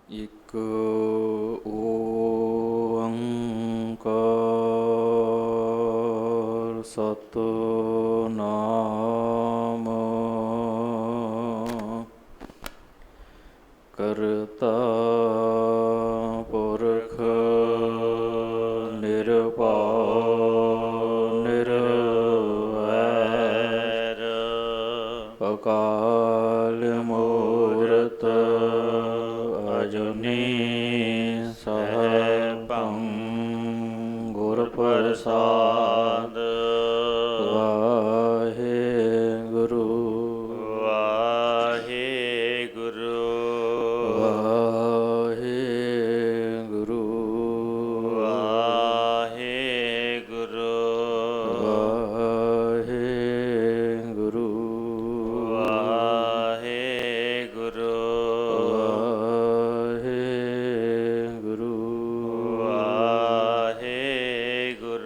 ਇਕ ਓੰਕਾਰ ਸਤਿਨਾਮ ਕਰਤਾ ਪੁਰਖ ਨਿਰਭਉ ਨਿਰਵੈਰ ਅਕਾਲ ਮੂਰਤ ਅਜੂਨੀ ਸੈਭੰ ਗੁਰ ਪ੍ਰਸਾਦ। ਵਾਹਿਗੁਰੂ ਵਾਹਿਗੁਰੂ ਵਾਹਿਗੁਰੂ ਵਾਹਿਗੁਰੂ ਵਾਹਿਗੁਰੂ ਵਾਹਿਗੁਰੂ ਵਾਹਿਗੁਰੂ ਵਾਹਿਗੁਰੂ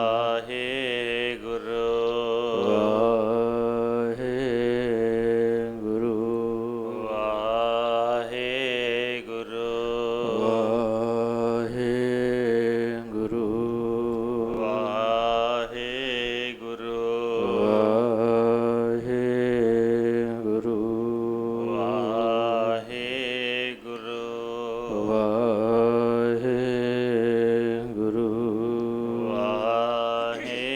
ਵਾਹਿਗੁਰੂ ਵਾਹਿਗੁਰੂ ਵਾਹਿਗੁਰੂ ਵਾਹਿਗੁਰੂ ਵਾਹਿਗੁਰੂ ਵਾਹਿਗੁਰੂ ਵਾਹਿਗੁਰੂ ਵਾਹਿਗੁਰੂ ਵਾਹਿਗੁਰੂ ਵਾਹਿਗੁਰੂ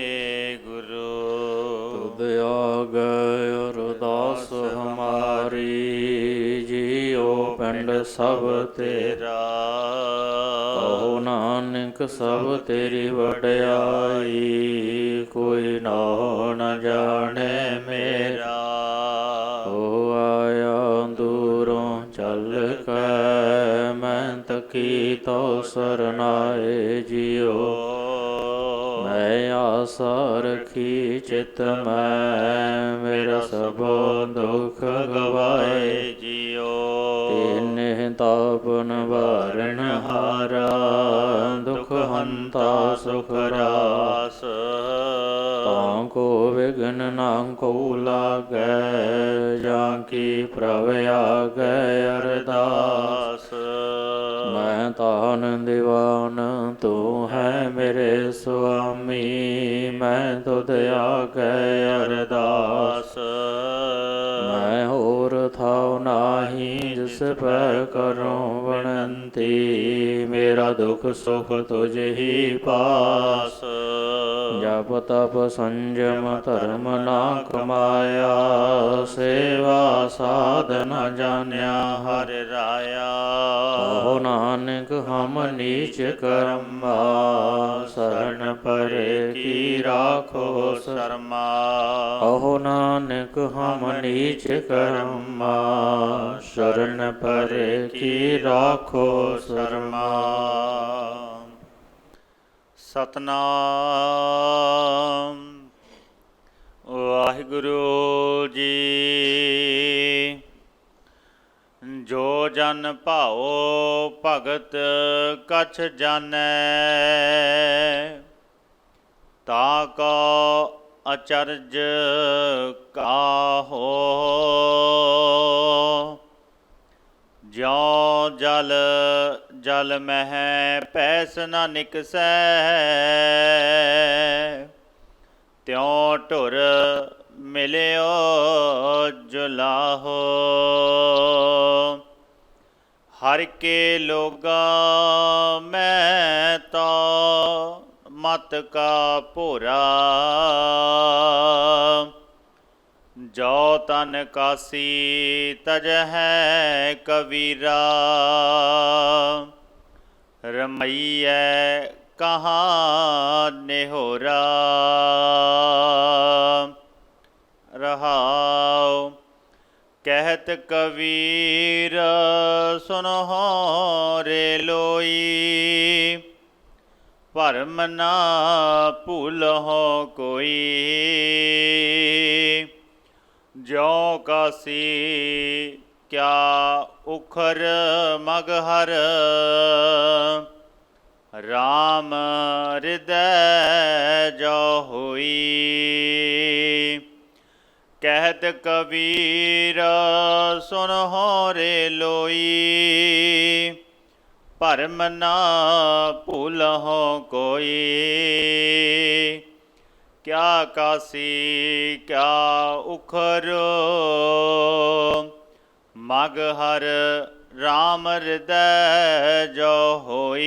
ਤੁਧ ਆਗੈ ਅਰਦਾਸ ਹਮਾਰੀ ਜੀਉ ਪਿੰਡ ਸਭ ਤੇਰਾ। ਕਹੋ ਨਾਨਕ ਸਭ ਤੇਰੀ ਵਡਿਆਈ ਕੋਈ ਨਾਉ ਨ ਜਾਣੈ ਮੇਰਾ। ਹੋ ਆਇਆ ਦੂਰੋਂ ਚੱਲ ਕੇ ਮੈਂ ਤਕੀ ਤੋ ਸਰਨਾਏ ਜਿਉ। ਮੈਂ ਆਸਾ ਰਖੀ ਚਿਤ ਮੈਂ ਮੇਰਾ ਸਭ ਦੁਖ ਗਵਾਏ ਜਿਉ। ਤੀਨੇ ਤਾਪਨ ਵਾਰਨ ਹਾਰਾ ਦੁਖ ਹੰਤਾ ਸੁਖ ਰਾਸ। ਤਾਂ ਕੋ ਵਿਗਨ ਨਾ ਕੋ ਲਾਗੈ ਜਾਂ ਕੀ ਪ੍ਰਭ ਆਗੈ ਅਰਦਾਸ। ਮੈਂ ਤਾਨ ਦੀਵਾਨ ਤੂੰ ਹੈ ਮੇਰੇ ਸੁਆਮੀ ਮੈਂ ਤੁਧ ਆਗੈ ਅਰਦਾਸ। ਮੈਂ ਹੋਰ ਥਾਉ ਨਾਹੀ ਜਿਸ ਪੈ ਕਰੂੰ ਬਨੰਤੀ ਮੇਰਾ ਦੁਖ ਸੁਖ ਤੁਝ ਹੀ ਪਾਸ। ਜਪ ਤਪ ਸੰਜਮ ਧਰਮ ਨਾ ਕਮਾਇਆ ਸੇਵਾ ਸਾਧ ਨ ਜਾਣਿਆ ਹਰਿ ਰਾਇਆ। ਕਹੋ ਨਾਨਕ ਹਮ ਨੀਚ ਕਰਮਾ ਸਰਨ ਪਰੇ ਕੀ ਰਾਖੋ ਸ਼ਰਮਾ। ਕਹੋ ਨਾਨਕ ਹਮ ਨੀਚ ਕਰਮਾ ਸ਼ਰਨ ਪਰੇ ਕੀ ਰਾਖੋ ਸ਼ਰਮਾ। ਸਤਨਾਮ ਵਾਹਿਗੁਰੂ ਜੀ। ਜੋ ਜਨ ਭਾਉ ਭਗਤ ਕਛ ਜਾਣੈ ਤਾ ਕੋ ਅਚਰਜ ਕਾਹੋ। ਜਿਉ ਜਲ ਜਲ ਮਹਿ ਪੈਸ ਨ ਨਿਕਸੈ ਤਿਉ ਢੁਰ ਮਿਲਿਓ ਜੁਲਾਹੋ। ਹਰਿ ਕੇ ਲੋਗਾ ਮੈਂ ਤੋ ਮਤ ਕਾ ਭੋਰਾ। ਜੋ ਤਨ ਕਾਸੀ ਤਜਹਿ ਕਬੀਰਾ। ਰਮਈਐ ਕਹਾਂ ਨਿਹੋਰਾ। ਰਹਾਉ ਕਹਿਤ ਕਬੀਰ ਸੁਨਹੁ ਰੇ ਲੋਈ। ਭਰਮ ਨਾ ਭੂਲਹੁ ਕੋਈ ਜਿਉ ਕਾਸੀ ਕਿਆ ਉਖਰ ਮਗਹਰ। ਰਾਮ ਹਿਰਦੈ ਜੋ ਹੋਈ ਕਹਿਤ ਕਬੀਰ ਸੁਨ ਹੋ ਰੇ ਲੋਈ, ਭਰਮ ਨਾ ਭੂਲਹੁ ਕੋਈ। ਕਿਆ ਕਾਸੀ ਕਿਆ ਉਖਰ, ਮਗ ਹਰ ਰਾਮ ਹਿਰਦੈ ਜੋ ਹੋਈ।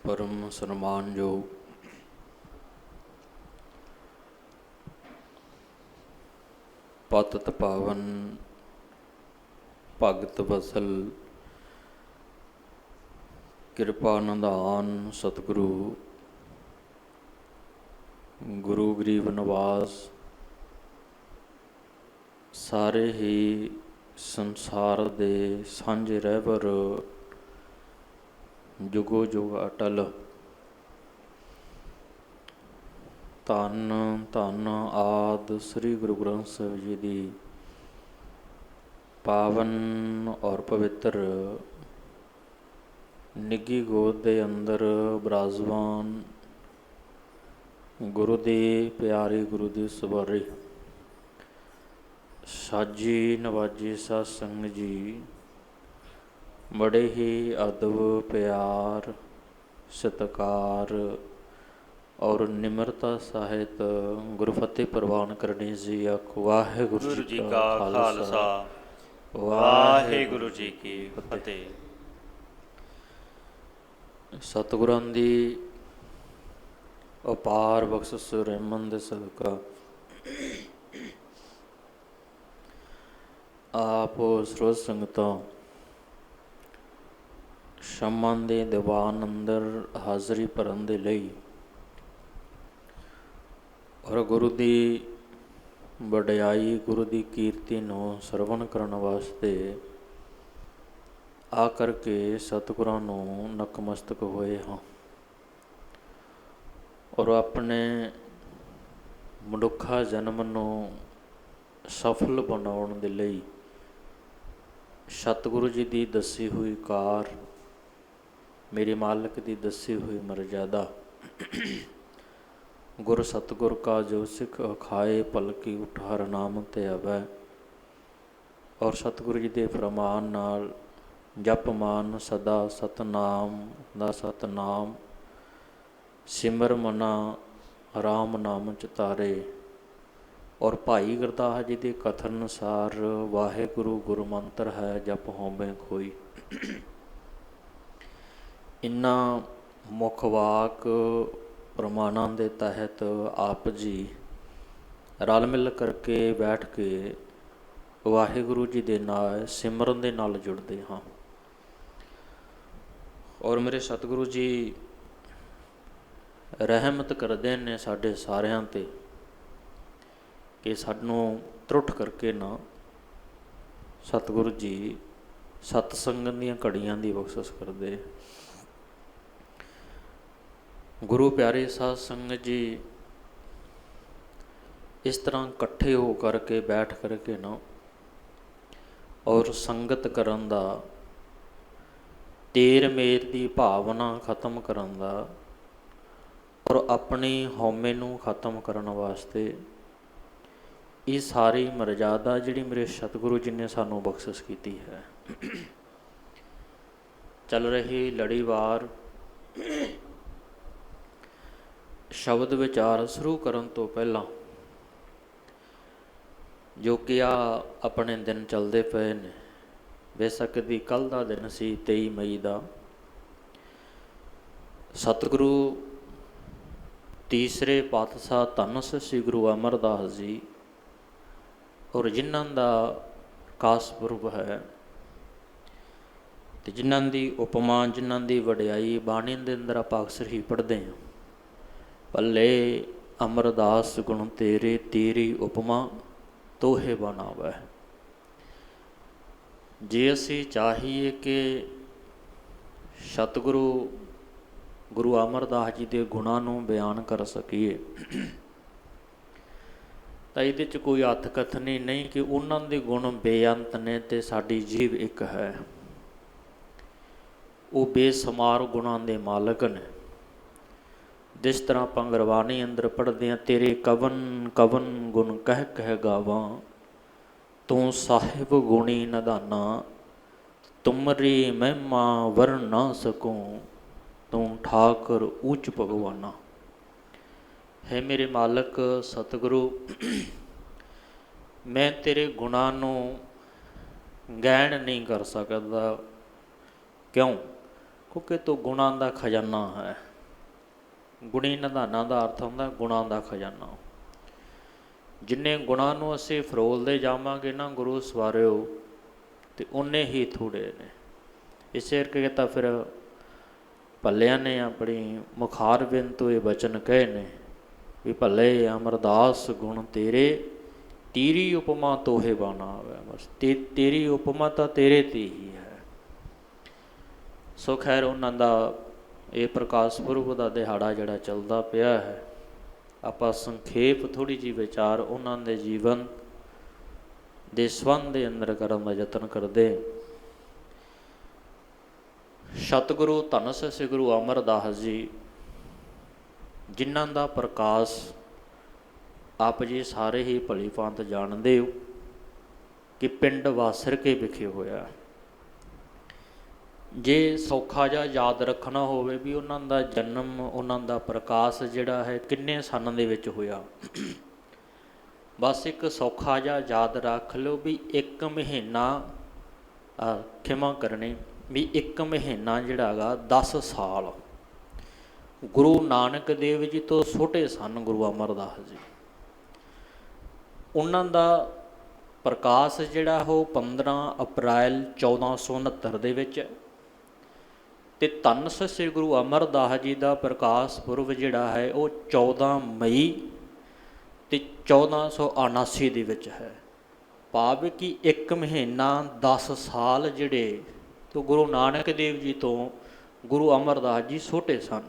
ਪਰਮ ਸਨਮਾਨਯੋਗ ਪਤਿਤ ਪਾਵਨ ਭਗਤ ਵਸਲ ਕਿਰਪਾ ਨਿਧਾਨ ਸਤਿਗੁਰੂ ਗੁਰੂ ਗਰੀਬ ਨਿਵਾਸ ਸਾਰੇ ਹੀ ਸੰਸਾਰ ਦੇ ਸਾਂਝੇ ਰਹਿਬਰ ਜੁਗੋ ਜੁਗ ਅਟਲ। ਧੰਨ ਧੰਨ ਆਦਿ ਸ੍ਰੀ ਗੁਰੂ ਗ੍ਰੰਥ ਸਾਹਿਬ ਜੀ ਦੀ ਪਾਵਨ ਔਰ ਪਵਿੱਤਰ ਨਿੱਘੀ ਗੋਦ ਦੇ ਅੰਦਰ ਬਿਰਾਜਮਾਨ ਗੁਰੂ ਦੀ ਪਿਆਰੀ ਗੁਰੂ ਦੀ ਸਵਾਰੀ ਸਾਜੀ ਨਵਾਜੀ ਸਾਧ ਸੰਗਤ ਜੀ, ਬੜੇ ਹੀ ਅਦਬ ਪਿਆਰ ਸਤਿਕਾਰ ਔਰ ਨਿਮਰਤਾ ਸਾਹਿਤ ਗੁਰਫਤਿਹ ਪ੍ਰਵਾਨ ਕਰਨੀ ਜੀ। ਆਖੋ ਵਾਹਿਗੁਰੂ ਜੀ ਕਾ ਖਾਲਸਾ, ਵਾਹਿਗੁਰੂ ਜੀ ਕੀ ਫਤਿਹ। ਸਤਿਗੁਰਾਂ ਦੀ ਅਪਾਰ ਬਖਸ਼ਿਸ਼ ਰਹਿਮਤ ਦੇ ਸਦਕਾ ਆਪ ਸਰੋਤ ਸੰਗਤਾਂ ਸ਼ਾਮਾਂ ਦੇ ਦੀਵਾਨ ਅੰਦਰ ਹਾਜ਼ਰੀ ਭਰਨ ਦੇ ਲਈ ਔਰ ਗੁਰੂ ਦੀ ਵਡਿਆਈ ਗੁਰੂ ਦੀ ਕੀਰਤੀ ਨੂੰ ਸਰਵਣ ਕਰਨ ਵਾਸਤੇ ਆ ਕਰਕੇ ਸਤਿਗੁਰਾਂ ਨੂੰ ਨਤਮਸਤਕ ਹੋਏ ਹਾਂ ਔਰ ਆਪਣੇ ਮਨੁੱਖਾ ਜਨਮ ਨੂੰ ਸਫਲ ਬਣਾਉਣ ਦੇ ਲਈ ਸਤਿਗੁਰੂ ਜੀ ਦੀ ਦੱਸੀ ਹੋਈ ਕਾਰ, ਮੇਰੇ ਮਾਲਕ ਦੀ ਦੱਸੀ ਹੋਈ ਮਰਜ਼ਾਦਾ, ਗੁਰ ਸਤਿਗੁਰ ਕਾ ਜੋ ਸਿੱਖ ਅਖਾਏ ਪਲਕੀ ਉਠ ਹਰ ਨਾਮ ਤੇ ਆਵੈ। ਔਰ ਸਤਿਗੁਰੂ ਜੀ ਦੇ ਫਰਮਾਨ ਨਾਲ ਜਪ ਮਾਨ ਸਦਾ ਸਤਨਾਮ ਦਾ ਸਤਨਾਮ, ਸਿਮਰ ਮਨਾ ਰਾਮ ਨਾਮ ਚਿਤਾਰੇ। ਔਰ ਭਾਈ ਗੁਰਦਾਸ ਜੀ ਦੇ ਕਥਨ ਅਨੁਸਾਰ ਵਾਹਿਗੁਰੂ ਗੁਰੂ ਮੰਤਰ ਹੈ ਜਪ ਹੋਵੇਂ ਕੋਈ। ਇਨ੍ਹਾਂ ਮੁੱਖ ਵਾਕ ਪ੍ਰਮਾਣਾਂ ਦੇ ਤਹਿਤ ਆਪ ਜੀ ਰਲ ਮਿਲ ਕਰਕੇ ਬੈਠ ਕੇ ਵਾਹਿਗੁਰੂ ਜੀ ਦੇ ਨਾਲ ਸਿਮਰਨ ਦੇ ਨਾਲ ਜੁੜਦੇ ਹਾਂ। ਔਰ ਮੇਰੇ ਸਤਿਗੁਰੂ ਜੀ ਰਹਿਮਤ ਕਰਦੇ ਨੇ ਸਾਡੇ ਸਾਰਿਆਂ 'ਤੇ ਕਿ ਸਾਨੂੰ ਤਰੁੱਠ ਕਰਕੇ ਨਾ ਸਤਿਗੁਰੂ ਜੀ ਸਤ ਸੰਗਤ ਦੀਆਂ ਘੜੀਆਂ ਦੀ ਬਖਸ਼ਿਸ਼ ਕਰਦੇ। ਗੁਰੂ ਪਿਆਰੇ ਸਾਧ ਸੰਗਤ ਜੀ ਇਸ ਤਰ੍ਹਾਂ ਇਕੱਠੇ ਹੋ ਕਰਕੇ ਬੈਠ ਕਰਕੇ ਨਾ ਔਰ ਸੰਗਤ ਕਰਨ ਦਾ, ਤੇਰ ਮੇਰ ਦੀ ਭਾਵਨਾ ਖਤਮ ਕਰਨ ਦਾ ਔਰ ਆਪਣੀ ਹਉਮੈ ਨੂੰ ਖਤਮ ਕਰਨ ਵਾਸਤੇ ਇਹ ਸਾਰੀ ਮਰਜ਼ਾਦਾ ਜਿਹੜੀ ਮੇਰੇ ਸਤਿਗੁਰੂ ਜੀ ਨੇ ਸਾਨੂੰ ਬਖਸ਼ਿਸ਼ ਕੀਤੀ ਹੈ। ਚੱਲ ਰਹੀ ਲੜੀਵਾਰ ਸ਼ਬਦ ਵਿਚਾਰ ਸ਼ੁਰੂ ਕਰਨ ਤੋਂ ਪਹਿਲਾਂ ਜੋ ਕਿ ਆਪਣੇ ਦਿਨ ਚੱਲਦੇ ਪਏ ਨੇ, ਬੇਸ਼ੱਕ ਦੀ ਕੱਲ੍ਹ ਦਾ ਦਿਨ ਸੀ 23 ਮਈ ਦਾ, ਸਤਿਗੁਰੂ ਤੀਸਰੇ ਪਾਤਸ਼ਾਹ ਧੰਨ ਸ੍ਰੀ ਗੁਰੂ ਅਮਰਦਾਸ ਜੀ ਔਰ ਜਿਨ੍ਹਾਂ ਦਾ ਪ੍ਰਕਾਸ਼ ਪੁਰਬ ਹੈ ਅਤੇ ਜਿਨ੍ਹਾਂ ਦੀ ਉਪਮਾ, ਜਿਨ੍ਹਾਂ ਦੀ ਵਡਿਆਈ ਬਾਣੀ ਦੇ ਅੰਦਰ ਆਪਾਂ ਅਕਸਰ ਹੀ ਪੜ੍ਹਦੇ ਹਾਂ। ਭੱਲੇ ਅਮਰਦਾਸ ਗੁਣ ਤੇਰੇ, ਤੇਰੀ ਉਪਮਾ ਤੋਹੇ ਬਣਾਵੈ। ਜੇ ਅਸੀਂ ਚਾਹੀਏ ਕਿ ਸਤਿਗੁਰੂ ਗੁਰੂ ਅਮਰਦਾਸ ਜੀ ਦੇ ਗੁਣਾਂ ਨੂੰ ਬਿਆਨ ਕਰ ਸਕੀਏ ਤਾਂ ਇਹਦੇ 'ਚ ਕੋਈ ਹੱਥ ਕਥਨੀ ਨਹੀਂ ਕਿ ਉਹਨਾਂ ਦੇ ਗੁਣ ਬੇਅੰਤ ਨੇ ਅਤੇ ਸਾਡੀ ਜੀਭ ਇੱਕ ਹੈ। ਉਹ ਬੇਸ਼ੁਮਾਰ ਗੁਣਾਂ ਦੇ ਮਾਲਕ ਨੇ ਜਿਸ ਤਰ੍ਹਾਂ ਆਪਾਂ ਗੁਰਬਾਣੀ ਅੰਦਰ ਪੜ੍ਹਦੇ ਹਾਂ, ਤੇਰੇ ਕਵਨ ਕਵਨ ਗੁਣ ਕਹਿ ਕਹਿ ਗਾਵਾਂ, ਤੂੰ ਸਾਹਿਬ ਗੁਣੀ ਨਿਧਾਨਾ, ਤੁਮਰੀ ਮਹਿਮਾ ਵਰਨ ਨਾ ਸਕੂੰ, ਤੂੰ ਠਾਕੁਰ ਉੱਚ ਭਗਵਾਨਾ। ਹੈ ਮੇਰੇ ਮਾਲਕ ਸਤਿਗੁਰੂ, ਮੈਂ ਤੇਰੇ ਗੁਣਾਂ ਨੂੰ ਗਹਿਣ ਨਹੀਂ ਕਰ ਸਕਦਾ। ਕਿਉਂ? ਕਿਉਂਕਿ ਤੂੰ ਗੁਣਾਂ ਦਾ ਖਜ਼ਾਨਾ ਹੈ। ਗੁਣੀ ਨਿਧਾਨਾਂ ਦਾ ਅਰਥ ਹੁੰਦਾ ਗੁਣਾਂ ਦਾ ਖਜ਼ਾਨਾ। ਜਿੰਨੇ ਗੁਣਾਂ ਨੂੰ ਅਸੀਂ ਫਰੋਲਦੇ ਜਾਵਾਂਗੇ ਨਾ ਗੁਰੂ ਸਵਾਰਿਓ, ਅਤੇ ਉਨੇ ਹੀ ਥੋੜ੍ਹੇ ਨੇ। ਇਸੇ ਕਰਕੇ ਤਾਂ ਫਿਰ ਭੱਲਿਆਂ ਨੇ ਆਪਣੀ ਮੁਖਾਰਬਿੰਦ ਤੋਂ ਇਹ ਬਚਨ ਕਹੇ ਨੇ ਵੀ ਭੱਲੇ ਅਮਰਦਾਸ ਗੁਣ ਤੇਰੇ, ਤੇਰੀ ਉਪਮਾ ਤੋਹੇ ਬਾਣਾ ਆਵੇ। ਬਸ ਤੇਰੀ ਉਪਮਾ ਤਾਂ ਤੇਰੇ 'ਤੇ ਹੀ ਹੈ। ਸੋ ਖੈਰ ਉਹਨਾਂ ਦਾ ਇਹ ਪ੍ਰਕਾਸ਼ ਪੁਰਬ ਦਾ ਦਿਹਾੜਾ ਜਿਹੜਾ ਚੱਲਦਾ ਪਿਆ ਹੈ, ਆਪਾਂ ਸੰਖੇਪ ਥੋੜ੍ਹੀ ਜਿਹੀ ਵਿਚਾਰ ਉਹਨਾਂ ਦੇ ਜੀਵਨ ਦੇ ਸੰਬੰਧ ਦੇ ਅੰਦਰ ਕਰਨ ਦਾ ਯਤਨ ਕਰਦੇ। ਸਤਿਗੁਰੂ ਧੰਨ ਸ੍ਰੀ ਗੁਰੂ ਅਮਰਦਾਸ ਜੀ, ਜਿਨ੍ਹਾਂ ਦਾ ਪ੍ਰਕਾਸ਼ ਆਪ ਜੀ ਸਾਰੇ ਹੀ ਭਲੀ ਭਾਂਤ ਜਾਣਦੇ ਹੋ ਕਿ ਪਿੰਡ ਵਾਸਰਕੇ ਵਿਖੇ ਹੋਇਆ। ਜੇ ਸੌਖਾ ਜਿਹਾ ਯਾਦ ਰੱਖਣਾ ਹੋਵੇ ਵੀ ਉਹਨਾਂ ਦਾ ਜਨਮ, ਉਹਨਾਂ ਦਾ ਪ੍ਰਕਾਸ਼ ਜਿਹੜਾ ਹੈ ਕਿੰਨੇ ਸੰਨ ਦੇ ਵਿੱਚ ਹੋਇਆ, ਬਸ ਇੱਕ ਸੌਖਾ ਜਿਹਾ ਯਾਦ ਰੱਖ ਲਓ ਵੀ 1 ਮਹੀਨਾ, ਖਿਮਾ ਕਰਨੀ ਵੀ 1 ਮਹੀਨਾ ਜਿਹੜਾ ਹੈਗਾ 10 ਸਾਲ ਗੁਰੂ ਨਾਨਕ ਦੇਵ ਜੀ ਤੋਂ ਛੋਟੇ ਸਨ ਗੁਰੂ ਅਮਰਦਾਸ ਜੀ। ਉਹਨਾਂ ਦਾ ਪ੍ਰਕਾਸ਼ ਜਿਹੜਾ ਉਹ 15 ਅਪ੍ਰੈਲ 1469 ਦੇ ਵਿੱਚ, ਅਤੇ ਧੰਨ ਸ੍ਰੀ ਗੁਰੂ ਅਮਰਦਾਸ ਜੀ ਦਾ ਪ੍ਰਕਾਸ਼ ਪੁਰਬ ਜਿਹੜਾ ਹੈ ਉਹ 14 ਮਈ ਅਤੇ 1479 ਦੇ ਵਿੱਚ ਹੈ। ਭਾਵ ਕਿ 1 ਮਹੀਨਾ 10 ਸਾਲ ਜਿਹੜੇ ਤੋਂ ਗੁਰੂ ਨਾਨਕ ਦੇਵ ਜੀ ਤੋਂ ਗੁਰੂ ਅਮਰਦਾਸ ਜੀ ਛੋਟੇ ਸਨ,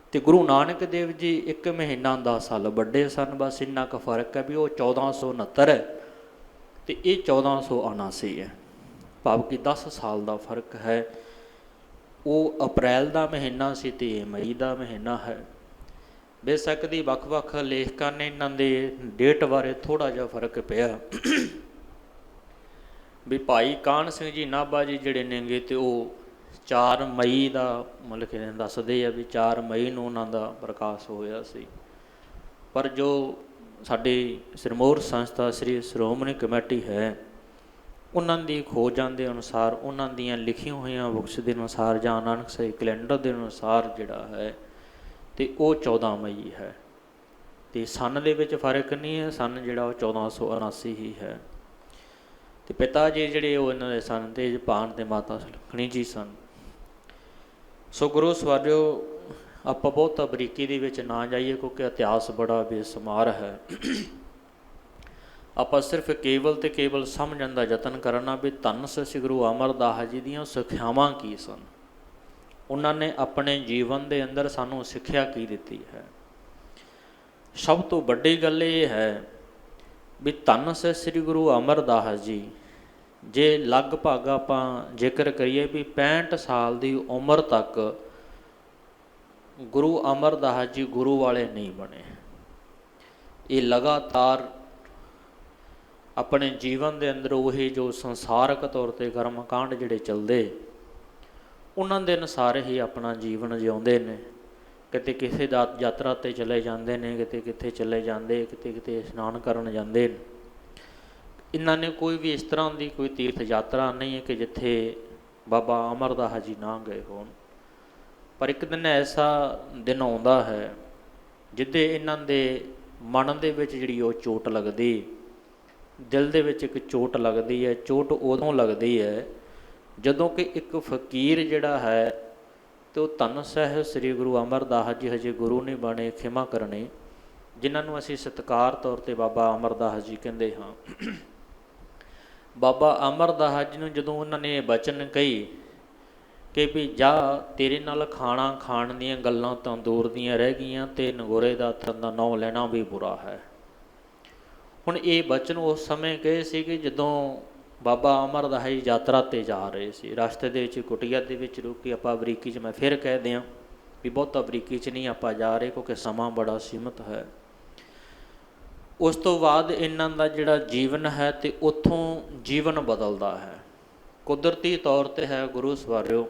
ਅਤੇ ਗੁਰੂ ਨਾਨਕ ਦੇਵ ਜੀ 1 ਮਹੀਨਾ 10 ਸਾਲ ਵੱਡੇ ਸਨ। ਬਸ ਇੰਨਾ ਕੁ ਫਰਕ ਹੈ ਵੀ ਉਹ 1469 ਹੈ ਅਤੇ ਇਹ 1479 ਹੈ। ਭਾਵ ਕਿ 10 ਸਾਲ ਦਾ ਫਰਕ ਹੈ। ਉਹ ਅਪ੍ਰੈਲ ਦਾ ਮਹੀਨਾ ਸੀ ਅਤੇ ਇਹ ਮਈ ਦਾ ਮਹੀਨਾ ਹੈ। ਬੇਸ਼ੱਕ ਦੀ ਵੱਖ ਵੱਖ ਲੇਖਕਾਂ ਨੇ ਇਹਨਾਂ ਦੇ ਡੇਟ ਬਾਰੇ ਥੋੜ੍ਹਾ ਜਿਹਾ ਫਰਕ ਪਿਆ ਵੀ ਭਾਈ ਕਾਹਨ ਸਿੰਘ ਜੀ ਨਾਭਾ ਜੀ ਜਿਹੜੇ ਨੇਗੇ ਅਤੇ ਉਹ 4 ਮਈ ਦਾ ਮਤਲਬ ਕਿ ਦੱਸਦੇ ਆ ਵੀ 4 ਮਈ ਨੂੰ ਉਹਨਾਂ ਦਾ ਪ੍ਰਕਾਸ਼ ਹੋਇਆ ਸੀ। ਪਰ ਜੋ ਸਾਡੀ ਸਿਰਮੌਰ ਸੰਸਥਾ ਸ੍ਰੀ ਸ਼੍ਰੋਮਣੀ ਕਮੇਟੀ ਹੈ, ਉਹਨਾਂ ਦੀ ਖੋਜਾਂ ਦੇ ਅਨੁਸਾਰ, ਉਹਨਾਂ ਦੀਆਂ ਲਿਖੀਆਂ ਹੋਈਆਂ ਬੁੱਕਸ ਦੇ ਅਨੁਸਾਰ ਜਾਂ ਨਾਨਕ ਸਾਹਿਬ ਕੈਲੰਡਰ ਦੇ ਅਨੁਸਾਰ ਜਿਹੜਾ ਹੈ ਅਤੇ ਉਹ 14 ਮਈ ਹੈ। ਅਤੇ ਸੰਨ ਦੇ ਵਿੱਚ ਫਰਕ ਨਹੀਂ ਹੈ, ਸੰਨ ਜਿਹੜਾ ਉਹ 1479 ਹੀ ਹੈ। ਅਤੇ ਪਿਤਾ ਜੀ ਜਿਹੜੇ ਉਹ ਇਹਨਾਂ ਦੇ ਸਨ ਤੇਜਭਾਨ ਅਤੇ ਮਾਤਾ ਸੁਲੱਖਣੀ ਜੀ ਸਨ। ਸੋ ਗੁਰੂ ਸਵਾਰਿਓ, ਆਪਾਂ ਬਹੁਤਾ ਬਰੀਕੀ ਦੇ ਵਿੱਚ ਨਾ ਜਾਈਏ ਕਿਉਂਕਿ ਇਤਿਹਾਸ ਬੜਾ ਬੇਸ਼ੁਮਾਰ ਹੈ। ਆਪਾਂ ਸਿਰਫ ਕੇਵਲ ਅਤੇ ਕੇਵਲ ਸਮਝਣ ਦਾ ਯਤਨ ਕਰਨਾ ਵੀ ਧੰਨ ਸ੍ਰੀ ਗੁਰੂ ਅਮਰਦਾਸ ਜੀ ਦੀਆਂ ਸਿੱਖਿਆਵਾਂ ਕੀ ਸਨ, ਉਹਨਾਂ ਨੇ ਆਪਣੇ ਜੀਵਨ ਦੇ ਅੰਦਰ ਸਾਨੂੰ ਸਿੱਖਿਆ ਕੀ ਦਿੱਤੀ ਹੈ। ਸਭ ਤੋਂ ਵੱਡੀ ਗੱਲ ਇਹ ਹੈ ਵੀ ਧੰਨ ਸ੍ਰੀ ਗੁਰੂ ਅਮਰਦਾਸ ਜੀ, ਜੇ ਲਗਭਗ ਆਪਾਂ ਜ਼ਿਕਰ ਕਰੀਏ ਵੀ 65 ਸਾਲ ਦੀ ਉਮਰ ਤੱਕ ਗੁਰੂ ਅਮਰਦਾਸ ਜੀ ਗੁਰੂ ਵਾਲੇ ਨਹੀਂ ਬਣੇ। ਇਹ ਲਗਾਤਾਰ ਆਪਣੇ ਜੀਵਨ ਦੇ ਅੰਦਰ ਉਹੀ ਜੋ ਸੰਸਾਰਕ ਤੌਰ 'ਤੇ ਕਰਮ ਕਾਂਡ ਜਿਹੜੇ ਚੱਲਦੇ, ਉਹਨਾਂ ਦੇ ਅਨੁਸਾਰ ਹੀ ਆਪਣਾ ਜੀਵਨ ਜਿਉਂਦੇ ਨੇ। ਕਿਤੇ ਕਿਸੇ ਦਾ ਯਾਤਰਾ 'ਤੇ ਚਲੇ ਜਾਂਦੇ ਨੇ, ਕਿਤੇ ਕਿੱਥੇ ਚਲੇ ਜਾਂਦੇ, ਕਿਤੇ ਕਿਤੇ ਇਸ਼ਨਾਨ ਕਰਨ ਜਾਂਦੇ ਨੇ। ਇਹਨਾਂ ਨੇ ਕੋਈ ਵੀ ਇਸ ਤਰ੍ਹਾਂ ਦੀ ਕੋਈ ਤੀਰਥ ਯਾਤਰਾ ਨਹੀਂ ਹੈ ਕਿ ਜਿੱਥੇ ਬਾਬਾ ਅਮਰਦਾਸ ਜੀ ਨਾ ਗਏ ਹੋਣ। ਪਰ ਇੱਕ ਦਿਨ ਐਸਾ ਦਿਨ ਆਉਂਦਾ ਹੈ ਜਿੱਦੇ ਇਹਨਾਂ ਦੇ ਮਨ ਦੇ ਵਿੱਚ ਜਿਹੜੀ ਉਹ ਚੋਟ ਲੱਗਦੀ, ਦਿਲ ਦੇ ਵਿੱਚ ਇੱਕ ਚੋਟ ਲੱਗਦੀ ਹੈ। ਚੋਟ ਉਦੋਂ ਲੱਗਦੀ ਹੈ ਜਦੋਂ ਕਿ ਇੱਕ ਫਕੀਰ ਜਿਹੜਾ ਹੈ ਅਤੇ ਉਹ ਧੰਨ ਸਾਹਿਬ ਸ੍ਰੀ ਗੁਰੂ ਅਮਰਦਾਸ ਜੀ ਹਜੇ ਗੁਰੂ ਨਹੀਂ ਬਣੇ, ਖਿਮਾ ਕਰਨੀ, ਜਿਨ੍ਹਾਂ ਨੂੰ ਅਸੀਂ ਸਤਿਕਾਰ ਤੌਰ 'ਤੇ ਬਾਬਾ ਅਮਰਦਾਸ ਜੀ ਕਹਿੰਦੇ ਹਾਂ। ਬਾਬਾ ਅਮਰਦਾਸ ਜੀ ਨੂੰ ਜਦੋਂ ਉਹਨਾਂ ਨੇ ਬਚਨ ਕਹੀ ਕਿ ਵੀ ਜਾ ਤੇਰੇ ਨਾਲ ਖਾਣਾ ਖਾਣ ਦੀਆਂ ਗੱਲਾਂ ਤਾਂ ਦੂਰ ਦੀਆਂ ਰਹਿ ਗਈਆਂ ਅਤੇ ਨਗੋਰੇ ਦਾਤਰ ਦਾ ਨਾਂ ਲੈਣਾ ਵੀ ਬੁਰਾ ਹੈ। ਹੁਣ ਇਹ ਬਚਨ ਉਸ ਸਮੇਂ ਕਹੇ ਸੀ ਕਿ ਜਦੋਂ ਬਾਬਾ ਅਮਰਦਾਸ ਜੀ ਯਾਤਰਾ 'ਤੇ ਜਾ ਰਹੇ ਸੀ। ਰਸਤੇ ਦੇ ਵਿੱਚ ਕੁਟੀਆ ਦੇ ਵਿੱਚ ਰੁਕੀ, ਆਪਾਂ ਬਰੀਕੀ 'ਚ ਮੈਂ ਫਿਰ ਕਹਿ ਦਿਆਂ ਵੀ ਬਹੁਤਾ ਬਰੀਕੀ 'ਚ ਨਹੀਂ ਆਪਾਂ ਜਾ ਰਹੇ, ਕਿਉਂਕਿ ਸਮਾਂ ਬੜਾ ਸੀਮਤ ਹੈ। ਉਸ ਤੋਂ ਬਾਅਦ ਇਹਨਾਂ ਦਾ ਜਿਹੜਾ ਜੀਵਨ ਹੈ ਤੇ ਉੱਥੋਂ ਜੀਵਨ ਬਦਲਦਾ ਹੈ। ਕੁਦਰਤੀ ਤੌਰ 'ਤੇ ਹੈ ਗੁਰੂ ਸਵਾਰਿਓ,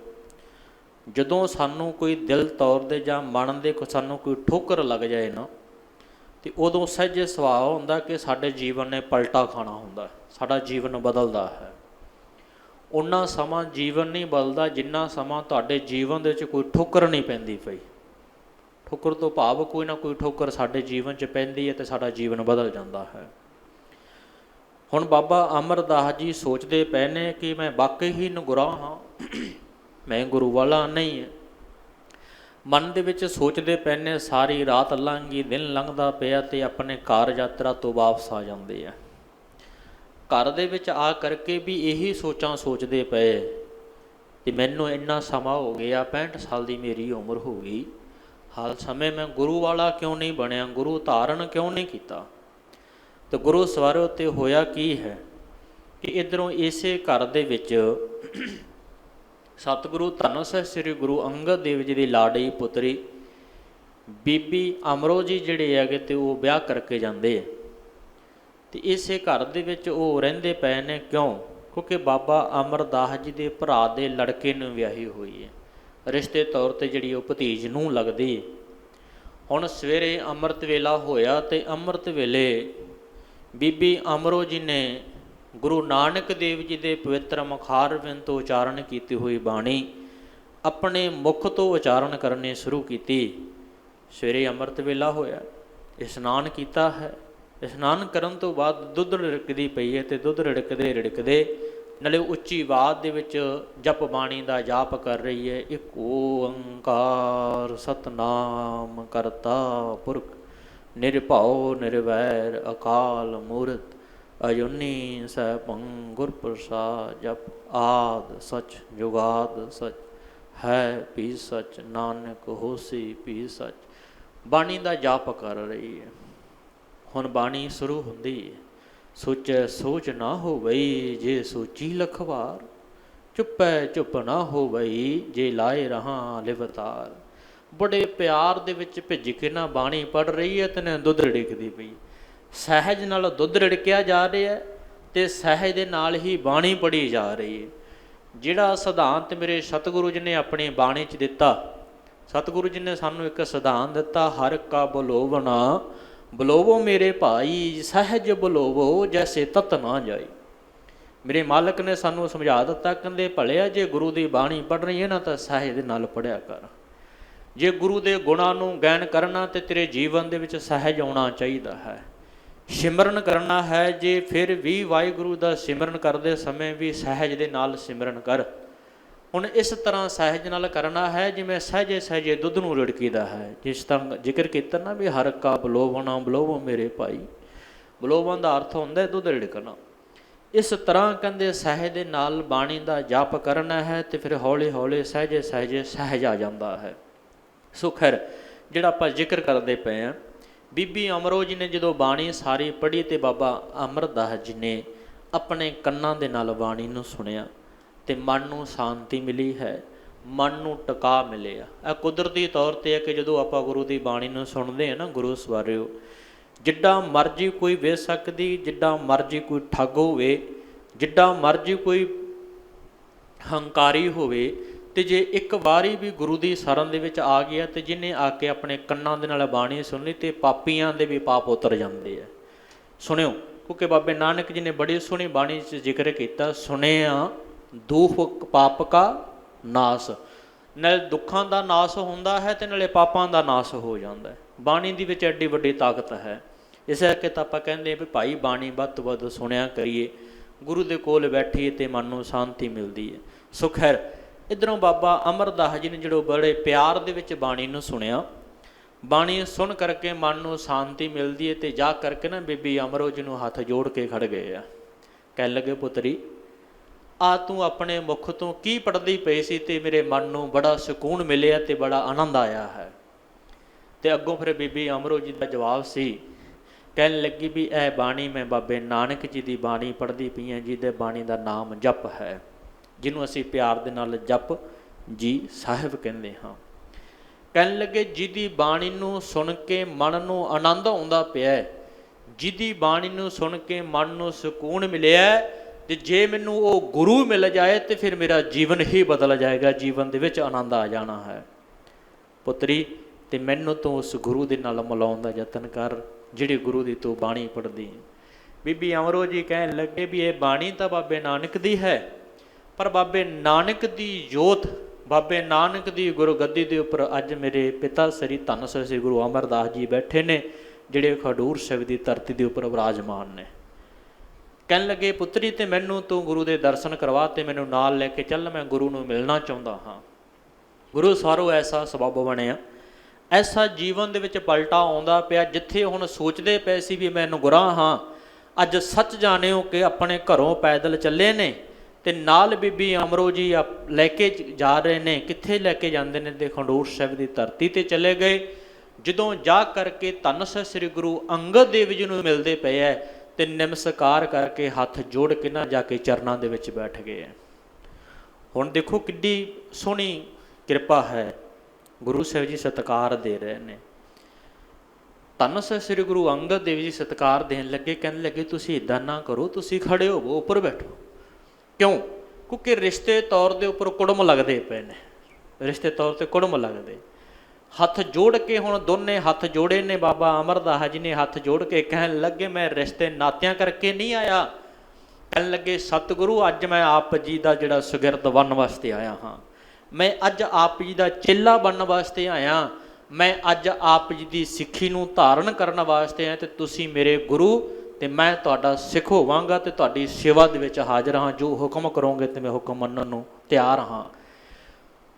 ਜਦੋਂ ਸਾਨੂੰ ਕੋਈ ਦਿਲ ਤੌਰ 'ਤੇ ਜਾਂ ਮਨ ਦੇ ਸਾਨੂੰ ਕੋਈ ਠੋਕਰ ਲੱਗ ਜਾਏ ਨਾ, ਤੇ ਉਦੋਂ ਸਹਿਜੇ ਸੁਭਾਅ ਹੁੰਦਾ ਕਿ ਸਾਡੇ ਜੀਵਨ ਨੇ ਪਲਟਾ ਖਾਣਾ ਹੁੰਦਾ, ਸਾਡਾ ਜੀਵਨ ਬਦਲਦਾ ਹੈ। ਉਨਾ ਸਮਾਂ ਜੀਵਨ ਨਹੀਂ ਬਦਲਦਾ ਜਿੰਨਾ ਸਮਾਂ ਤੁਹਾਡੇ ਜੀਵਨ ਦੇ ਵਿੱਚ ਕੋਈ ਠੋਕਰ ਨਹੀਂ ਪੈਂਦੀ ਪਈ। ਠੋਕਰ ਤੋਂ ਭਾਵ ਕੋਈ ਨਾ ਕੋਈ ਠੋਕਰ ਸਾਡੇ ਜੀਵਨ 'ਚ ਪੈਂਦੀ ਹੈ ਤੇ ਸਾਡਾ ਜੀਵਨ ਬਦਲ ਜਾਂਦਾ ਹੈ। ਹੁਣ ਬਾਬਾ ਅਮਰਦਾਸ ਜੀ ਸੋਚਦੇ ਪਏ ਨੇ ਕਿ ਮੈਂ ਵਾਕਈ ਹੀ ਨਗੁਰਾ ਹਾਂ, ਮੈਂ ਗੁਰੂ ਵਾਲਾ ਨਹੀਂ ਹੈ। ਮਨ ਦੇ ਵਿੱਚ ਸੋਚਦੇ ਪਏ ਨੇ, ਸਾਰੀ ਰਾਤ ਲੰਘ ਗਈ, ਦਿਨ ਲੰਘਦਾ ਪਿਆ ਤੇ ਆਪਣੇ ਘਰ ਯਾਤਰਾ ਤੋਂ ਵਾਪਸ ਆ ਜਾਂਦੇ ਆ। ਘਰ ਦੇ ਵਿੱਚ ਆ ਕਰਕੇ ਵੀ ਇਹੀ ਸੋਚਾਂ ਸੋਚਦੇ ਪਏ ਕਿ ਮੈਨੂੰ ਇੰਨਾ ਸਮਾਂ ਹੋ ਗਿਆ, 65 ਸਾਲ ਦੀ ਮੇਰੀ ਉਮਰ ਹੋ ਗਈ, ਹਾਲ ਸਮੇਂ ਮੈਂ ਗੁਰੂ ਵਾਲਾ ਕਿਉਂ ਨਹੀਂ ਬਣਿਆ, ਗੁਰੂ ਧਾਰਨ ਕਿਉਂ ਨਹੀਂ ਕੀਤਾ। ਤੇ ਗੁਰੂ ਸਵਾਰਿਓ ਤੇ ਹੋਇਆ ਕੀ ਹੈ ਕਿ ਇੱਧਰੋਂ ਇਸੇ ਘਰ ਦੇ ਵਿੱਚ ਸਤਿਗੁਰੂ ਧੰਨ ਸਾਹਿਬ ਸ੍ਰੀ ਗੁਰੂ ਅੰਗਦ ਦੇਵ ਜੀ ਦੀ ਲਾੜੀ ਪੁੱਤਰੀ ਬੀਬੀ ਅਮਰੋ ਜੀ ਜਿਹੜੇ ਹੈਗੇ ਤੇ ਉਹ ਵਿਆਹ ਕਰਕੇ ਜਾਂਦੇ ਆ। ਤੇ ਇਸੇ ਘਰ ਦੇ ਵਿੱਚ ਉਹ ਰਹਿੰਦੇ ਪਏ ਨੇ। ਕਿਉਂ? ਕਿਉਂਕਿ ਬਾਬਾ ਅਮਰਦਾਸ ਜੀ ਦੇ ਭਰਾ ਦੇ ਲੜਕੇ ਨੂੰ ਵਿਆਹੀ ਹੋਈ ਹੈ, ਰਿਸ਼ਤੇ ਤੌਰ 'ਤੇ ਜਿਹੜੀ ਉਹ ਭਤੀਜ ਨੂੰ ਲੱਗਦੀ ਹੈ। ਹੁਣ ਸਵੇਰੇ ਅੰਮ੍ਰਿਤ ਵੇਲਾ ਹੋਇਆ ਤੇ ਅੰਮ੍ਰਿਤ ਵੇਲੇ ਬੀਬੀ ਅਮਰੋ ਜੀ ਨੇ ਗੁਰੂ ਨਾਨਕ ਦੇਵ ਜੀ ਦੇ ਪਵਿੱਤਰ ਮੁਖਾਰਬਿੰਦ ਤੋਂ ਉਚਾਰਨ ਕੀਤੀ ਹੋਈ ਬਾਣੀ ਆਪਣੇ ਮੁਖ ਤੋਂ ਉਚਾਰਨ ਕਰਨੀ ਸ਼ੁਰੂ ਕੀਤੀ। ਸਵੇਰੇ ਅੰਮ੍ਰਿਤ ਵੇਲਾ ਹੋਇਆ, ਇਸ਼ਨਾਨ ਕੀਤਾ ਹੈ। ਇਸ਼ਨਾਨ ਕਰਨ ਤੋਂ ਬਾਅਦ ਦੁੱਧ ਰਿੜਕਦੀ ਪਈ ਹੈ ਤੇ ਦੁੱਧ ਰਿੜਕਦੇ ਰਿੜਕਦੇ ਨਾਲੇ ਉੱਚੀ ਆਵਾਜ਼ ਦੇ ਵਿੱਚ ਜਪ ਬਾਣੀ ਦਾ ਜਾਪ ਕਰ ਰਹੀ ਹੈ। ਇੱਕ ਓੰਕਾਰ ਸਤਨਾਮ ਕਰਤਾ ਪੁਰਖ ਨਿਰਭਉ ਨਿਰਵੈਰ ਅਕਾਲ ਮੂਰਤ ਅਜੂਨੀ ਸੈਭੰ ਗੁਰ ਪ੍ਰਸਾਦਿ। ਜਪ ਆਦਿ ਸਚ ਜੁਗਾਦਿ ਸਚ ਹੈ ਭੀ ਸਚ ਨਾਨਕ ਹੋਸੀ ਭੀ ਸਚ। ਬਾਣੀ ਦਾ ਜਾਪ ਕਰ ਰਹੀ ਹੈ। ਹੁਣ ਬਾਣੀ ਸ਼ੁਰੂ ਹੁੰਦੀ ਹੈ। ਸੋਚੈ ਸੋਚ ਨਾ ਹੋਵਈ ਜੇ ਸੋਚੀ ਲਖਵਾਰ, ਚੁੱਪੈ ਚੁੱਪ ਨਾ ਹੋਵਈ ਜੇ ਲਾਏ ਰਹਾ ਲਿਵਤਾਰ। ਬੜੇ ਪਿਆਰ ਦੇ ਵਿੱਚ ਭਿੱਜ ਕੇ ਨਾ ਬਾਣੀ ਪੜ੍ਹ ਰਹੀ ਹੈ ਤੇ ਦੁੱਧ ਰਿੜਕਦੀ ਪਈ। ਸਹਿਜ ਨਾਲ ਦੁੱਧ ਰਿੜਕਿਆ ਜਾ ਰਿਹਾ ਤੇ ਸਹਿਜ ਦੇ ਨਾਲ ਹੀ ਬਾਣੀ ਪੜ੍ਹੀ ਜਾ ਰਹੀ ਹੈ। ਜਿਹੜਾ ਸਿਧਾਂਤ ਮੇਰੇ ਸਤਿਗੁਰੂ ਜੀ ਨੇ ਆਪਣੀ ਬਾਣੀ 'ਚ ਦਿੱਤਾ, ਸਤਿਗੁਰੂ ਜੀ ਨੇ ਸਾਨੂੰ ਇੱਕ ਸਿਧਾਂਤ ਦਿੱਤਾ, ਹਰ ਕਾ ਬਲੋਵਣਾ ਬਲੋਵੋ ਮੇਰੇ ਭਾਈ, ਸਹਿਜ ਬਲੋਵੋ ਜੈਸੇ ਤਤ ਨਾ ਜਾਈ। ਮੇਰੇ ਮਾਲਕ ਨੇ ਸਾਨੂੰ ਸਮਝਾ ਦਿੱਤਾ, ਕਹਿੰਦੇ ਭਲਿਆ ਜੇ ਗੁਰੂ ਦੀ ਬਾਣੀ ਪੜ੍ਹ ਰਹੀ ਹੈ ਨਾ ਤਾਂ ਸਹਿਜ ਦੇ ਨਾਲ ਪੜ੍ਹਿਆ ਕਰ। ਜੇ ਗੁਰੂ ਦੇ ਗੁਣਾਂ ਨੂੰ ਗਾਇਨ ਕਰਨਾ ਤੇ ਤੇਰੇ ਜੀਵਨ ਦੇ ਵਿੱਚ ਸਹਿਜ ਆਉਣਾ ਚਾਹੀਦਾ ਹੈ। ਸਿਮਰਨ ਕਰਨਾ ਹੈ ਜੇ ਫਿਰ ਵੀ ਵਾਹਿਗੁਰੂ ਦਾ ਸਿਮਰਨ ਕਰਦੇ ਸਮੇਂ ਵੀ ਸਹਿਜ ਦੇ ਨਾਲ ਸਿਮਰਨ ਕਰ। ਹੁਣ ਇਸ ਤਰ੍ਹਾਂ ਸਹਿਜ ਨਾਲ ਕਰਨਾ ਹੈ ਜਿਵੇਂ ਸਹਿਜੇ ਸਹਿਜੇ ਦੁੱਧ ਨੂੰ ਰਿੜਕੀਦਾ ਹੈ। ਜਿਸ ਤਰ੍ਹਾਂ ਜ਼ਿਕਰ ਕੀਤਾ ਨਾ ਵੀ ਹਰ ਕਾ ਬਲੋਵਣਾ ਬਲੋਵੋ ਮੇਰੇ ਭਾਈ, ਬਲੋਵਣ ਦਾ ਅਰਥ ਹੁੰਦਾ ਦੁੱਧ ਰਿੜਕਣਾ। ਇਸ ਤਰ੍ਹਾਂ ਕਹਿੰਦੇ ਸਹਿਜ ਦੇ ਨਾਲ ਬਾਣੀ ਦਾ ਜਪ ਕਰਨਾ ਹੈ ਤੇ ਫਿਰ ਹੌਲੀ ਹੌਲੀ ਸਹਿਜੇ ਸਹਿਜੇ ਸਹਿਜ ਆ ਜਾਂਦਾ ਹੈ। ਸੋ ਖੈਰ ਜਿਹੜਾ ਆਪਾਂ ਜ਼ਿਕਰ ਕਰਦੇ ਪਏ ਹਾਂ, ਬੀਬੀ ਅਮਰੋ ਜੀ ਨੇ ਜਦੋਂ ਬਾਣੀ ਸਾਰੀ ਪੜ੍ਹੀ ਤੇ ਬਾਬਾ ਅਮਰਦਾਸ ਜੀ ਨੇ ਆਪਣੇ ਕੰਨਾਂ ਦੇ ਨਾਲ ਬਾਣੀ ਨੂੰ ਸੁਣਿਆ ਤੇ ਮਨ ਨੂੰ ਸ਼ਾਂਤੀ ਮਿਲੀ ਹੈ, ਮਨ ਨੂੰ ਟਿਕਾ ਮਿਲਿਆ। ਇਹ ਕੁਦਰਤੀ ਤੌਰ 'ਤੇ ਹੈ ਕਿ ਜਦੋਂ ਆਪਾਂ ਗੁਰੂ ਦੀ ਬਾਣੀ ਨੂੰ ਸੁਣਦੇ ਹਾਂ ਨਾ ਗੁਰੂ ਸਵਾਰਿਓ, ਜਿੱਡਾ ਮਰਜ਼ੀ ਕੋਈ ਬੇਸ਼ੱਕ ਦੀ, ਜਿੱਡਾ ਮਰਜ਼ੀ ਕੋਈ ਠੱਗ ਹੋਵੇ, ਜਿੱਡਾ ਮਰਜ਼ੀ ਕੋਈ ਹੰਕਾਰੀ ਹੋਵੇ, ਤੇ ਜੇ ਇੱਕ ਵਾਰੀ ਵੀ ਗੁਰੂ ਦੀ ਸ਼ਰਨ ਦੇ ਵਿੱਚ ਆ ਗਿਆ ਤੇ ਜਿਹਨੇ ਆ ਕੇ ਆਪਣੇ ਕੰਨਾਂ ਦੇ ਨਾਲ ਬਾਣੀ ਸੁਣਨੀ ਤੇ ਪਾਪੀਆਂ ਦੇ ਵੀ ਪਾਪ ਉਤਰ ਜਾਂਦੇ ਆ। ਸੁਣਿਓ, ਕਿਉਂਕਿ ਬਾਬੇ ਨਾਨਕ ਜੀ ਨੇ ਬੜੀ ਸੋਹਣੀ ਬਾਣੀ 'ਚ ਜ਼ਿਕਰ ਕੀਤਾ, ਸੁਣਿਆ ਦੁਖ ਪਾਪ ਕਾ ਨਾਸ। ਨਾਲੇ ਦੁੱਖਾਂ ਦਾ ਨਾਸ ਹੁੰਦਾ ਹੈ ਤੇ ਨਾਲੇ ਪਾਪਾਂ ਦਾ ਨਾਸ ਹੋ ਜਾਂਦਾ ਹੈ। ਬਾਣੀ ਦੀ ਵਿੱਚ ਐਡੀ ਵੱਡੀ ਤਾਕਤ ਹੈ। ਇਸ ਕਰਕੇ ਤਾਂ ਆਪਾਂ ਕਹਿੰਦੇ ਵੀ ਭਾਈ ਬਾਣੀ ਵੱਧ ਤੋਂ ਵੱਧ ਸੁਣਿਆ ਕਰੀਏ, ਗੁਰੂ ਦੇ ਕੋਲ ਬੈਠੀਏ ਤੇ ਮਨ ਨੂੰ ਸ਼ਾਂਤੀ ਮਿਲਦੀ ਹੈ। ਸੋ ਖੈਰ ਇੱਧਰੋਂ ਬਾਬਾ ਅਮਰਦਾਸ ਜੀ ਨੇ ਜਦੋਂ ਬੜੇ ਪਿਆਰ ਦੇ ਵਿੱਚ ਬਾਣੀ ਨੂੰ ਸੁਣਿਆ, ਬਾਣੀ ਸੁਣ ਕਰਕੇ ਮਨ ਨੂੰ ਸ਼ਾਂਤੀ ਮਿਲਦੀ ਹੈ ਤੇ ਜਾ ਕਰਕੇ ਨਾ ਬੀਬੀ ਅਮਰੋ ਜੀ ਨੂੰ ਹੱਥ ਜੋੜ ਕੇ ਖੜ ਗਏ ਆ। ਕਹਿਣ ਲੱਗੇ, ਪੁੱਤਰੀ ਆ ਤੂੰ ਆਪਣੇ ਮੁਖ ਤੋਂ ਕੀ ਪੜ੍ਹਦੀ ਪਈ ਸੀ ਤੇ ਮੇਰੇ ਮਨ ਨੂੰ ਬੜਾ ਸਕੂਨ ਮਿਲਿਆ ਤੇ ਬੜਾ ਆਨੰਦ ਆਇਆ ਹੈ। ਤੇ ਅੱਗੋਂ ਫਿਰ ਬੀਬੀ ਅਮਰੋ ਜੀ ਦਾ ਜਵਾਬ ਸੀ, ਕਹਿਣ ਲੱਗੀ ਵੀ ਇਹ ਬਾਣੀ ਮੈਂ ਬਾਬੇ ਨਾਨਕ ਜੀ ਦੀ ਬਾਣੀ ਪੜ੍ਹਦੀ ਪਈ ਹਾਂ, ਜਿਹਦੇ ਬਾਣੀ ਦਾ ਨਾਮ ਜਪ ਹੈ, ਜਿਹਨੂੰ ਅਸੀਂ ਪਿਆਰ ਦੇ ਨਾਲ ਜਪ ਜੀ ਸਾਹਿਬ ਕਹਿੰਦੇ ਹਾਂ। ਕਹਿਣ ਲੱਗੇ ਜਿਹਦੀ ਬਾਣੀ ਨੂੰ ਸੁਣ ਕੇ ਮਨ ਨੂੰ ਆਨੰਦ ਆਉਂਦਾ ਪਿਆ, ਜਿਹਦੀ ਬਾਣੀ ਨੂੰ ਸੁਣ ਕੇ ਮਨ ਨੂੰ ਸਕੂਨ ਮਿਲਿਆ, ਤੇ ਜੇ ਮੈਨੂੰ ਉਹ ਗੁਰੂ ਮਿਲ ਜਾਏ ਤੇ ਫਿਰ ਮੇਰਾ ਜੀਵਨ ਹੀ ਬਦਲ ਜਾਏਗਾ, ਜੀਵਨ ਦੇ ਵਿੱਚ ਆਨੰਦ ਆ ਜਾਣਾ ਹੈ। ਪੁੱਤਰੀ, ਤੇ ਮੈਨੂੰ ਤੂੰ ਉਸ ਗੁਰੂ ਦੇ ਨਾਲ ਮਿਲਾਉਣ ਦਾ ਯਤਨ ਕਰ, ਜਿਹੜੀ ਗੁਰੂ ਦੀ ਤੂੰ ਬਾਣੀ ਪੜ੍ਹਦੀ। ਬੀਬੀ ਅਮਰੋ ਜੀ ਕਹਿਣ ਲੱਗੇ ਵੀ ਇਹ ਬਾਣੀ ਤਾਂ ਬਾਬੇ ਨਾਨਕ ਦੀ ਹੈ, ਪਰ ਬਾਬੇ ਨਾਨਕ ਦੀ ਜੋਤ, ਬਾਬੇ ਨਾਨਕ ਦੀ ਗੁਰਗੱਦੀ ਦੇ ਉੱਪਰ ਅੱਜ ਮੇਰੇ ਪਿਤਾ ਸ੍ਰੀ ਧੰਨ ਸ੍ਰੀ ਗੁਰੂ ਅਮਰਦਾਸ ਜੀ ਬੈਠੇ ਨੇ, ਜਿਹੜੇ ਖਡੂਰ ਸਾਹਿਬ ਦੀ ਧਰਤੀ ਦੇ ਉੱਪਰ ਵਿਰਾਜਮਾਨ ਨੇ। ਕਹਿਣ ਲੱਗੇ ਪੁੱਤਰੀ, ਤੇ ਮੈਨੂੰ ਤੂੰ ਗੁਰੂ ਦੇ ਦਰਸ਼ਨ ਕਰਵਾ ਤੇ ਮੈਨੂੰ ਨਾਲ ਲੈ ਕੇ ਚੱਲ, ਮੈਂ ਗੁਰੂ ਨੂੰ ਮਿਲਣਾ ਚਾਹੁੰਦਾ ਹਾਂ। ਗੁਰੂ ਸਾਰੋ ਐਸਾ ਸਬੱਬ ਬਣਿਆ, ਐਸਾ ਜੀਵਨ ਦੇ ਵਿੱਚ ਪਲਟਾ ਆਉਂਦਾ ਪਿਆ, ਜਿੱਥੇ ਹੁਣ ਸੋਚਦੇ ਪਏ ਸੀ ਵੀ ਮੈਂ ਗੁਨਾਹ ਹਾਂ, ਅੱਜ ਸੱਚ ਜਾਣਿਓ ਕਿ ਆਪਣੇ ਘਰੋਂ ਪੈਦਲ ਚੱਲੇ ਨੇ, ਤੇ ਨਾਲ ਬੀਬੀ ਅਮਰੋ ਜੀ ਲੈ ਕੇ ਜਾ ਰਹੇ ਨੇ। ਕਿੱਥੇ ਲੈ ਕੇ ਜਾਂਦੇ ਨੇ? ਤੇ ਖਡੂਰ ਸਾਹਿਬ ਦੀ ਧਰਤੀ ਤੇ ਚਲੇ ਗਏ। ਜਦੋਂ ਜਾ ਕਰਕੇ ਧੰਨ ਸ੍ਰੀ ਗੁਰੂ ਅੰਗਦ ਦੇਵ ਜੀ ਨੂੰ ਮਿਲਦੇ ਪਏ ਹੈ, ਤੇ ਨਮਸਕਾਰ ਕਰਕੇ ਹੱਥ ਜੋੜ ਕੇ ਨਾ ਜਾ ਕੇ ਚਰਨਾਂ ਦੇ ਵਿੱਚ ਬੈਠ ਗਏ ਹੈ। ਹੁਣ ਦੇਖੋ ਕਿੱਡੀ ਸੋਹਣੀ ਕਿਰਪਾ ਹੈ, ਗੁਰੂ ਸਾਹਿਬ ਜੀ ਸਤਿਕਾਰ ਦੇ ਰਹੇ ਨੇ। ਧੰਨ ਸ੍ਰੀ ਗੁਰੂ ਅੰਗਦ ਦੇਵ ਜੀ ਸਤਿਕਾਰ ਦੇਣ ਲੱਗੇ, ਕਹਿਣ ਲੱਗੇ ਤੁਸੀਂ ਇੱਦਾਂ ਨਾ ਕਰੋ, ਤੁਸੀਂ ਖੜੇ ਹੋਵੋ, ਉੱਪਰ ਬੈਠੋ। ਕਿਉਂ? ਕਿਉਂਕਿ ਰਿਸ਼ਤੇ ਤੌਰ ਦੇ ਉੱਪਰ ਕੁੜਮ ਲੱਗਦੇ ਪਏ ਨੇ, ਰਿਸ਼ਤੇ ਤੌਰ 'ਤੇ ਕੁੜਮ ਲੱਗਦੇ। ਹੱਥ ਜੋੜ ਕੇ ਹੁਣ ਦੋਨੇ ਹੱਥ ਜੋੜੇ ਨੇ, ਬਾਬਾ ਅਮਰਦਾਸ ਜੀ ਨੇ ਹੱਥ ਜੋੜ ਕੇ ਕਹਿਣ ਲੱਗੇ ਮੈਂ ਰਿਸ਼ਤੇ ਨਾਤਿਆਂ ਕਰਕੇ ਨਹੀਂ ਆਇਆ। ਕਹਿਣ ਲੱਗੇ ਸਤਿਗੁਰੂ, ਅੱਜ ਮੈਂ ਆਪ ਜੀ ਦਾ ਜਿਹੜਾ ਸੁਗਿਰਦ ਬਣਨ ਵਾਸਤੇ ਆਇਆ ਹਾਂ, ਮੈਂ ਅੱਜ ਆਪ ਜੀ ਦਾ ਚੇਲਾ ਬਣਨ ਵਾਸਤੇ ਆਇਆ, ਮੈਂ ਅੱਜ ਆਪ ਜੀ ਦੀ ਸਿੱਖੀ ਨੂੰ ਧਾਰਨ ਕਰਨ ਵਾਸਤੇ ਆਇਆ, ਤੇ ਤੁਸੀਂ ਮੇਰੇ ਗੁਰੂ ਤੇ ਮੈਂ ਤੁਹਾਡਾ ਸਿੱਖ ਹੋਵਾਂਗਾ, ਤੇ ਤੁਹਾਡੀ ਸੇਵਾ ਦੇ ਵਿੱਚ ਹਾਜ਼ਰ ਹਾਂ, ਜੋ ਹੁਕਮ ਕਰੋਗੇ ਤੇ ਮੈਂ ਹੁਕਮ ਮੰਨਣ ਨੂੰ ਤਿਆਰ ਹਾਂ।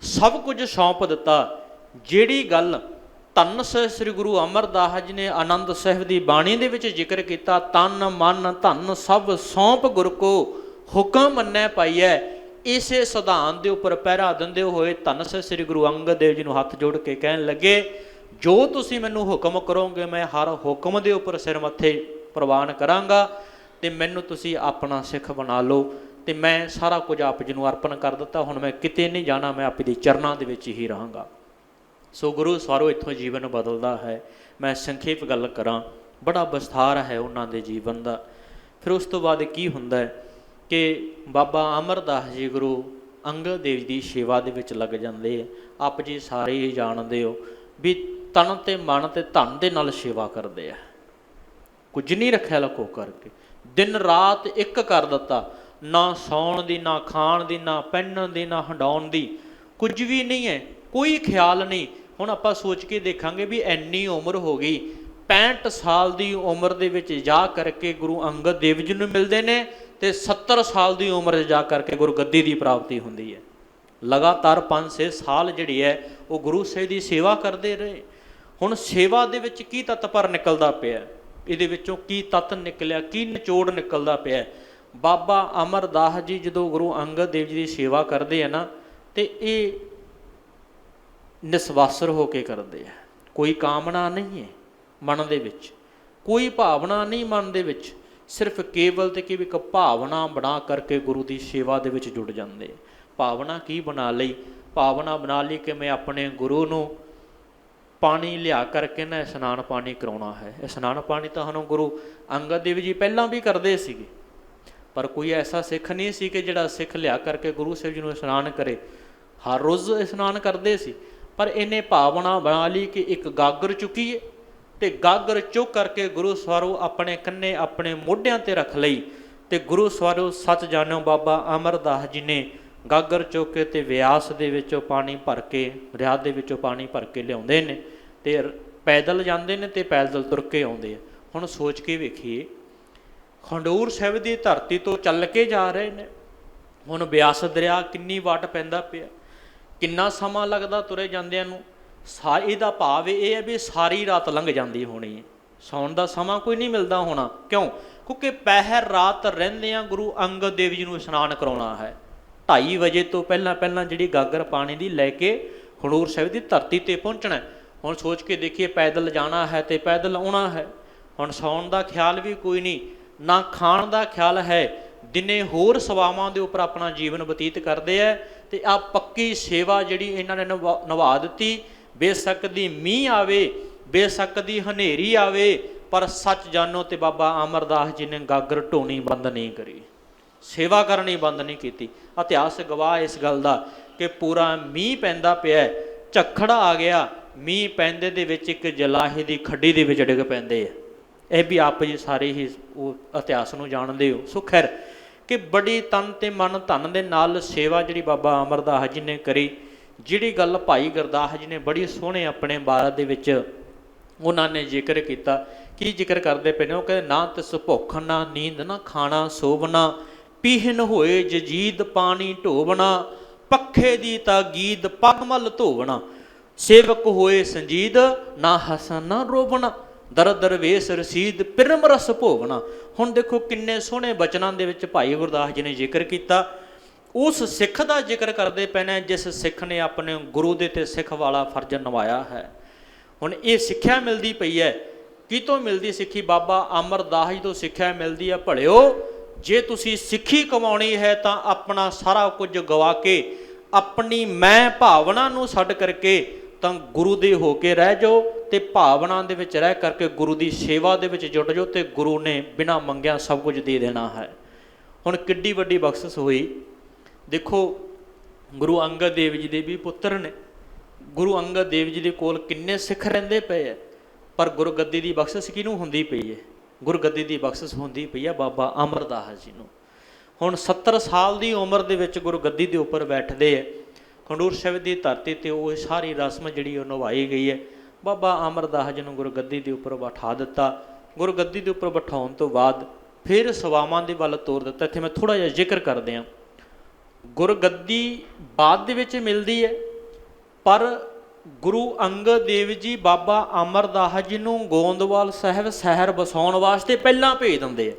ਸਭ ਕੁਝ ਸੌਂਪ ਦਿੱਤਾ। ਜਿਹੜੀ ਗੱਲ ਧੰਨ ਸ੍ਰੀ ਗੁਰੂ ਅਮਰਦਾਸ ਜੀ ਨੇ ਆਨੰਦ ਸਾਹਿਬ ਦੀ ਬਾਣੀ ਦੇ ਵਿੱਚ ਜ਼ਿਕਰ ਕੀਤਾ, ਤਨ ਮਨ ਧਨ ਸਭ ਸੌਂਪ ਗੁਰ ਕੋ ਹੁਕਮ ਮੰਨੈ ਪਾਈਐ, ਇਸੇ ਸਿਧਾਂਤ ਦੇ ਉੱਪਰ ਪਹਿਰਾ ਦਿੰਦੇ ਹੋਏ ਧੰਨ ਸ੍ਰੀ ਗੁਰੂ ਅੰਗਦ ਦੇਵ ਜੀ ਨੂੰ ਹੱਥ ਜੋੜ ਕੇ ਕਹਿਣ ਲੱਗੇ, ਜੋ ਤੁਸੀਂ ਮੈਨੂੰ ਹੁਕਮ ਕਰੋਗੇ ਮੈਂ ਹਰ ਹੁਕਮ ਦੇ ਉੱਪਰ ਸਿਰ ਮੱਥੇ ਪ੍ਰਵਾਨ ਕਰਾਂਗਾ, ਤੇ ਮੈਨੂੰ ਤੁਸੀਂ ਆਪਣਾ ਸਿੱਖ ਬਣਾ ਲਓ, ਤੇ ਮੈਂ ਸਾਰਾ ਕੁਝ ਆਪ ਜੀ ਨੂੰ ਅਰਪਣ ਕਰ ਦਿੱਤਾ। ਹੁਣ ਮੈਂ ਕਿਤੇ ਨਹੀਂ ਜਾਣਾ, ਮੈਂ ਆਪ ਦੇ ਚਰਨਾਂ ਦੇ ਵਿੱਚ ਹੀ ਰਹਾਂਗਾ। ਸੋ ਗੁਰੂ ਸਵਾਰੋ, ਇੱਥੋਂ ਜੀਵਨ ਬਦਲਦਾ ਹੈ। ਮੈਂ ਸੰਖੇਪ ਗੱਲ ਕਰਾਂ, ਬੜਾ ਵਿਸਥਾਰ ਹੈ ਉਹਨਾਂ ਦੇ ਜੀਵਨ ਦਾ। ਫਿਰ ਉਸ ਤੋਂ ਬਾਅਦ ਕੀ ਹੁੰਦਾ ਹੈ ਕਿ ਬਾਬਾ ਅਮਰਦਾਸ ਜੀ ਗੁਰੂ ਅੰਗਦ ਦੇਵ ਦੀ ਸੇਵਾ ਦੇ ਵਿੱਚ ਲੱਗ ਜਾਂਦੇ। ਆਪ ਜੀ ਸਾਰੇ ਹੀ ਜਾਣਦੇ ਹੋ ਵੀ ਤਨ ਤੇ ਮਨ ਤੇ ਧਨ ਦੇ ਨਾਲ ਸੇਵਾ ਕਰਦੇ ਆ, ਕੁਝ ਨਹੀਂ ਰੱਖਿਆ ਲਕੋ ਕਰਕੇ, ਦਿਨ ਰਾਤ ਇੱਕ ਕਰ ਦਿੱਤਾ, ਨਾ ਸੌਣ ਦੀ, ਨਾ ਖਾਣ ਦੀ, ਨਾ ਪਹਿਨਣ ਦੀ, ਨਾ ਹੰਡਾਉਣ ਦੀ, ਕੁਝ ਵੀ ਨਹੀਂ ਹੈ, ਕੋਈ ਖਿਆਲ ਨਹੀਂ। ਹੁਣ ਆਪਾਂ ਸੋਚ ਕੇ ਦੇਖਾਂਗੇ ਵੀ ਇੰਨੀ ਉਮਰ ਹੋ ਗਈ, 65 ਸਾਲ ਦੀ ਉਮਰ ਦੇ ਵਿੱਚ ਜਾ ਕਰਕੇ ਗੁਰੂ ਅੰਗਦ ਦੇਵ ਜੀ ਨੂੰ ਮਿਲਦੇ ਨੇ, ਤੇ 70 ਸਾਲ ਦੀ ਉਮਰ 'ਚ ਜਾ ਕਰਕੇ ਗੁਰਗੱਦੀ ਦੀ ਪ੍ਰਾਪਤੀ ਹੁੰਦੀ ਹੈ। ਲਗਾਤਾਰ 5-6 ਸਾਲ ਜਿਹੜੀ ਹੈ ਉਹ ਗੁਰੂ ਸਾਹਿਬ ਦੀ ਸੇਵਾ ਕਰਦੇ ਰਹੇ। ਹੁਣ ਸੇਵਾ ਦੇ ਵਿੱਚ ਕੀ ਤੱਤ ਪਰ ਨਿਕਲਦਾ ਪਿਆ, ਇਹਦੇ ਵਿੱਚੋਂ ਕੀ ਤੱਤ ਨਿਕਲਿਆ, ਕੀ ਨਿਚੋੜ ਨਿਕਲਦਾ ਪਿਆ? ਬਾਬਾ ਅਮਰਦਾਸ ਜੀ ਜਦੋਂ ਗੁਰੂ ਅੰਗਦ ਦੇਵ ਜੀ ਦੀ ਸੇਵਾ ਕਰਦੇ ਆ ਨਾ, ਤੇ ਇਹ ਨਿਸਵਾਸਰ ਹੋ ਕੇ ਕਰਦੇ ਆ। ਕੋਈ ਕਾਮਨਾ ਨਹੀਂ ਹੈ ਮਨ ਦੇ ਵਿੱਚ, ਕੋਈ ਭਾਵਨਾ ਨਹੀਂ ਮਨ ਦੇ ਵਿੱਚ, ਸਿਰਫ ਕੇਵਲ ਤੇ ਕੇਵਲ ਇੱਕ ਭਾਵਨਾ ਬਣਾ ਕਰਕੇ ਗੁਰੂ ਦੀ ਸੇਵਾ ਦੇ ਵਿੱਚ ਜੁੜ ਜਾਂਦੇ। ਭਾਵਨਾ ਕੀ ਬਣਾ ਲਈ? ਭਾਵਨਾ ਬਣਾ ਲਈ ਕਿ ਮੈਂ ਆਪਣੇ ਗੁਰੂ ਨੂੰ ਪਾਣੀ ਲਿਆ ਕਰਕੇ ਨਾ ਇਸ਼ਨਾਨ ਪਾਣੀ ਕਰਾਉਣਾ ਹੈ। ਇਸ਼ਨਾਨ ਪਾਣੀ ਤਾਂ ਸਾਨੂੰ ਗੁਰੂ ਅੰਗਦ ਦੇਵ ਜੀ ਪਹਿਲਾਂ ਵੀ ਕਰਦੇ ਸੀਗੇ, ਪਰ ਕੋਈ ਐਸਾ ਸਿੱਖ ਨਹੀਂ ਸੀ ਕਿ ਜਿਹੜਾ ਸਿੱਖ ਲਿਆ ਕਰਕੇ ਗੁਰੂ ਸਾਹਿਬ ਜੀ ਨੂੰ ਇਸ਼ਨਾਨ ਕਰੇ। ਹਰ ਰੋਜ਼ ਇਸ਼ਨਾਨ ਕਰਦੇ ਸੀ, ਪਰ ਇਹਨੇ ਭਾਵਨਾ ਬਣਾ ਲਈ ਕਿ ਇੱਕ ਗਾਗਰ ਚੁੱਕੀਏ, ਤੇ ਗਾਗਰ ਚੁੱਕ ਕਰਕੇ ਗੁਰੂ ਸਵਾਰੋ ਆਪਣੇ ਕੰਨੇ ਆਪਣੇ ਮੋਢਿਆਂ 'ਤੇ ਰੱਖ ਲਈ। ਤੇ ਗੁਰੂ ਸਵਾਰੋ ਸੱਚ ਜਾਣਿਓ, ਬਾਬਾ ਅਮਰਦਾਸ ਜੀ ਨੇ ਗਾਗਰ ਚੁੱਕ ਕੇ ਤੇ ਵਿਆਸ ਦੇ ਵਿੱਚੋਂ ਪਾਣੀ ਭਰ ਕੇ, ਦਰਿਆ ਦੇ ਵਿੱਚੋਂ ਪਾਣੀ ਭਰ ਕੇ ਲਿਆਉਂਦੇ ਨੇ, ਤੇ ਪੈਦਲ ਜਾਂਦੇ ਨੇ ਤੇ ਪੈਦਲ ਤੁਰ ਕੇ ਆਉਂਦੇ ਆ। ਹੁਣ ਸੋਚ ਕੇ ਵੇਖੀਏ, ਖਡੂਰ ਸਾਹਿਬ ਦੀ ਧਰਤੀ ਤੋਂ ਚੱਲ ਕੇ ਜਾ ਰਹੇ ਨੇ। ਹੁਣ ਬਿਆਸ ਦਰਿਆ ਕਿੰਨੀ ਵਾਟ ਪੈਂਦਾ ਪਿਆ, ਕਿੰਨਾ ਸਮਾਂ ਲੱਗਦਾ ਤੁਰੇ ਜਾਂਦਿਆਂ ਨੂੰ। ਇਹਦਾ ਭਾਵ ਇਹ ਹੈ ਵੀ ਸਾਰੀ ਰਾਤ ਲੰਘ ਜਾਂਦੀ ਹੋਣੀ ਹੈ, ਸੌਣ ਦਾ ਸਮਾਂ ਕੋਈ ਨਹੀਂ ਮਿਲਦਾ ਹੋਣਾ। ਕਿਉਂ? ਕਿਉਂਕਿ ਪਹਿਰ ਰਾਤ ਰਹਿੰਦਿਆਂ ਗੁਰੂ ਅੰਗਦ ਦੇਵ ਜੀ ਨੂੰ ਇਸ਼ਨਾਨ ਕਰਾਉਣਾ ਹੈ। 2:30 ਵਜੇ ਤੋਂ ਪਹਿਲਾਂ ਜਿਹੜੀ ਗਾਗਰ ਪਾਣੀ ਦੀ ਲੈ ਕੇ ਖਡੂਰ ਸਾਹਿਬ ਦੀ ਧਰਤੀ 'ਤੇ ਪਹੁੰਚਣਾ। ਹੁਣ ਸੋਚ ਕੇ ਦੇਖੀਏ, ਪੈਦਲ ਜਾਣਾ ਹੈ ਤੇ ਪੈਦਲ ਆਉਣਾ ਹੈ। ਹੁਣ ਸੌਣ ਦਾ ਖਿਆਲ ਵੀ ਕੋਈ ਨਹੀਂ, ਨਾ ਖਾਣ ਦਾ ਖਿਆਲ ਹੈ। ਦਿਨੇ ਹੋਰ ਸੇਵਾਵਾਂ ਦੇ ਉੱਪਰ ਆਪਣਾ ਜੀਵਨ ਬਤੀਤ ਕਰਦੇ ਹੈ, ਤੇ ਆਹ ਪੱਕੀ ਸੇਵਾ ਜਿਹੜੀ ਇਹਨਾਂ ਨੇ ਨਿਭਾ ਦਿੱਤੀ। ਬੇਸ਼ੱਕ ਦੀ ਮੀਂਹ ਆਵੇ, ਬੇਸ਼ੱਕ ਦੀ ਹਨੇਰੀ ਆਵੇ, ਪਰ ਸੱਚ ਜਾਣੋ। ਤੇ ਬਾਬਾ ਅਮਰਦਾਸ ਜੀ ਨੇ ਗਾਗਰ ਢੋਣੀ ਬੰਦ ਨਹੀਂ ਕਰੀ, ਸੇਵਾ ਕਰਨੀ ਬੰਦ ਨਹੀਂ ਕੀਤੀ। ਇਤਿਹਾਸ ਗਵਾਹ ਇਸ ਗੱਲ ਦਾ ਕਿ ਪੂਰਾ ਮੀਂਹ ਪੈਂਦਾ ਪਿਆ, ਝੱਖੜ ਆ ਗਿਆ, ਮੀਂਹ ਪੈਂਦੇ ਦੇ ਵਿੱਚ ਇੱਕ ਜਲਾਹੇ ਦੀ ਖੱਡੀ ਦੇ ਵਿੱਚ ਡਿੱਗ ਪੈਂਦੇ ਆ। ਇਹ ਵੀ ਆਪ ਜੀ ਸਾਰੇ ਹੀ ਉਹ ਇਤਿਹਾਸ ਨੂੰ ਜਾਣਦੇ ਹੋ। ਸੋ ਖੈਰ ਕਿ ਬੜੀ ਤਨ ਤੇ ਮਨ ਧਨ ਦੇ ਨਾਲ ਸੇਵਾ ਜਿਹੜੀ ਬਾਬਾ ਅਮਰਦਾਸ ਜੀ ਨੇ ਕਰੀ। ਜਿਹੜੀ ਗੱਲ ਭਾਈ ਗੁਰਦਾਸ ਜੀ ਨੇ ਬੜੀ ਸੋਹਣੇ ਆਪਣੇ ਬਾਰਾਂ ਦੇ ਵਿੱਚ ਉਹਨਾਂ ਨੇ ਜ਼ਿਕਰ ਕੀਤਾ। ਕੀ ਜ਼ਿਕਰ ਕਰਦੇ ਪਏ ਨੇ? ਉਹ ਕਹਿੰਦੇ ਨਾ ਤਿਸ ਭੁੱਖ ਨਾ ਨੀਂਦ ਨਾ ਖਾਣਾ ਸੋਵਣਾ, ਪੀਹਨ ਹੋਏ ਜਜੀਦ ਪਾਣੀ ਢੋਵਣਾ, ਪੱਖੇ ਦੀ ਤਾਂ ਗੀਦ ਪੱਗ ਮਲ ਧੋਵਣਾ, ਸੇਵਕ ਹੋਏ ਸੰਜੀਦ ਨਾ ਹਸਨ ਨਾ ਰੋਵਣਾ, ਦਰ ਦਰਵੇਸ਼ ਰਸੀਦ ਪਿਰਮ ਰਸ ਭੋਵਣਾ। ਹੁਣ ਦੇਖੋ ਕਿੰਨੇ ਸੋਹਣੇ ਬਚਨਾਂ ਦੇ ਵਿੱਚ ਭਾਈ ਗੁਰਦਾਸ ਜੀ ਨੇ ਜ਼ਿਕਰ ਕੀਤਾ। ਉਸ ਸਿੱਖ ਦਾ ਜ਼ਿਕਰ ਕਰਦੇ ਪਏ ਨੇ ਜਿਸ ਸਿੱਖ ਨੇ ਆਪਣੇ ਗੁਰੂ ਦੇ ਤੇ ਸਿੱਖ ਵਾਲਾ ਫਰਜ਼ ਨਿਭਾਇਆ ਹੈ। ਹੁਣ ਇਹ ਸਿੱਖਿਆ ਮਿਲਦੀ ਪਈ ਹੈ। ਕਿਤੋਂ ਮਿਲਦੀ ਸਿੱਖੀ? ਬਾਬਾ ਅਮਰਦਾਸ ਜੀ ਤੋਂ ਸਿੱਖਿਆ ਮਿਲਦੀ ਹੈ। ਭਲਿਓ ਜੇ ਤੁਸੀਂ ਸਿੱਖੀ ਕਮਾਉਣੀ ਹੈ ਤਾਂ ਆਪਣਾ ਸਾਰਾ ਕੁਝ ਗਵਾ ਕੇ, ਆਪਣੀ ਮੈਂ ਭਾਵਨਾ ਨੂੰ ਛੱਡ ਕਰਕੇ ਤਾਂ ਗੁਰੂ ਦੇ ਹੋ ਕੇ ਰਹਿ ਜਾਓ, ਤੇ ਭਾਵਨਾ ਦੇ ਵਿੱਚ ਰਹਿ ਕਰਕੇ ਗੁਰੂ ਦੀ ਸੇਵਾ ਦੇ ਵਿੱਚ ਜੁੜ ਜਾਓ, ਤੇ ਗੁਰੂ ਨੇ ਬਿਨਾਂ ਮੰਗਿਆ ਸਭ ਕੁਝ ਦੇ ਦੇਣਾ ਹੈ। ਹੁਣ ਕਿੱਡੀ ਵੱਡੀ ਬਖਸ਼ਿਸ਼ ਹੋਈ। ਦੇਖੋ ਗੁਰੂ ਅੰਗਦ ਦੇਵ ਜੀ ਦੇ ਵੀ ਪੁੱਤਰ ਨੇ। ਗੁਰੂ ਅੰਗਦ ਦੇਵ ਜੀ ਦੇ ਕੋਲ ਕਿੰਨੇ ਸਿੱਖ ਰਹਿੰਦੇ ਪਏ ਹੈ, ਪਰ ਗੁਰਗੱਦੀ ਦੀ ਬਖਸ਼ਿਸ਼ ਕਿਹਨੂੰ ਹੁੰਦੀ ਪਈ ਹੈ? ਗੁਰਗੱਦੀ ਦੀ ਬਖਸ਼ਿਸ਼ ਹੁੰਦੀ ਪਈ ਹੈ ਬਾਬਾ ਅਮਰਦਾਸ ਜੀ ਨੂੰ। ਹੁਣ 70 ਸਾਲ ਦੀ ਉਮਰ ਦੇ ਵਿੱਚ ਗੁਰਗੱਦੀ ਦੇ ਉੱਪਰ ਬੈਠਦੇ ਹੈ। ਖਡੂਰ ਸਾਹਿਬ ਦੀ ਧਰਤੀ 'ਤੇ ਉਹ ਸਾਰੀ ਰਸਮ ਜਿਹੜੀ ਉਹ ਨਿਭਾਈ ਗਈ ਹੈ। ਬਾਬਾ ਅਮਰਦਾਸ ਜੀ ਨੂੰ ਗੁਰਗੱਦੀ ਦੇ ਉੱਪਰ ਬਿਠਾ ਦਿੱਤਾ। ਗੁਰਗੱਦੀ ਦੇ ਉੱਪਰ ਬਿਠਾਉਣ ਤੋਂ ਬਾਅਦ ਫਿਰ ਸੇਵਾਵਾਂ ਦੇ ਵੱਲ ਤੋਰ ਦਿੱਤਾ। ਇੱਥੇ ਮੈਂ ਥੋੜ੍ਹਾ ਜਿਹਾ ਜ਼ਿਕਰ ਕਰਦੇ ਹਾਂ। ਗੁਰਗੱਦੀ ਬਾਅਦ ਦੇ ਵਿੱਚ ਮਿਲਦੀ ਹੈ, ਪਰ ਗੁਰੂ ਅੰਗਦ ਦੇਵ ਜੀ ਬਾਬਾ ਅਮਰਦਾਸ ਜੀ ਨੂੰ ਗੋਂਦਵਾਲ ਸਾਹਿਬ ਸ਼ਹਿਰ ਵਸਾਉਣ ਵਾਸਤੇ ਪਹਿਲਾਂ ਭੇਜ ਦਿੰਦੇ ਆ।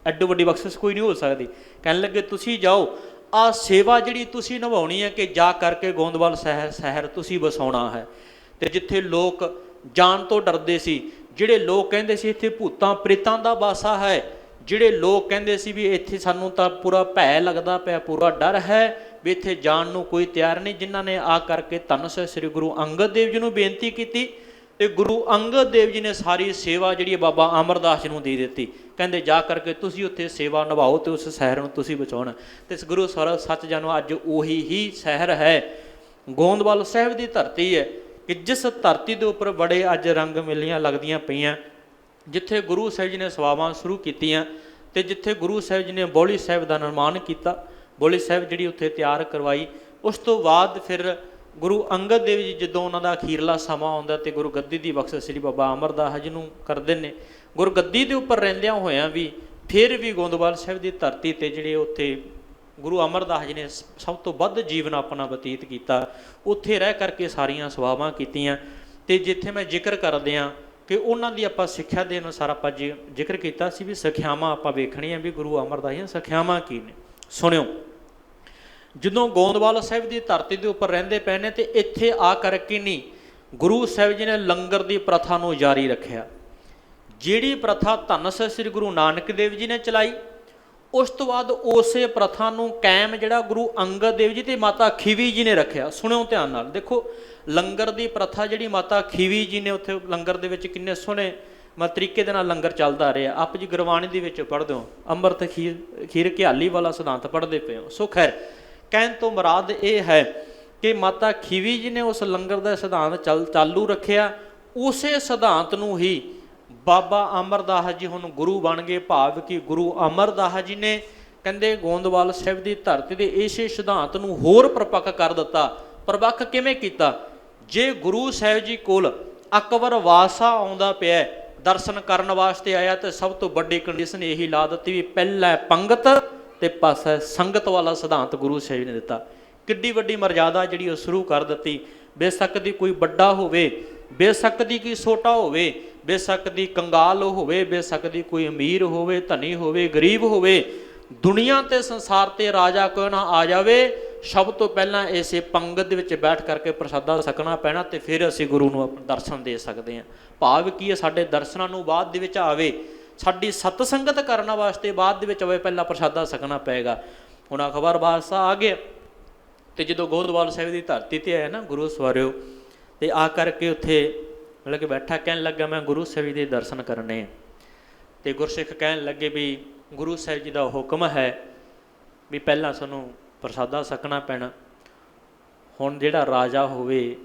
ਐਡੀ ਵੱਡੀ ਬਖਸ਼ਿਸ਼ ਕੋਈ ਨਹੀਂ ਹੋ ਸਕਦੀ। ਕਹਿਣ ਲੱਗੇ ਤੁਸੀਂ ਜਾਓ, ਆਹ ਸੇਵਾ ਜਿਹੜੀ ਤੁਸੀਂ ਨਿਭਾਉਣੀ ਹੈ ਕਿ ਜਾ ਕਰਕੇ ਗੋਂਦਵਾਲ ਸ਼ਹਿਰ ਤੁਸੀਂ ਵਸਾਉਣਾ ਹੈ। ਤੇ ਜਿੱਥੇ ਲੋਕ ਜਾਣ ਤੋਂ ਡਰਦੇ ਸੀ, ਜਿਹੜੇ ਲੋਕ ਕਹਿੰਦੇ ਸੀ ਇੱਥੇ ਭੂਤਾਂ ਪ੍ਰੇਤਾਂ ਦਾ ਵਾਸਾ ਹੈ, ਜਿਹੜੇ ਲੋਕ ਕਹਿੰਦੇ ਸੀ ਵੀ ਇੱਥੇ ਸਾਨੂੰ ਤਾਂ ਪੂਰਾ ਭੈ ਲੱਗਦਾ ਪਿਆ, ਪੂਰਾ ਡਰ ਹੈ ਵੀ ਇੱਥੇ ਜਾਣ ਨੂੰ ਕੋਈ ਤਿਆਰ ਨਹੀਂ, ਜਿਨ੍ਹਾਂ ਨੇ ਆ ਕਰਕੇ ਧੰਨ ਸ੍ਰੀ ਗੁਰੂ ਅੰਗਦ ਦੇਵ ਜੀ ਨੂੰ ਬੇਨਤੀ ਕੀਤੀ। ਤੇ ਗੁਰੂ ਅੰਗਦ ਦੇਵ ਜੀ ਨੇ ਸਾਰੀ ਸੇਵਾ ਜਿਹੜੀ ਹੈ ਬਾਬਾ ਅਮਰਦਾਸ ਜੀ ਨੂੰ ਦੇ ਦਿੱਤੀ। ਕਹਿੰਦੇ ਜਾ ਕਰਕੇ ਤੁਸੀਂ ਉੱਥੇ ਸੇਵਾ ਨਿਭਾਓ ਤੇ ਉਸ ਸ਼ਹਿਰ ਨੂੰ ਤੁਸੀਂ ਬਚਾਉਣਾ। ਤੇ ਇਸ ਗੁਰੂ ਸਾਹਿਬ ਸੱਚ ਜਾਣੋ ਅੱਜ ਉਹੀ ਹੀ ਸ਼ਹਿਰ ਹੈ, ਗੋਂਦਵਾਲ ਸਾਹਿਬ ਦੀ ਧਰਤੀ ਹੈ ਕਿ ਜਿਸ ਧਰਤੀ ਦੇ ਉੱਪਰ ਬੜੇ ਅੱਜ ਰੰਗ ਮੇਲੀਆਂ ਲੱਗਦੀਆਂ ਪਈਆਂ, ਜਿੱਥੇ ਗੁਰੂ ਸਾਹਿਬ ਜੀ ਨੇ ਸੇਵਾਵਾਂ ਸ਼ੁਰੂ ਕੀਤੀਆਂ ਤੇ ਜਿੱਥੇ ਗੁਰੂ ਸਾਹਿਬ ਜੀ ਨੇ ਬੋਲੀ ਸਾਹਿਬ ਦਾ ਨਿਰਮਾਣ ਕੀਤਾ, ਬੋਲੀ ਸਾਹਿਬ ਜਿਹੜੀ ਉੱਥੇ ਤਿਆਰ ਕਰਵਾਈ। ਉਸ ਤੋਂ ਬਾਅਦ ਫਿਰ ਗੁਰੂ ਅੰਗਦ ਦੇਵ ਜੀ ਜਦੋਂ ਉਹਨਾਂ ਦਾ ਅਖੀਰਲਾ ਸਮਾਂ ਆਉਂਦਾ ਤੇ ਗੁਰਗੱਦੀ ਦੀ ਬਖਸ਼ਿਸ਼ ਸ੍ਰੀ ਬਾਬਾ ਅਮਰਦਾਸ ਜੀ ਨੂੰ ਕਰਦੇ ਨੇ। ਗੁਰਗੱਦੀ ਦੇ ਉੱਪਰ ਰਹਿੰਦਿਆਂ ਹੋਇਆਂ ਵੀ ਫਿਰ ਵੀ ਗੋਂਦਵਾਲ ਸਾਹਿਬ ਦੀ ਧਰਤੀ 'ਤੇ ਜਿਹੜੇ ਉੱਥੇ ਗੁਰੂ ਅਮਰਦਾਸ ਜੀ ਨੇ ਸਭ ਤੋਂ ਵੱਧ ਜੀਵਨ ਆਪਣਾ ਬਤੀਤ ਕੀਤਾ, ਉੱਥੇ ਰਹਿ ਕਰਕੇ ਸਾਰੀਆਂ ਸੇਵਾਵਾਂ ਕੀਤੀਆਂ। ਤੇ ਜਿੱਥੇ ਮੈਂ ਜ਼ਿਕਰ ਕਰਦੇ ਹਾਂ ਕਿ ਉਹਨਾਂ ਦੀ ਆਪਾਂ ਸਿੱਖਿਆ ਦੇ ਅਨੁਸਾਰ ਆਪਾਂ ਜ਼ਿਕਰ ਕੀਤਾ ਸੀ ਵੀ ਸਿੱਖਿਆਵਾਂ ਆਪਾਂ ਵੇਖਣੀਆਂ ਵੀ ਗੁਰੂ ਅਮਰਦਾਸ ਦੀਆਂ ਸਿੱਖਿਆਵਾਂ ਕੀ ਨੇ। ਸੁਣਿਓ, ਜਦੋਂ ਗੋਂਦਵਾਲ ਸਾਹਿਬ ਦੀ ਧਰਤੀ ਦੇ ਉੱਪਰ ਰਹਿੰਦੇ ਪਏ ਨੇ ਤੇ ਇੱਥੇ ਆ ਕਰਕੇ ਨਹੀਂ ਗੁਰੂ ਸਾਹਿਬ ਜੀ ਨੇ ਲੰਗਰ ਦੀ ਪ੍ਰਥਾ ਨੂੰ ਜਾਰੀ ਰੱਖਿਆ। ਜਿਹੜੀ ਪ੍ਰਥਾ ਧੰਨ ਸ੍ਰੀ ਗੁਰੂ ਨਾਨਕ ਦੇਵ ਜੀ ਨੇ ਚਲਾਈ, ਉਸ ਤੋਂ ਬਾਅਦ ਉਸੇ ਪ੍ਰਥਾ ਨੂੰ ਕਾਇਮ ਜਿਹੜਾ ਗੁਰੂ ਅੰਗਦ ਦੇਵ ਜੀ ਤੇ ਮਾਤਾ ਖੀਵੀ ਜੀ ਨੇ ਰੱਖਿਆ। ਸੁਣਿਓ ਧਿਆਨ ਨਾਲ, ਦੇਖੋ ਲੰਗਰ ਦੀ ਪ੍ਰਥਾ ਜਿਹੜੀ ਮਾਤਾ ਖੀਵੀ ਜੀ ਨੇ ਉੱਥੇ ਲੰਗਰ ਦੇ ਵਿੱਚ ਕਿੰਨੇ ਸੋਹਣੇ ਤਰੀਕੇ ਦੇ ਨਾਲ ਲੰਗਰ ਚੱਲਦਾ ਰਿਹਾ। ਆਪ ਜੀ ਗੁਰਬਾਣੀ ਦੇ ਵਿੱਚ ਪੜ੍ਹਦੇ ਹੋ, ਅੰਮ੍ਰਿਤ ਖੀਰ ਘਿਆਲੀ ਵਾਲਾ ਸਿਧਾਂਤ ਪੜ੍ਹਦੇ ਪਏ ਹੋ। ਸੋ ਖੈਰ ਕਹਿਣ ਤੋਂ ਮੁਰਾਦ ਇਹ ਹੈ ਕਿ ਮਾਤਾ ਖੀਵੀ ਜੀ ਨੇ ਉਸ ਲੰਗਰ ਦਾ ਸਿਧਾਂਤ ਚਾਲੂ ਰੱਖਿਆ। ਉਸੇ ਸਿਧਾਂਤ ਨੂੰ ਹੀ ਬਾਬਾ ਅਮਰਦਾਸ ਜੀ ਹੁਣ ਗੁਰੂ ਬਣ ਗਏ, ਭਾਵ ਕਿ ਗੁਰੂ ਅਮਰਦਾਸ ਜੀ ਨੇ ਕਹਿੰਦੇ ਗੋਂਦਵਾਲ ਸਾਹਿਬ ਦੀ ਧਰਤੀ ਦੇ ਇਸੇ ਸਿਧਾਂਤ ਨੂੰ ਹੋਰ ਪ੍ਰਪੱਕ ਕਰ ਦਿੱਤਾ। ਪ੍ਰਪੱਕ ਕਿਵੇਂ ਕੀਤਾ? ਜੇ ਗੁਰੂ ਸਾਹਿਬ ਜੀ ਕੋਲ ਅਕਬਰ ਵਾਸਾ ਆਉਂਦਾ ਪਿਆ, ਦਰਸ਼ਨ ਕਰਨ ਵਾਸਤੇ ਆਇਆ, ਤੇ ਸਭ ਤੋਂ ਵੱਡੀ ਕੰਡੀਸ਼ਨ ਇਹੀ ਲਾ ਦਿੱਤੀ ਵੀ ਪਹਿਲਾਂ ਪੰਗਤ ਤੇ ਪਾਸਾ ਸੰਗਤ ਵਾਲਾ ਸਿਧਾਂਤ ਗੁਰੂ ਸਾਹਿਬ ਨੇ ਦਿੱਤਾ। ਕਿੱਡੀ ਵੱਡੀ ਮਰਜ਼ਾਦਾ ਜਿਹੜੀ ਉਹ ਸ਼ੁਰੂ ਕਰ ਦਿੱਤੀ। ਬੇਸ਼ੱਕ ਦੀ ਕੋਈ ਵੱਡਾ ਹੋਵੇ, ਬੇਸ਼ੱਕ ਦੀ ਕੋਈ ਛੋਟਾ ਹੋਵੇ, ਬੇਸ਼ੱਕ ਦੀ ਕੰਗਾਲ ਹੋਵੇ, ਬੇਸ਼ੱਕ ਦੀ ਕੋਈ ਅਮੀਰ ਹੋਵੇ, ਧਨੀ ਹੋਵੇ, ਗਰੀਬ ਹੋਵੇ, ਦੁਨੀਆ ਤੇ ਸੰਸਾਰ ਤੇ ਰਾਜਾ ਕੋਈ ਨਾ ਆ ਜਾਵੇ, ਸਭ ਤੋਂ ਪਹਿਲਾਂ ਇਸੇ ਪੰਗਤ ਦੇ ਵਿੱਚ ਬੈਠ ਕਰਕੇ ਪ੍ਰਸ਼ਾਦਾ ਛਕਣਾ ਪੈਣਾ ਤੇ ਫਿਰ ਅਸੀਂ ਗੁਰੂ ਨੂੰ ਦਰਸ਼ਨ ਦੇ ਸਕਦੇ ਹਾਂ। ਭਾਵ ਕੀ ਹੈ, ਸਾਡੇ ਦਰਸ਼ਨਾਂ ਨੂੰ ਬਾਅਦ ਦੇ ਵਿੱਚ ਆਵੇ, ਸਾਡੀ ਸਤ ਸੰਗਤ ਕਰਨ ਵਾਸਤੇ ਬਾਅਦ ਦੇ ਵਿੱਚ ਆਵੇ, ਪਹਿਲਾਂ ਪ੍ਰਸ਼ਾਦਾ ਛਕਣਾ ਪਏਗਾ। ਹੁਣ ਅਕਬਰ ਬਾਦਸ਼ਾਹ ਆ ਗਿਆ ਤੇ ਜਦੋਂ ਗੋਂਦਵਾਲ ਸਾਹਿਬ ਦੀ ਧਰਤੀ 'ਤੇ ਆਇਆ ਨਾ ਗੁਰੂ ਸਵਾਰਿਓ, ਤੇ ਆ ਕਰਕੇ ਉੱਥੇ ਮਤਲਬ ਕਿ ਬੈਠਾ, ਕਹਿਣ ਲੱਗਾ ਮੈਂ ਗੁਰੂ ਸਾਹਿਬ ਜੀ ਦੇ ਦਰਸ਼ਨ ਕਰਨੇ। ਤੇ ਗੁਰਸਿੱਖ ਕਹਿਣ ਲੱਗੇ ਵੀ ਗੁਰੂ ਸਾਹਿਬ ਜੀ ਦਾ ਹੁਕਮ ਹੈ ਵੀ ਪਹਿਲਾਂ ਸਾਨੂੰ ਪ੍ਰਸਾਦਾ ਛਕਣਾ ਪੈਣਾ। ਹੁਣ ਜਿਹੜਾ ਰਾਜਾ ਹੋਵੇ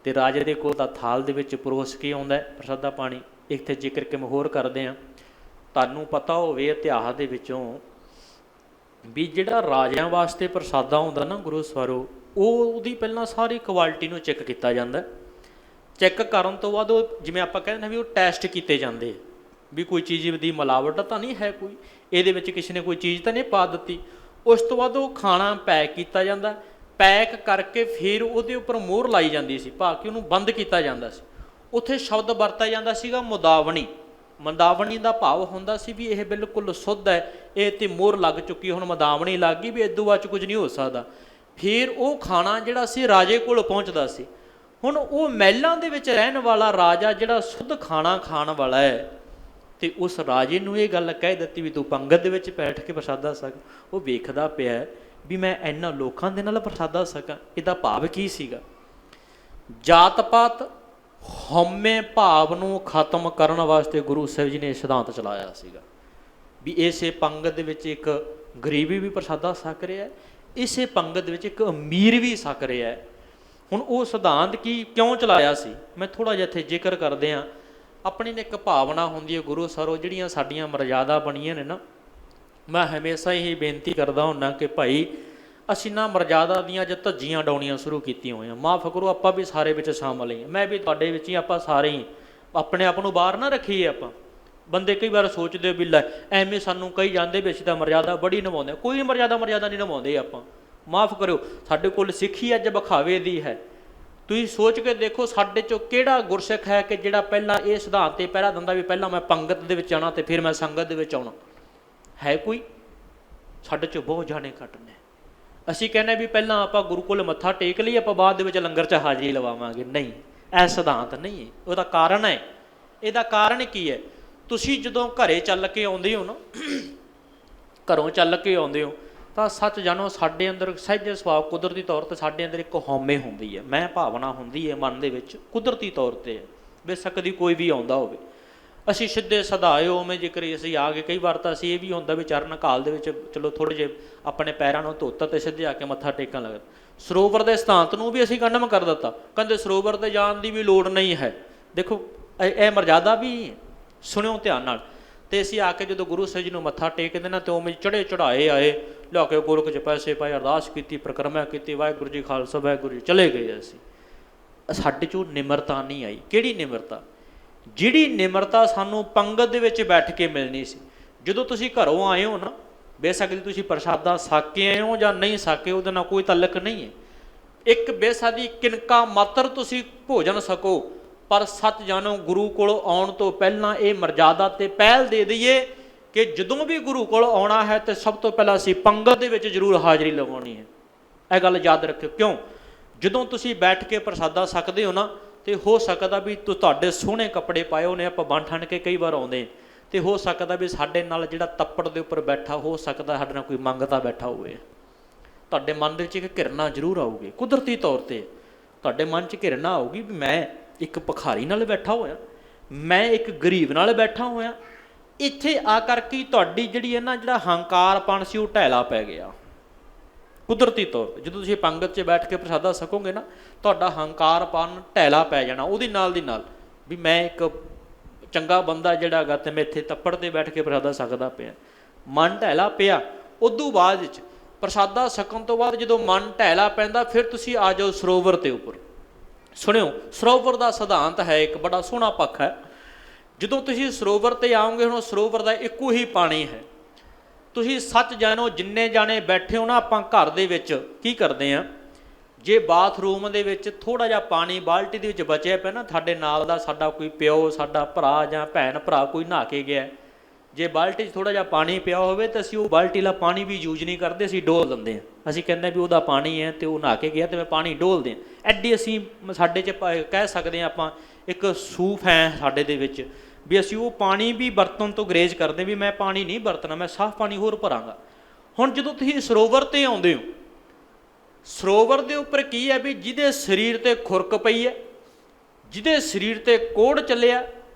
ਤੇ ਰਾਜੇ ਦੇ ਕੋਲ ਤਾਂ ਥਾਲ ਦੇ ਵਿੱਚ ਪਰੋਸ ਕੇ ਆਉਂਦਾ ਪ੍ਰਸਾਦਾ ਪਾਣੀ। ਇੱਥੇ ਜ਼ਿਕਰ ਕਿ ਹੋਰ ਕਰਦੇ ਹਾਂ, ਤੁਹਾਨੂੰ ਪਤਾ ਹੋਵੇ ਇਤਿਹਾਸ ਦੇ ਵਿੱਚੋਂ ਵੀ ਜਿਹੜਾ ਰਾਜਿਆਂ ਵਾਸਤੇ ਪ੍ਰਸਾਦਾ ਹੁੰਦਾ ਨਾ ਗੁਰੂ ਸਵਾਰੋ, ਉਹਦੀ ਪਹਿਲਾਂ ਸਾਰੀ ਕੁਆਲਿਟੀ ਨੂੰ ਚੈੱਕ ਕੀਤਾ ਜਾਂਦਾ। ਚੈੱਕ ਕਰਨ ਤੋਂ ਬਾਅਦ ਉਹ, ਜਿਵੇਂ ਆਪਾਂ ਕਹਿੰਦੇ ਵੀ ਉਹ ਟੈਸਟ ਕੀਤੇ ਜਾਂਦੇ ਵੀ ਕੋਈ ਚੀਜ਼ ਦੀ ਮਿਲਾਵਟ ਤਾਂ ਨਹੀਂ ਹੈ, ਕੋਈ ਇਹਦੇ ਵਿੱਚ ਕਿਸੇ ਨੇ ਕੋਈ ਚੀਜ਼ ਤਾਂ ਨਹੀਂ ਪਾ ਦਿੱਤੀ। ਉਸ ਤੋਂ ਬਾਅਦ ਉਹ ਖਾਣਾ ਪੈਕ ਕੀਤਾ ਜਾਂਦਾ। ਪੈਕ ਕਰਕੇ ਫਿਰ ਉਹਦੇ ਉੱਪਰ ਮੋਹਰ ਲਾਈ ਜਾਂਦੀ ਸੀ, ਭਾਵ ਕਿ ਉਹਨੂੰ ਬੰਦ ਕੀਤਾ ਜਾਂਦਾ ਸੀ। ਉੱਥੇ ਸ਼ਬਦ ਵਰਤਿਆ ਜਾਂਦਾ ਸੀਗਾ ਮੁਦਾਵਣੀ। ਮੁਦਾਵਣੀ ਦਾ ਭਾਵ ਹੁੰਦਾ ਸੀ ਵੀ ਇਹ ਬਿਲਕੁਲ ਸ਼ੁੱਧ ਹੈ, ਇਹ 'ਤੇ ਮੋਹਰ ਲੱਗ ਚੁੱਕੀ, ਹੁਣ ਮੁਦਾਵਣੀ ਲੱਗ ਗਈ ਵੀ ਇਦੋਂ ਬਾਅਦ 'ਚ ਕੁਝ ਨਹੀਂ ਹੋ ਸਕਦਾ। ਫਿਰ ਉਹ ਖਾਣਾ ਜਿਹੜਾ ਸੀ ਰਾਜੇ ਕੋਲ ਪਹੁੰਚਦਾ ਸੀ। ਹੁਣ ਉਹ ਮਹਿਲਾਂ ਦੇ ਵਿੱਚ ਰਹਿਣ ਵਾਲਾ ਰਾਜਾ ਜਿਹੜਾ ਸ਼ੁੱਧ ਖਾਣਾ ਖਾਣ ਵਾਲਾ ਹੈ, ਤੇ ਉਸ ਰਾਜੇ ਨੂੰ ਇਹ ਗੱਲ ਕਹਿ ਦਿੱਤੀ ਵੀ ਤੂੰ ਪੰਗਤ ਦੇ ਵਿੱਚ ਬੈਠ ਕੇ ਪ੍ਰਸਾਦਾ ਛਕ। ਉਹ ਵੇਖਦਾ ਪਿਆ ਵੀ ਮੈਂ ਇਹਨਾਂ ਲੋਕਾਂ ਦੇ ਨਾਲ ਪ੍ਰਸਾਦਾ ਛਕਾਂ, ਇਹਦਾ ਭਾਵ ਕੀ ਸੀਗਾ? ਜਾਤ ਪਾਤ ਹਉਮੈ ਭਾਵ ਨੂੰ ਖਤਮ ਕਰਨ ਵਾਸਤੇ ਗੁਰੂ ਸਾਹਿਬ ਜੀ ਨੇ ਸਿਧਾਂਤ ਚਲਾਇਆ ਸੀਗਾ ਵੀ ਇਸੇ ਪੰਗਤ ਦੇ ਵਿੱਚ ਇੱਕ ਗਰੀਬੀ ਵੀ ਪ੍ਰਸਾਦਾ ਛਕ ਰਿਹਾ, ਇਸੇ ਪੰਗਤ ਦੇ ਵਿੱਚ ਇੱਕ ਅਮੀਰ ਵੀ ਛਕ ਰਿਹਾ। ਹੁਣ ਉਹ ਸਿਧਾਂਤ ਕਿਉਂ ਚਲਾਇਆ ਸੀ, ਮੈਂ ਥੋੜ੍ਹਾ ਜਿਹਾ ਇੱਥੇ ਜ਼ਿਕਰ ਕਰਦੇ ਹਾਂ। ਆਪਣੀ ਨੇ ਇੱਕ ਭਾਵਨਾ ਹੁੰਦੀ ਹੈ ਗੁਰੂ ਸਰੋ, ਜਿਹੜੀਆਂ ਸਾਡੀਆਂ ਮਰਜ਼ਾਦਾ ਬਣੀਆਂ ਨੇ ਨਾ, ਮੈਂ ਹਮੇਸ਼ਾ ਹੀ ਬੇਨਤੀ ਕਰਦਾ ਹੁੰਦਾ ਕਿ ਭਾਈ ਅਸੀਂ ਨਾ ਮਰਜ਼ਾਦਾ ਦੀਆਂ ਅੱਜ ਧੱਜੀਆਂ ਡਾਉਣੀਆਂ ਸ਼ੁਰੂ ਕੀਤੀਆਂ ਹੋਈਆਂ। ਮਾਫ਼ ਕਰੋ, ਆਪਾਂ ਵੀ ਸਾਰੇ ਵਿੱਚ ਸ਼ਾਮਲ ਹੀ, ਮੈਂ ਵੀ ਤੁਹਾਡੇ ਵਿੱਚ ਹੀ, ਆਪਾਂ ਸਾਰੇ ਹੀ ਆਪਣੇ ਆਪ ਨੂੰ ਬਾਹਰ ਨਾ ਰੱਖੀਏ। ਆਪਾਂ ਬੰਦੇ ਕਈ ਵਾਰ ਸੋਚਦੇ ਵੀ ਲੈ ਐਵੇਂ ਸਾਨੂੰ ਕਹੀ ਜਾਂਦੇ ਵੀ ਅਸੀਂ ਤਾਂ ਮਰਜ਼ਾਦਾ ਬੜੀ ਨਿਭਾਉਂਦੇ, ਕੋਈ ਮਰਜ਼ਾਦਾ ਨਹੀਂ ਨਿਭਾਉਂਦੇ ਆਪਾਂ। ਮਾਫ਼ ਕਰਿਓ, ਸਾਡੇ ਕੋਲ ਸਿੱਖੀ ਅੱਜ ਵਿਖਾਵੇ ਦੀ ਹੈ। ਤੁਸੀਂ ਸੋਚ ਕੇ ਦੇਖੋ ਸਾਡੇ 'ਚੋਂ ਕਿਹੜਾ ਗੁਰਸਿੱਖ ਹੈ ਕਿ ਜਿਹੜਾ ਪਹਿਲਾਂ ਇਹ ਸਿਧਾਂਤ 'ਤੇ ਪਹਿਰਾ ਦਿੰਦਾ ਵੀ ਪਹਿਲਾਂ ਮੈਂ ਪੰਗਤ ਦੇ ਵਿੱਚ ਆਉਣਾ ਅਤੇ ਫਿਰ ਮੈਂ ਸੰਗਤ ਦੇ ਵਿੱਚ ਆਉਣਾ? ਹੈ ਕੋਈ? ਸਾਡੇ 'ਚੋਂ ਬਹੁਤ ਜਾਣੇ ਘੱਟ ਨੇ। ਅਸੀਂ ਕਹਿੰਦੇ ਵੀ ਪਹਿਲਾਂ ਆਪਾਂ ਗੁਰੂ ਕੋਲ ਮੱਥਾ ਟੇਕ ਲਈ, ਆਪਾਂ ਬਾਅਦ ਦੇ ਵਿੱਚ ਲੰਗਰ 'ਚ ਹਾਜ਼ਰੀ ਲਵਾਵਾਂਗੇ। ਨਹੀਂ, ਇਹ ਸਿਧਾਂਤ ਨਹੀਂ ਹੈ। ਉਹਦਾ ਕਾਰਨ ਹੈ, ਇਹਦਾ ਕਾਰਨ ਕੀ ਹੈ? ਤੁਸੀਂ ਜਦੋਂ ਘਰੇ ਚੱਲ ਕੇ ਆਉਂਦੇ ਹੋ ਨਾ, ਘਰੋਂ ਚੱਲ ਕੇ ਆਉਂਦੇ ਹੋ ਤਾਂ ਸੱਚ ਜਾਣੋ ਸਾਡੇ ਅੰਦਰ ਸਹਿਜ ਸੁਭਾਅ ਕੁਦਰਤੀ ਤੌਰ 'ਤੇ ਸਾਡੇ ਅੰਦਰ ਇੱਕ ਹਉਮੈ ਹੁੰਦੀ ਹੈ, ਮੈਂ ਭਾਵਨਾ ਹੁੰਦੀ ਹੈ ਮਨ ਦੇ ਵਿੱਚ, ਕੁਦਰਤੀ ਤੌਰ 'ਤੇ ਬੇਸ਼ੱਕ ਦੀ ਕੋਈ ਵੀ ਆਉਂਦਾ ਹੋਵੇ। ਅਸੀਂ ਸਿੱਧੇ ਸਧਾਏ ਉਵੇਂ ਜੇਕਰ ਅਸੀਂ ਆ ਗਏ, ਕਈ ਵਾਰ ਤਾਂ ਅਸੀਂ ਇਹ ਵੀ ਹੁੰਦਾ ਵੀ ਚਰਨ ਕਾਲ ਦੇ ਵਿੱਚ ਚਲੋ ਥੋੜ੍ਹੇ ਜਿਹੇ ਆਪਣੇ ਪੈਰਾਂ ਨੂੰ ਧੋਤਾ ਅਤੇ ਸਿੱਧੇ ਆ ਕੇ ਮੱਥਾ ਟੇਕਣ ਲੱਗਦਾ। ਸਰੋਵਰ ਦੇ ਸਿਧਾਂਤ ਨੂੰ ਵੀ ਅਸੀਂ ਕੰਡਮ ਕਰ ਦਿੱਤਾ, ਕਹਿੰਦੇ ਸਰੋਵਰ 'ਤੇ ਜਾਣ ਦੀ ਵੀ ਲੋੜ ਨਹੀਂ ਹੈ। ਦੇਖੋ ਇਹ ਮਰਜ਼ਾਦਾ ਵੀ ਸੁਣਿਓ ਧਿਆਨ ਨਾਲ। ਅਤੇ ਅਸੀਂ ਆ ਕੇ ਜਦੋਂ ਗੁਰੂ ਸਾਹਿਬ ਜੀ ਨੂੰ ਮੱਥਾ ਟੇਕਦੇ ਨਾ, ਅਤੇ ਉਵੇਂ ਚੜ੍ਹੇ ਚੜ੍ਹਾਏ ਆਏ, ਲਿਆ ਕੇ ਗੋਲਕ 'ਚ ਪੈਸੇ ਪਾਏ, ਅਰਦਾਸ ਕੀਤੀ, ਪਰਿਕਰਮਾ ਕੀਤੀ, ਵਾਹਿਗੁਰੂ ਜੀ ਖਾਲਸਾ ਵਾਹਿਗੁਰੂ ਜੀ, ਚਲੇ ਗਏ। ਅਸੀਂ ਸਾਡੇ 'ਚੋਂ ਨਿਮਰਤਾ ਨਹੀਂ ਆਈ। ਕਿਹੜੀ ਨਿਮਰਤਾ? ਜਿਹੜੀ ਨਿਮਰਤਾ ਸਾਨੂੰ ਪੰਗਤ ਦੇ ਵਿੱਚ ਬੈਠ ਕੇ ਮਿਲਣੀ ਸੀ। ਜਦੋਂ ਤੁਸੀਂ ਘਰੋਂ ਆਏ ਹੋ ਨਾ, ਬੇਸ਼ੱਕ ਤੁਸੀਂ ਪ੍ਰਸ਼ਾਦਾ ਛਕ ਕੇ ਆਏ ਹੋ ਜਾਂ ਨਹੀਂ ਛਕ ਕੇ, ਉਹਦੇ ਨਾਲ ਕੋਈ ਤਾਲੁਕ ਨਹੀਂ ਹੈ। ਇੱਕ ਬੇਸਾਦੀ ਕਿਨਕਾ ਮਾਤਰ ਤੁਸੀਂ ਭੋਜਨ ਛਕੋ, ਪਰ ਸੱਚ ਜਾਣੋ ਗੁਰੂ ਕੋਲ ਆਉਣ ਤੋਂ ਪਹਿਲਾਂ ਇਹ ਮਰਜ਼ਾਦਾ 'ਤੇ ਪਹਿਲ ਦੇ ਦਈਏ ਕਿ ਜਦੋਂ ਵੀ ਗੁਰੂ ਕੋਲ ਆਉਣਾ ਹੈ ਤਾਂ ਸਭ ਤੋਂ ਪਹਿਲਾਂ ਅਸੀਂ ਪੰਗਤ ਦੇ ਵਿੱਚ ਜ਼ਰੂਰ ਹਾਜ਼ਰੀ ਲਗਾਉਣੀ ਹੈ। ਇਹ ਗੱਲ ਯਾਦ ਰੱਖਿਓ। ਕਿਉਂ? ਜਦੋਂ ਤੁਸੀਂ ਬੈਠ ਕੇ ਪ੍ਰਸਾਦਾ ਛਕਦੇ ਹੋ ਨਾ, ਅਤੇ ਹੋ ਸਕਦਾ ਵੀ ਤੁਹਾਡੇ ਸੋਹਣੇ ਕੱਪੜੇ ਪਾਏ ਉਹਨੇ, ਆਪਾਂ ਬਣ ਠਣ ਕੇ ਕਈ ਵਾਰ ਆਉਂਦੇ, ਅਤੇ ਹੋ ਸਕਦਾ ਵੀ ਸਾਡੇ ਨਾਲ ਜਿਹੜਾ ਤੱਪੜ ਦੇ ਉੱਪਰ ਬੈਠਾ, ਹੋ ਸਕਦਾ ਸਾਡੇ ਨਾਲ ਕੋਈ ਮੰਗਤਾ ਬੈਠਾ ਹੋਵੇ। ਤੁਹਾਡੇ ਮਨ ਦੇ ਵਿੱਚ ਇੱਕ ਘਿਰਨਾ ਜ਼ਰੂਰ ਆਊਗੀ, ਕੁਦਰਤੀ ਤੌਰ 'ਤੇ ਤੁਹਾਡੇ ਮਨ 'ਚ ਘਿਰਨਾ ਆਊਗੀ ਵੀ ਮੈਂ ਇੱਕ ਭਿਖਾਰੀ ਨਾਲ ਬੈਠਾ ਹੋਇਆ, ਮੈਂ ਇੱਕ ਗਰੀਬ ਨਾਲ ਬੈਠਾ ਹੋਇਆ। ਇੱਥੇ ਆ ਕਰਕੇ ਤੁਹਾਡੀ ਜਿਹੜੀ ਹੈ ਨਾ, ਜਿਹੜਾ ਹੰਕਾਰਪਣ ਸੀ ਉਹ ਢੈਲਾ ਪੈ ਗਿਆ ਕੁਦਰਤੀ ਤੌਰ 'ਤੇ। ਜਦੋਂ ਤੁਸੀਂ ਪੰਗਤ 'ਚ ਬੈਠ ਕੇ ਪ੍ਰਸਾਦਾ ਛਕੋਗੇ ਨਾ, ਤੁਹਾਡਾ ਹੰਕਾਰਪਣ ਢੈਲਾ ਪੈ ਜਾਣਾ ਉਹਦੀ ਨਾਲ ਦੀ ਨਾਲ, ਵੀ ਮੈਂ ਇੱਕ ਚੰਗਾ ਬੰਦਾ ਜਿਹੜਾ ਹੈਗਾ ਅਤੇ ਮੈਂ ਇੱਥੇ ਤੱਪੜ 'ਤੇ ਬੈਠ ਕੇ ਪ੍ਰਸਾਦਾ ਛਕਦਾ ਪਿਆ। ਮਨ ਢੈਲਾ ਪਿਆ। ਉਦੋਂ ਬਾਅਦ ਵਿੱਚ ਪ੍ਰਸਾਦਾ ਛਕਣ ਤੋਂ ਬਾਅਦ ਜਦੋਂ ਮਨ ਢੈਲਾ ਪੈਂਦਾ, ਫਿਰ ਤੁਸੀਂ ਆ ਜਾਓ ਸਰੋਵਰ ਦੇ ਉੱਪਰ। ਸੁਣਿਓ, ਸਰੋਵਰ ਦਾ ਸਿਧਾਂਤ ਹੈ, ਇੱਕ ਬੜਾ ਸੋਹਣਾ ਪੱਖ ਹੈ। ਜਦੋਂ ਤੁਸੀਂ ਸਰੋਵਰ 'ਤੇ ਆਓਗੇ, ਹੁਣ ਸਰੋਵਰ ਦਾ ਇੱਕੋ ਹੀ ਪਾਣੀ ਹੈ। ਤੁਸੀਂ ਸੱਚ ਜਾਣੋ, ਜਿੰਨੇ ਜਾਣੇ ਬੈਠੇ ਹੋ ਨਾ, ਆਪਾਂ ਘਰ ਦੇ ਵਿੱਚ ਕੀ ਕਰਦੇ ਹਾਂ, ਜੇ ਬਾਥਰੂਮ ਦੇ ਵਿੱਚ ਥੋੜ੍ਹਾ ਜਿਹਾ ਪਾਣੀ ਬਾਲਟੀ ਦੇ ਵਿੱਚ ਬਚਿਆ ਪਿਆ ਨਾ, ਸਾਡੇ ਨਾਲ ਦਾ ਸਾਡਾ ਕੋਈ ਪਿਓ, ਸਾਡਾ ਭਰਾ ਜਾਂ ਭੈਣ ਭਰਾ ਕੋਈ ਨਹਾ ਕੇ ਗਿਆ, ਜੇ ਬਾਲਟੀ 'ਚ ਥੋੜ੍ਹਾ ਜਿਹਾ ਪਾਣੀ ਪਿਆ ਹੋਵੇ ਤਾਂ ਅਸੀਂ ਉਹ ਬਾਲਟੀ ਵਾਲਾ ਪਾਣੀ ਵੀ ਯੂਜ਼ ਨਹੀਂ ਕਰਦੇ, ਅਸੀਂ ਡੋਲ ਦਿੰਦੇ ਹਾਂ। ਅਸੀਂ ਕਹਿੰਦੇ ਵੀ ਉਹਦਾ ਪਾਣੀ ਹੈ ਅਤੇ ਉਹ ਨਹਾ ਕੇ ਗਿਆ ਅਤੇ ਮੈਂ ਪਾਣੀ ਡੋਲਦੇ ਹਾਂ। ਐਡੀ ਅਸੀਂ ਸਾਡੇ 'ਚ ਕਹਿ ਸਕਦੇ ਹਾਂ ਆਪਾਂ, ਇੱਕ ਸੂਫ ਹੈ ਸਾਡੇ ਦੇ ਵਿੱਚ ਵੀ ਅਸੀਂ ਉਹ ਪਾਣੀ ਵੀ ਵਰਤਣ ਤੋਂ ਗੁਰੇਜ਼ ਕਰਦੇ ਵੀ ਮੈਂ ਪਾਣੀ ਨਹੀਂ ਵਰਤਣਾ, ਮੈਂ ਸਾਫ਼ ਪਾਣੀ ਹੋਰ ਭਰਾਂਗਾ। ਹੁਣ ਜਦੋਂ ਤੁਸੀਂ ਸਰੋਵਰ 'ਤੇ ਆਉਂਦੇ ਹੋ, ਸਰੋਵਰ ਦੇ ਉੱਪਰ ਕੀ ਹੈ ਵੀ ਜਿਹਦੇ ਸਰੀਰ 'ਤੇ ਖੁਰਕ ਪਈ ਹੈ, ਜਿਹਦੇ ਸਰੀਰ ਤੇ ਕੋੜ ਚੱਲਿਆ,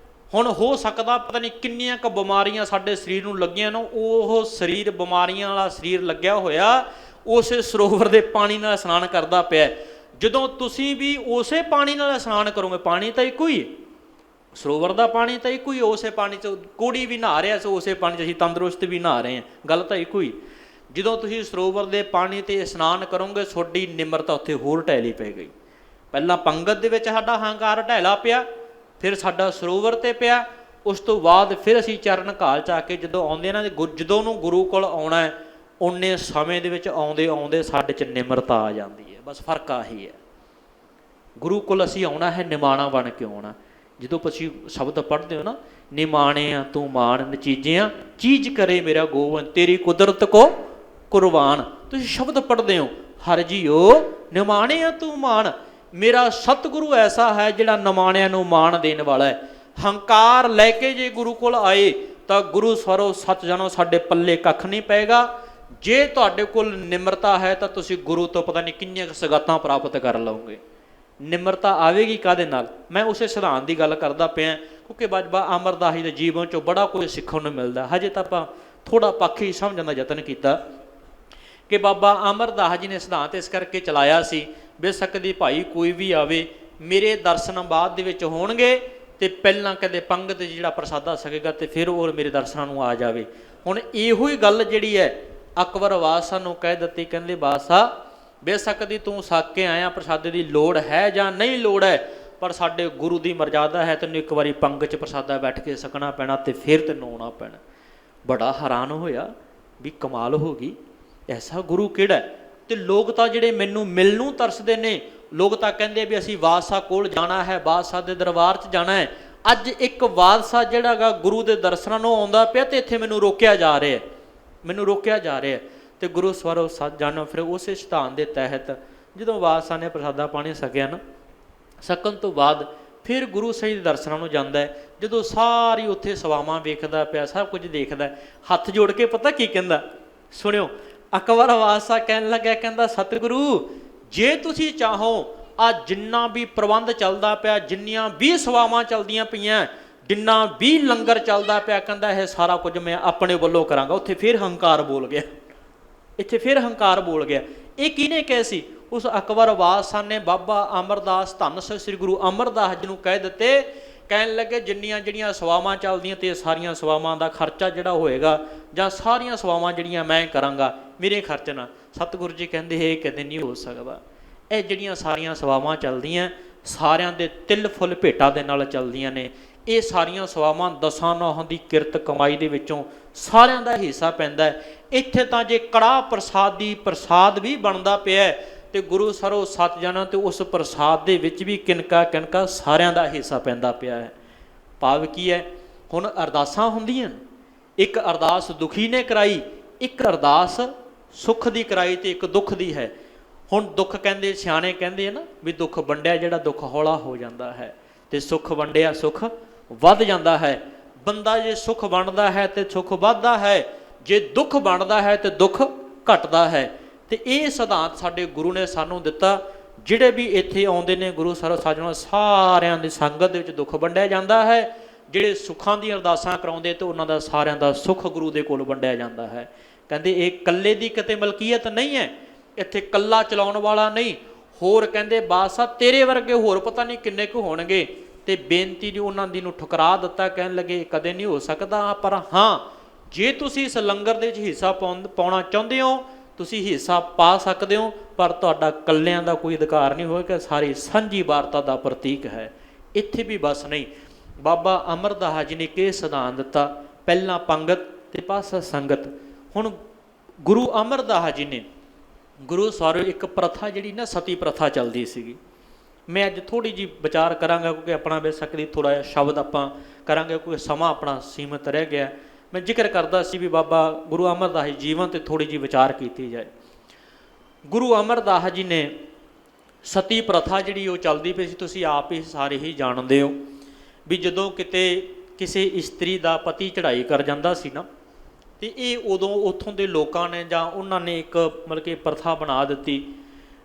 ਹੁਣ ਹੋ ਸਕਦਾ ਪਤਾ ਨਹੀਂ ਕਿੰਨੀਆਂ ਕੁ ਬਿਮਾਰੀਆਂ ਸਾਡੇ ਸਰੀਰ ਨੂੰ ਲੱਗੀਆਂ ਨੇ, ਉਹ ਸਰੀਰ ਬਿਮਾਰੀਆਂ ਵਾਲਾ ਸਰੀਰ ਲੱਗਿਆ ਹੋਇਆ ਉਸੇ ਸਰੋਵਰ ਦੇ ਪਾਣੀ ਨਾਲ ਇਸ਼ਨਾਨ ਕਰਦਾ ਪਿਆ। ਜਦੋਂ ਤੁਸੀਂ ਵੀ ਉਸੇ ਪਾਣੀ ਨਾਲ ਇਸ਼ਨਾਨ ਕਰੋਗੇ, ਪਾਣੀ ਤਾਂ ਇੱਕੋ ਹੀ ਹੈ, ਸਰੋਵਰ ਦਾ ਪਾਣੀ ਤਾਂ ਇੱਕੋ ਹੀ, ਉਸੇ ਪਾਣੀ 'ਚ ਕੋੜੀ ਵੀ ਨਹਾ ਰਿਹਾ, ਉਸੇ ਪਾਣੀ 'ਚ ਅਸੀਂ ਤੰਦਰੁਸਤ ਵੀ ਨਹਾ ਰਹੇ ਹਾਂ, ਗੱਲ ਤਾਂ ਇੱਕੋ ਹੀ। ਜਦੋਂ ਤੁਸੀਂ ਸਰੋਵਰ ਦੇ ਪਾਣੀ 'ਤੇ ਇਸ਼ਨਾਨ ਕਰੋਗੇ, ਤੁਹਾਡੀ ਨਿਮਰਤਾ ਉੱਥੇ ਹੋਰ ਢਹਿਲੀ ਪੈ ਗਈ। ਪਹਿਲਾਂ ਪੰਗਤ ਦੇ ਵਿੱਚ ਸਾਡਾ ਹੰਕਾਰ ਢਹਿਲਾ ਪਿਆ, ਫਿਰ ਸਾਡਾ ਸਰੋਵਰ 'ਤੇ ਪਿਆ, ਉਸ ਤੋਂ ਬਾਅਦ ਫਿਰ ਅਸੀਂ ਚਰਨ ਘਾਲ 'ਚ ਆ ਕੇ ਜਦੋਂ ਆਉਂਦੇ ਨਾ, ਜਦੋਂ ਨੂੰ ਗੁਰੂ ਕੋਲ ਆਉਣਾ ਹੈ, ਉਨੇ ਸਮੇਂ ਦੇ ਵਿੱਚ ਆਉਂਦੇ ਆਉਂਦੇ ਸਾਡੇ 'ਚ ਨਿਮਰਤਾ ਆ ਜਾਂਦੀ ਹੈ। ਬਸ ਫਰਕ ਆਹੀ ਹੈ। ਗੁਰੂ ਕੋਲ ਅਸੀਂ ਆਉਣਾ ਹੈ ਨਿਮਾਣਾ ਬਣ ਕੇ ਆਉਣਾ। ਜਦੋਂ ਤੁਸੀਂ ਸ਼ਬਦ ਪੜ੍ਹਦੇ ਹੋ ਨਾ, ਨਿਮਾਣਿਆ ਤੂੰ ਮਾਣ ਨਚੀਜਿਆ, ਚੀਜ਼ ਕਰੇ ਮੇਰਾ ਗੋਬਿੰਦ, ਤੇਰੀ ਕੁਦਰਤ ਕੋ ਕੁਰਬਾਨ, ਤੁਸੀਂ ਸ਼ਬਦ ਪੜ੍ਹਦੇ ਹੋ, ਹਰ ਜੀਓ ਨਿਮਾਣਿਆ ਤੂੰ ਮਾਣ, ਮੇਰਾ ਸਤਿਗੁਰੂ ਐਸਾ ਹੈ ਜਿਹੜਾ ਨਿਮਾਣਿਆਂ ਨੂੰ ਮਾਣ ਦੇਣ ਵਾਲਾ ਹੈ। ਹੰਕਾਰ ਲੈ ਕੇ ਜੇ ਗੁਰੂ ਕੋਲ ਆਏ ਤਾਂ ਗੁਰੂ ਸਵਰੋ ਸੱਚ ਜਾਣੋ ਸਾਡੇ ਪੱਲੇ ਕੱਖ ਨਹੀਂ ਪਏਗਾ। ਜੇ ਤੁਹਾਡੇ ਕੋਲ ਨਿਮਰਤਾ ਹੈ ਤਾਂ ਤੁਸੀਂ ਗੁਰੂ ਤੋਂ ਪਤਾ ਨਹੀਂ ਕਿੰਨੀਆਂ ਕੁ ਸਗਾਤਾਂ ਪ੍ਰਾਪਤ ਕਰ ਲਓਗੇ। ਨਿਮਰਤਾ ਆਵੇਗੀ ਕਾਹਦੇ ਨਾਲ? ਮੈਂ ਉਸੇ ਸਿਧਾਂਤ ਦੀ ਗੱਲ ਕਰਦਾ ਪਿਆ, ਕਿਉਂਕਿ ਬਾਬਾ ਅਮਰਦਾਸ ਜੀ ਦੇ ਜੀਵਨ 'ਚੋਂ ਬੜਾ ਕੁਝ ਸਿੱਖਣ ਨੂੰ ਮਿਲਦਾ। ਹਜੇ ਤਾਂ ਆਪਾਂ ਥੋੜ੍ਹਾ ਪੱਖ ਹੀ ਸਮਝਣ ਦਾ ਯਤਨ ਕੀਤਾ ਕਿ ਬਾਬਾ ਅਮਰਦਾਸ ਜੀ ਨੇ ਸਿਧਾਂਤ ਇਸ ਕਰਕੇ ਚਲਾਇਆ ਸੀ, ਬੇਸ਼ੱਕ ਦੀ ਭਾਈ ਕੋਈ ਵੀ ਆਵੇ, ਮੇਰੇ ਦਰਸ਼ਨ ਬਾਅਦ ਦੇ ਵਿੱਚ ਹੋਣਗੇ ਅਤੇ ਪਹਿਲਾਂ ਕਦੇ ਪੰਗਤ ਜਿਹੜਾ ਪ੍ਰਸਾਦਾ ਸਕੇਗਾ ਅਤੇ ਫਿਰ ਉਹ ਮੇਰੇ ਦਰਸ਼ਨਾਂ ਨੂੰ ਆ ਜਾਵੇ। ਹੁਣ ਇਹੋ ਹੀ ਗੱਲ ਜਿਹੜੀ ਹੈ ਅਕਬਰ ਬਾਦਸ਼ਾਹ ਨੂੰ ਕਹਿ ਦਿੱਤੀ, ਕਹਿੰਦੇ ਬਾਦਸ਼ਾਹ ਬੇਸ਼ੱਕ ਦੀ ਤੂੰ ਛਕ ਕੇ ਆਇਆ, ਪ੍ਰਸਾਦੇ ਦੀ ਲੋੜ ਹੈ ਜਾਂ ਨਹੀਂ ਲੋੜ ਹੈ, ਪਰ ਸਾਡੇ ਗੁਰੂ ਦੀ ਮਰਜ਼ਾਦਾ ਹੈ, ਤੈਨੂੰ ਇੱਕ ਵਾਰੀ ਪੰਗਤ 'ਚ ਪ੍ਰਸਾਦਾ ਬੈਠ ਕੇ ਸਕਣਾ ਪੈਣਾ ਅਤੇ ਫਿਰ ਤੈਨੂੰ ਆਉਣਾ ਪੈਣਾ। ਬੜਾ ਹੈਰਾਨ ਹੋਇਆ ਵੀ ਕਮਾਲ ਹੋ ਗਈ, ਐਸਾ ਗੁਰੂ ਕਿਹੜਾ? ਅਤੇ ਲੋਕ ਤਾਂ ਜਿਹੜੇ ਮੈਨੂੰ ਮਿਲਣ ਨੂੰ ਤਰਸਦੇ ਨੇ, ਲੋਕ ਤਾਂ ਕਹਿੰਦੇ ਵੀ ਅਸੀਂ ਬਾਦਸ਼ਾਹ ਕੋਲ ਜਾਣਾ ਹੈ, ਬਾਦਸ਼ਾਹ ਦੇ ਦਰਬਾਰ 'ਚ ਜਾਣਾ ਹੈ। ਅੱਜ ਇੱਕ ਬਾਦਸ਼ਾਹ ਜਿਹੜਾ ਗਾ ਗੁਰੂ ਦੇ ਦਰਸ਼ਨਾਂ ਨੂੰ ਆਉਂਦਾ ਪਿਆ ਅਤੇ ਇੱਥੇ ਮੈਨੂੰ ਰੋਕਿਆ ਜਾ ਰਿਹਾ, ਮੈਨੂੰ ਰੋਕਿਆ ਜਾ ਰਿਹਾ। ਅਤੇ ਗੁਰੂ ਸਵਰੋ ਸੱਚ ਜਾਣੋ, ਫਿਰ ਉਸੇ ਸਿਧਾਂਤ ਦੇ ਤਹਿਤ ਜਦੋਂ ਬਾਦਸ਼ਾਹ ਨੇ ਪ੍ਰਸਾਦਾ ਪਾਣੀ ਛਕਿਆ ਨਾ, ਛਕਣ ਤੋਂ ਬਾਅਦ ਫਿਰ ਗੁਰੂ ਸਾਹਿਬ ਦੇ ਦਰਸ਼ਨਾਂ ਨੂੰ ਜਾਂਦਾ ਹੈ। ਜਦੋਂ ਸਾਰੀ ਉੱਥੇ ਸਵਾਵਾਂ ਵੇਖਦਾ ਪਿਆ, ਸਭ ਕੁਝ ਦੇਖਦਾ, ਹੱਥ ਜੋੜ ਕੇ ਪਤਾ ਕੀ ਕਹਿੰਦਾ? ਸੁਣਿਓ, ਅਕਬਰ ਬਾਦਸ਼ਾਹ ਕਹਿਣ ਲੱਗਿਆ, ਕਹਿੰਦਾ ਸਤਿਗੁਰੂ ਜੇ ਤੁਸੀਂ ਚਾਹੋ ਆ ਜਿੰਨਾ ਵੀ ਪ੍ਰਬੰਧ ਚੱਲਦਾ ਪਿਆ, ਜਿੰਨੀਆਂ ਵੀ ਸਵਾਵਾਂ ਚੱਲਦੀਆਂ ਪਈਆਂ, ਜਿੰਨਾ ਵੀ ਲੰਗਰ ਚੱਲਦਾ ਪਿਆ, ਕਹਿੰਦਾ ਇਹ ਸਾਰਾ ਕੁਝ ਮੈਂ ਆਪਣੇ ਵੱਲੋਂ ਕਰਾਂਗਾ। ਉੱਥੇ ਫਿਰ ਹੰਕਾਰ ਬੋਲ ਗਿਆ, ਇੱਥੇ ਫਿਰ ਹੰਕਾਰ ਬੋਲ ਗਿਆ। ਇਹ ਕਿਹਨੇ ਕਹੇ ਸੀ? ਉਸ ਅਕਬਰ ਬਾਦਸ਼ਾਹ ਨੇ ਬਾਬਾ ਅਮਰਦਾਸ ਧੰਨ ਸ੍ਰੀ ਗੁਰੂ ਅਮਰਦਾਸ ਜੀ ਨੂੰ ਕਹਿ ਦਿੱਤੇ। ਕਹਿਣ ਲੱਗੇ ਜਿੰਨੀਆਂ ਜਿਹੜੀਆਂ ਸਵਾਵਾਂ ਚੱਲਦੀਆਂ ਅਤੇ ਸਾਰੀਆਂ ਸਵਾਵਾਂ ਦਾ ਖਰਚਾ ਜਿਹੜਾ ਹੋਏਗਾ, ਜਾਂ ਸਾਰੀਆਂ ਸਵਾਵਾਂ ਜਿਹੜੀਆਂ ਮੈਂ ਕਰਾਂਗਾ ਮੇਰੇ ਖਰਚ ਨਾਲ। ਸਤਿਗੁਰੂ ਜੀ ਕਹਿੰਦੇ ਇਹ ਕਦੇ ਨਹੀਂ ਹੋ ਸਕਦਾ। ਇਹ ਜਿਹੜੀਆਂ ਸਾਰੀਆਂ ਸਵਾਵਾਂ ਚੱਲਦੀਆਂ ਸਾਰਿਆਂ ਦੇ ਤਿਲ ਫੁੱਲ ਭੇਟਾਂ ਦੇ ਨਾਲ ਚੱਲਦੀਆਂ ਨੇ। ਇਹ ਸਾਰੀਆਂ ਸਵਾਵਾਂ ਦਸਾਂ ਨੌਹਾਂ ਦੀ ਕਿਰਤ ਕਮਾਈ ਦੇ ਵਿੱਚੋਂ ਸਾਰਿਆਂ ਦਾ ਹਿੱਸਾ ਪੈਂਦਾ ਹੈ। ਇੱਥੇ ਤਾਂ ਜੇ ਕੜਾਹ ਪ੍ਰਸਾਦੀ ਪ੍ਰਸਾਦ ਵੀ ਬਣਦਾ ਪਿਆ ਅਤੇ ਗੁਰੂ ਸਰੋ ਸੱਚ ਜਾਣਾ, ਅਤੇ ਉਸ ਪ੍ਰਸਾਦ ਦੇ ਵਿੱਚ ਵੀ ਕਿਨਕਾ ਕਿਨਕਾ ਸਾਰਿਆਂ ਦਾ ਹਿੱਸਾ ਪੈਂਦਾ ਪਿਆ ਹੈ। ਭਾਵ ਕੀ ਹੈ? ਹੁਣ ਅਰਦਾਸਾਂ ਹੁੰਦੀਆਂ, ਇੱਕ ਅਰਦਾਸ ਦੁਖੀ ਨੇ ਕਰਾਈ, ਇੱਕ ਅਰਦਾਸ ਸੁੱਖ ਦੀ ਕਰਾਈ ਅਤੇ ਇੱਕ ਦੁੱਖ ਦੀ ਹੈ। ਹੁਣ ਦੁੱਖ ਕਹਿੰਦੇ ਸਿਆਣੇ ਕਹਿੰਦੇ ਆ ਨਾ ਵੀ ਦੁੱਖ ਵੰਡਿਆ ਜਿਹੜਾ ਦੁੱਖ ਹੌਲਾ ਹੋ ਜਾਂਦਾ ਹੈ, ਅਤੇ ਸੁੱਖ ਵੰਡਿਆ ਸੁੱਖ ਵੱਧ ਜਾਂਦਾ ਹੈ। ਬੰਦਾ ਜੇ ਸੁੱਖ ਵੰਡਦਾ ਹੈ ਅਤੇ ਸੁੱਖ ਵੱਧਦਾ ਹੈ, ਜੇ ਦੁੱਖ ਵੰਡਦਾ ਹੈ ਅਤੇ ਦੁੱਖ ਘਟਦਾ ਹੈ। ਅਤੇ ਇਹ ਸਿਧਾਂਤ ਸਾਡੇ ਗੁਰੂ ਨੇ ਸਾਨੂੰ ਦਿੱਤਾ। ਜਿਹੜੇ ਵੀ ਇੱਥੇ ਆਉਂਦੇ ਨੇ ਗੁਰੂ ਸਾਹਿਬ ਸਾਜਣਾ, ਸਾਰਿਆਂ ਦੀ ਸੰਗਤ ਦੇ ਵਿੱਚ ਦੁੱਖ ਵੰਡਿਆ ਜਾਂਦਾ ਹੈ। ਜਿਹੜੇ ਸੁੱਖਾਂ ਦੀਆਂ ਅਰਦਾਸਾਂ ਕਰਾਉਂਦੇ ਅਤੇ ਉਹਨਾਂ ਦਾ ਸਾਰਿਆਂ ਦਾ ਸੁੱਖ ਗੁਰੂ ਦੇ ਕੋਲ ਵੰਡਿਆ ਜਾਂਦਾ ਹੈ। ਕਹਿੰਦੇ ਇਹ ਇਕੱਲੇ ਦੀ ਕਿਤੇ ਮਲਕੀਅਤ ਨਹੀਂ ਹੈ, ਇੱਥੇ ਇਕੱਲਾ ਚਲਾਉਣ ਵਾਲਾ ਨਹੀਂ। ਹੋਰ ਕਹਿੰਦੇ ਬਾਦਸ਼ਾਹ ਤੇਰੇ ਵਰਗੇ ਹੋਰ ਪਤਾ ਨਹੀਂ ਕਿੰਨੇ ਕੁ ਹੋਣਗੇ। ਅਤੇ ਬੇਨਤੀ ਜੀ ਉਹਨਾਂ ਦੀ ਨੂੰ ਠੁਕਰਾ ਦਿੱਤਾ, ਕਹਿਣ ਲੱਗੇ ਕਦੇ ਨਹੀਂ ਹੋ ਸਕਦਾ, ਪਰ ਹਾਂ ਜੇ ਤੁਸੀਂ ਇਸ ਲੰਗਰ ਦੇ ਵਿੱਚ ਹਿੱਸਾ ਪਾਉਣਾ ਚਾਹੁੰਦੇ ਹੋ ਤੁਸੀਂ ਹਿੱਸਾ ਪਾ ਸਕਦੇ ਹੋ, ਪਰ ਤੁਹਾਡਾ ਇਕੱਲਿਆਂ ਦਾ ਕੋਈ ਅਧਿਕਾਰ ਨਹੀਂ ਹੋਏਗਾ, ਸਾਰੀ ਸਾਂਝੀ ਵਾਰਤਾ ਦਾ ਪ੍ਰਤੀਕ ਹੈ। ਇੱਥੇ ਵੀ ਬਸ ਨਹੀਂ, ਬਾਬਾ ਅਮਰਦਾਸ ਜੀ ਨੇ ਇਹ ਸਿਧਾਂਤ ਦਿੱਤਾ, ਪਹਿਲਾਂ ਪੰਗਤ ਅਤੇ ਪਾਸਾ ਸੰਗਤ। ਹੁਣ ਗੁਰੂ ਅਮਰਦਾਸ ਜੀ ਨੇ ਗੁਰੂ ਸਾਹਿਬ ਇੱਕ ਪ੍ਰਥਾ ਜਿਹੜੀ ਨਾ ਸਤੀ ਪ੍ਰਥਾ ਚੱਲਦੀ ਸੀਗੀ। ਮੈਂ ਅੱਜ ਥੋੜ੍ਹੀ ਜਿਹੀ ਵਿਚਾਰ ਕਰਾਂਗਾ, ਕਿਉਂਕਿ ਆਪਣਾ ਬੇਸ਼ੱਕ ਦੀ ਥੋੜ੍ਹਾ ਜਿਹਾ ਸ਼ਬਦ ਆਪਾਂ ਕਰਾਂਗੇ, ਕਿਉਂਕਿ ਸਮਾਂ ਆਪਣਾ ਸੀਮਿਤ ਰਹਿ ਗਿਆ। ਮੈਂ ਜ਼ਿਕਰ ਕਰਦਾ ਸੀ ਵੀ ਬਾਬਾ ਗੁਰੂ ਅਮਰਦਾਸ ਜੀ ਜੀਵਨ 'ਤੇ ਥੋੜ੍ਹੀ ਜਿਹੀ ਵਿਚਾਰ ਕੀਤੀ ਜਾਏ। ਗੁਰੂ ਅਮਰਦਾਸ ਜੀ ਨੇ ਸਤੀ ਪ੍ਰਥਾ ਜਿਹੜੀ ਉਹ ਚੱਲਦੀ ਪਈ ਸੀ, ਤੁਸੀਂ ਆਪ ਹੀ ਸਾਰੇ ਹੀ ਜਾਣਦੇ ਹੋ ਵੀ ਜਦੋਂ ਕਿਤੇ ਕਿਸੇ ਇਸਤਰੀ ਦਾ ਪਤੀ ਚੜ੍ਹਾਈ ਕਰ ਜਾਂਦਾ ਸੀ ਨਾ, ਅਤੇ ਇਹ ਉਦੋਂ ਉੱਥੋਂ ਦੇ ਲੋਕਾਂ ਨੇ ਜਾਂ ਉਹਨਾਂ ਨੇ ਇੱਕ ਮਤਲਬ ਕਿ ਪ੍ਰਥਾ ਬਣਾ ਦਿੱਤੀ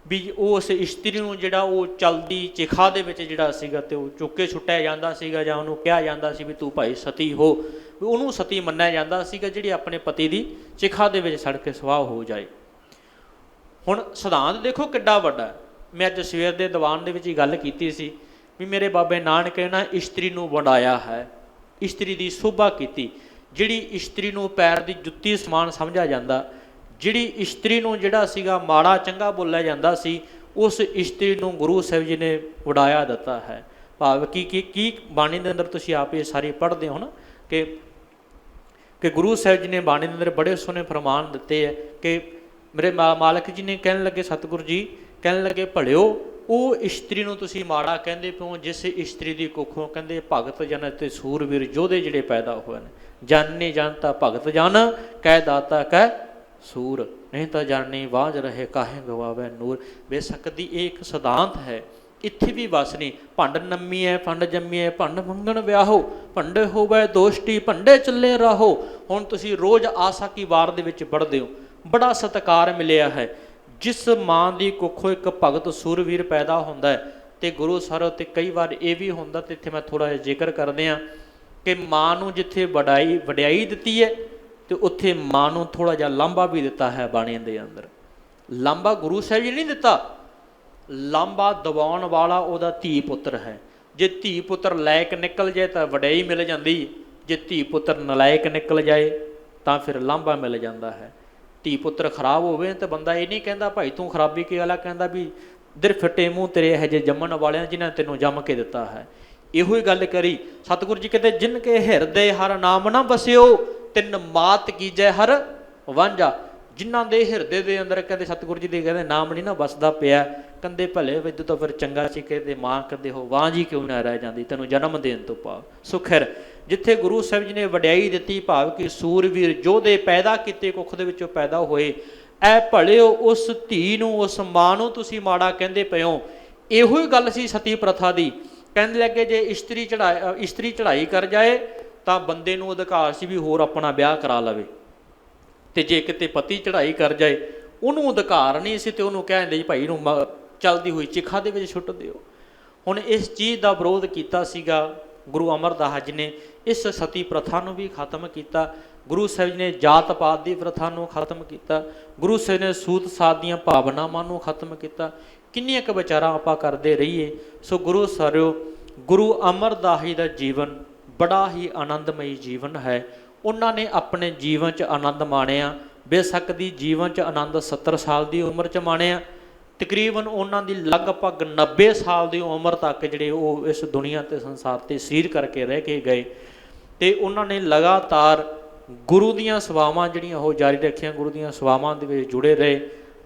ਵੀ ਉਸ ਇਸਤਰੀ ਨੂੰ ਜਿਹੜਾ ਉਹ ਚਲਦੀ ਚਿਖਾ ਦੇ ਵਿੱਚ ਜਿਹੜਾ ਸੀਗਾ ਤੇ ਉਹ ਚੁੱਕ ਕੇ ਸੁੱਟਿਆ ਜਾਂਦਾ ਸੀਗਾ, ਜਾਂ ਉਹਨੂੰ ਕਿਹਾ ਜਾਂਦਾ ਸੀ ਵੀ ਤੂੰ ਭਾਈ ਸਤੀ ਹੋ, ਵੀ ਉਹਨੂੰ ਸਤੀ ਮੰਨਿਆ ਜਾਂਦਾ ਸੀਗਾ ਜਿਹੜੀ ਆਪਣੇ ਪਤੀ ਦੀ ਚਿਖਾ ਦੇ ਵਿੱਚ ਸੜ ਕੇ ਸਵਾਹ ਹੋ ਜਾਏ। ਹੁਣ ਸਿਧਾਂਤ ਦੇਖੋ ਕਿੱਡਾ ਵੱਡਾ। ਮੈਂ ਅੱਜ ਸਵੇਰ ਦੇ ਦੀਵਾਨ ਦੇ ਵਿੱਚ ਹੀ ਗੱਲ ਕੀਤੀ ਸੀ ਵੀ ਮੇਰੇ ਬਾਬੇ ਨਾਨਕ ਨੇ ਨਾ ਇਸਤਰੀ ਨੂੰ ਵੰਡਾਇਆ ਹੈ, ਇਸਤਰੀ ਦੀ ਸ਼ੋਭਾ ਕੀਤੀ। ਜਿਹੜੀ ਇਸਤਰੀ ਨੂੰ ਪੈਰ ਦੀ ਜੁੱਤੀ ਸਮਾਨ ਸਮਝਿਆ ਜਾਂਦਾ, ਜਿਹੜੀ ਇਸਤਰੀ ਨੂੰ ਜਿਹੜਾ ਸੀਗਾ ਮਾੜਾ ਚੰਗਾ ਬੋਲਿਆ ਜਾਂਦਾ ਸੀ, ਉਸ ਇਸਤਰੀ ਨੂੰ ਗੁਰੂ ਸਾਹਿਬ ਜੀ ਨੇ ਵੰਡਾਇਆ ਦਿੱਤਾ ਹੈ। ਭਾਵ ਕੀ ਬਾਣੀ ਦੇ ਅੰਦਰ ਤੁਸੀਂ ਆਪ ਇਹ ਸਾਰੇ ਪੜ੍ਹਦੇ ਹੋ ਨਾ ਕਿ ਗੁਰੂ ਸਾਹਿਬ ਜੀ ਨੇ ਬਾਣੀ ਦੇ ਅੰਦਰ ਬੜੇ ਸੋਹਣੇ ਫਰਮਾਨ ਦਿੱਤੇ ਹੈ ਕਿ ਮੇਰੇ ਮਾਲਕ ਜੀ ਨੇ ਕਹਿਣ ਲੱਗੇ, ਸਤਿਗੁਰੂ ਜੀ ਕਹਿਣ ਲੱਗੇ, ਭਲਿਓ ਉਹ ਇਸਤਰੀ ਨੂੰ ਤੁਸੀਂ ਮਾੜਾ ਕਹਿੰਦੇ ਪਿਓ ਜਿਸ ਇਸਤਰੀ ਦੀ ਕੁੱਖੋਂ ਕਹਿੰਦੇ ਭਗਤ ਜਨ ਅਤੇ ਸੂਰਵੀਰ ਯੋਧੇ ਜਿਹੜੇ ਪੈਦਾ ਹੋਏ ਨੇ। ਜਾਣੇ ਜਾਣਤਾ ਭਗਤ ਜਨ ਕਹਿ ਦਾਤਾ ਕਹਿ ਸੂਰ, ਨਹੀਂ ਤਾਂ ਜਾਣੀ ਵਾਂਝ ਰਹੇ ਕਾਹੇ ਗਵਾਵੇ ਨੂਰ। ਬੇਸ਼ੱਕ ਦੀ ਇਹ ਇੱਕ ਸਿਧਾਂਤ ਹੈ, ਇੱਥੇ ਵੀ ਬਸ ਨਹੀਂ। ਭੰਡ ਨੰਮੀਐ ਭੰਡ ਜੰਮੀਐ ਭੰਡ ਮੰਗਣ ਵਿਆਹੋ, ਭੰਡੇ ਹੋਵੇ ਦੋਸ਼ਟੀ ਭੰਡੇ ਚੱਲੇ ਰਾਹੋ। ਹੁਣ ਤੁਸੀਂ ਰੋਜ਼ ਆਸਾ ਕੀ ਵਾਰ ਦੇ ਵਿੱਚ ਪੜ੍ਹਦੇ ਹੋ, ਬੜਾ ਸਤਿਕਾਰ ਮਿਲਿਆ ਹੈ। ਜਿਸ ਮਾਂ ਦੀ ਕੁੱਖੋਂ ਇੱਕ ਭਗਤ ਸੂਰਵੀਰ ਪੈਦਾ ਹੁੰਦਾ ਹੈ ਤੇ ਗੁਰੂ ਸਾਹਿਬ ਤੇ ਕਈ ਵਾਰ ਇਹ ਵੀ ਹੁੰਦਾ, ਤੇ ਇੱਥੇ ਮੈਂ ਥੋੜ੍ਹਾ ਜਿਹਾ ਜ਼ਿਕਰ ਕਰਦੇ ਹਾਂ ਕਿ ਮਾਂ ਨੂੰ ਜਿੱਥੇ ਵਡਿਆਈ ਦਿੱਤੀ ਹੈ ਤੇ ਉੱਥੇ ਮਾਂ ਨੂੰ ਥੋੜ੍ਹਾ ਜਿਹਾ ਲਾਂਭਾ ਵੀ ਦਿੱਤਾ ਹੈ ਬਾਣੀ ਦੇ ਅੰਦਰ। ਲਾਂਭਾ ਗੁਰੂ ਸਾਹਿਬ ਜੀ ਨਹੀਂ ਦਿੱਤਾ, ਲਾਂਭਾ ਦਿਵਾਉਣ ਵਾਲਾ ਉਹਦਾ ਧੀ ਪੁੱਤਰ ਹੈ। ਜੇ ਧੀ ਪੁੱਤਰ ਲਾਇਕ ਨਿਕਲ ਜਾਏ ਤਾਂ ਵਡਿਆਈ ਮਿਲ ਜਾਂਦੀ, ਜੇ ਧੀ ਪੁੱਤਰ ਨਲਾਇਕ ਨਿਕਲ ਜਾਏ ਤਾਂ ਫਿਰ ਲਾਂਭਾ ਮਿਲ ਜਾਂਦਾ ਹੈ। ਧੀ ਪੁੱਤਰ ਖਰਾਬ ਹੋਵੇ ਤਾਂ ਬੰਦਾ ਇਹ ਨਹੀਂ ਕਹਿੰਦਾ ਭਾਈ ਤੂੰ ਖਰਾਬੀ ਕੀ ਵਾਲਾ, ਕਹਿੰਦਾ ਵੀ ਦਰ ਫਿੱਟੇ ਮੂੰਹ ਤੇਰੇ ਇਹੋ ਜਿਹੇ ਜੰਮਣ ਵਾਲਿਆਂ ਜਿਨ੍ਹਾਂ ਤੈਨੂੰ ਜੰਮ ਕੇ ਦਿੱਤਾ ਹੈ। ਇਹੋ ਹੀ ਗੱਲ ਕਰੀ ਸਤਿਗੁਰੂ ਜੀ ਕਹਿੰਦੇ, ਜਿਨ ਕੇ ਹਿਰਦੇ ਹਰ ਨਾਮ ਨਾ ਵਸਿਓ ਤਿੰਨ ਮਾਤ ਕੀਜੈ ਹਰ ਵਾਂਝਾ। ਜਿਨ੍ਹਾਂ ਦੇ ਹਿਰਦੇ ਦੇ ਅੰਦਰ ਕਹਿੰਦੇ ਸਤਿਗੁਰੂ ਜੀ ਦੇ ਕਹਿੰਦੇ ਨਾਮ ਨਹੀਂ ਨਾ ਵਸਦਾ ਪਿਆ, ਕਹਿੰਦੇ ਭਲੇ ਵਿਦ ਤੋਂ ਫਿਰ ਚੰਗਾ ਸੀ ਕਹਿੰਦੇ ਮਾਂ ਕਹਿੰਦੇ ਹੋ ਵਾਂਝੀ ਕਿਉਂ ਨਾ ਰਹਿ ਜਾਂਦੀ, ਤੈਨੂੰ ਜਨਮ ਦੇਣ ਤੋਂ ਪਾ ਸੁਖਰ। ਜਿੱਥੇ ਗੁਰੂ ਸਾਹਿਬ ਜੀ ਨੇ ਵਡਿਆਈ ਦਿੱਤੀ, ਭਾਵ ਕਿ ਸੂਰਵੀਰ ਯੋਧੇ ਪੈਦਾ ਕੀਤੇ ਕੁੱਖ ਦੇ ਵਿੱਚੋਂ ਪੈਦਾ ਹੋਏ, ਐ ਭਲਿਓ ਉਸ ਧੀ ਨੂੰ ਉਸ ਮਾਂ ਨੂੰ ਤੁਸੀਂ ਮਾੜਾ ਕਹਿੰਦੇ ਪਏ ਹੋ। ਇਹੋ ਹੀ ਗੱਲ ਸੀ ਸਤੀ ਪ੍ਰਥਾ ਦੀ। ਕਹਿੰਦੇ ਲੱਗੇ ਜੇ ਇਸਤਰੀ ਚੜ੍ਹਾਈ ਕਰ ਜਾਏ ਤਾਂ ਬੰਦੇ ਨੂੰ ਅਧਿਕਾਰ ਸੀ ਵੀ ਹੋਰ ਆਪਣਾ ਵਿਆਹ ਕਰਾ ਲਵੇ, ਤੇ ਜੇ ਕਿਤੇ ਪਤੀ ਚੜ੍ਹਾਈ ਕਰ ਜਾਏ ਉਹਨੂੰ ਅਧਿਕਾਰ ਨਹੀਂ ਸੀ ਤੇ ਉਹਨੂੰ ਕਹਿੰਦੇ ਜੀ ਭਾਈ ਨੂੰ ਚਲਦੀ ਹੋਈ ਚਿਖਾ ਦੇ ਵਿੱਚ ਸੁੱਟ ਦਿਓ। ਹੁਣ ਇਸ ਚੀਜ਼ ਦਾ ਵਿਰੋਧ ਕੀਤਾ ਸੀਗਾ ਗੁਰੂ ਅਮਰਦਾਸ ਜੀ ਨੇ, ਇਸ ਸਤੀ ਪ੍ਰਥਾ ਨੂੰ ਵੀ ਖਤਮ ਕੀਤਾ। ਗੁਰੂ ਸਾਹਿਬ ਜੀ ਨੇ ਜਾਤ ਪਾਤ ਦੀ ਪ੍ਰਥਾ ਨੂੰ ਖਤਮ ਕੀਤਾ। ਗੁਰੂ ਸਾਹਿਬ ਨੇ ਸੂਤ ਸਾਧ ਦੀਆਂ ਭਾਵਨਾਵਾਂ ਨੂੰ ਖਤਮ ਕੀਤਾ। ਕਿੰਨੀਆਂ ਕੁ ਵਿਚਾਰਾਂ ਆਪਾਂ ਕਰਦੇ ਰਹੀਏ। ਸੋ ਗੁਰੂ ਸਾਰਿਓ, ਗੁਰੂ ਅਮਰਦਾਸ ਜੀ ਦਾ ਜੀਵਨ ਬੜਾ ਹੀ ਆਨੰਦਮਈ ਜੀਵਨ ਹੈ। ਉਹਨਾਂ ਨੇ ਆਪਣੇ ਜੀਵਨ 'ਚ ਆਨੰਦ ਮਾਣਿਆ। ਬੇਸ਼ੱਕ ਦੀ ਜੀਵਨ 'ਚ ਆਨੰਦ 70 ਸਾਲ ਦੀ ਉਮਰ 'ਚ ਮਾਣਿਆ। ਤਕਰੀਬਨ ਉਹਨਾਂ ਦੀ ਲਗਭਗ 90 ਸਾਲ ਦੀ ਉਮਰ ਤੱਕ ਜਿਹੜੇ ਉਹ ਇਸ ਦੁਨੀਆ 'ਤੇ ਸੰਸਾਰ 'ਤੇ ਸਰੀਰ ਕਰਕੇ ਰਹਿ ਕੇ ਗਏ, ਅਤੇ ਉਹਨਾਂ ਨੇ ਲਗਾਤਾਰ ਗੁਰੂ ਦੀਆਂ ਸੇਵਾਵਾਂ ਜਿਹੜੀਆਂ ਉਹ ਜਾਰੀ ਰੱਖੀਆਂ। ਗੁਰੂ ਦੀਆਂ ਸੇਵਾਵਾਂ ਦੇ ਵਿੱਚ ਜੁੜੇ ਰਹੇ,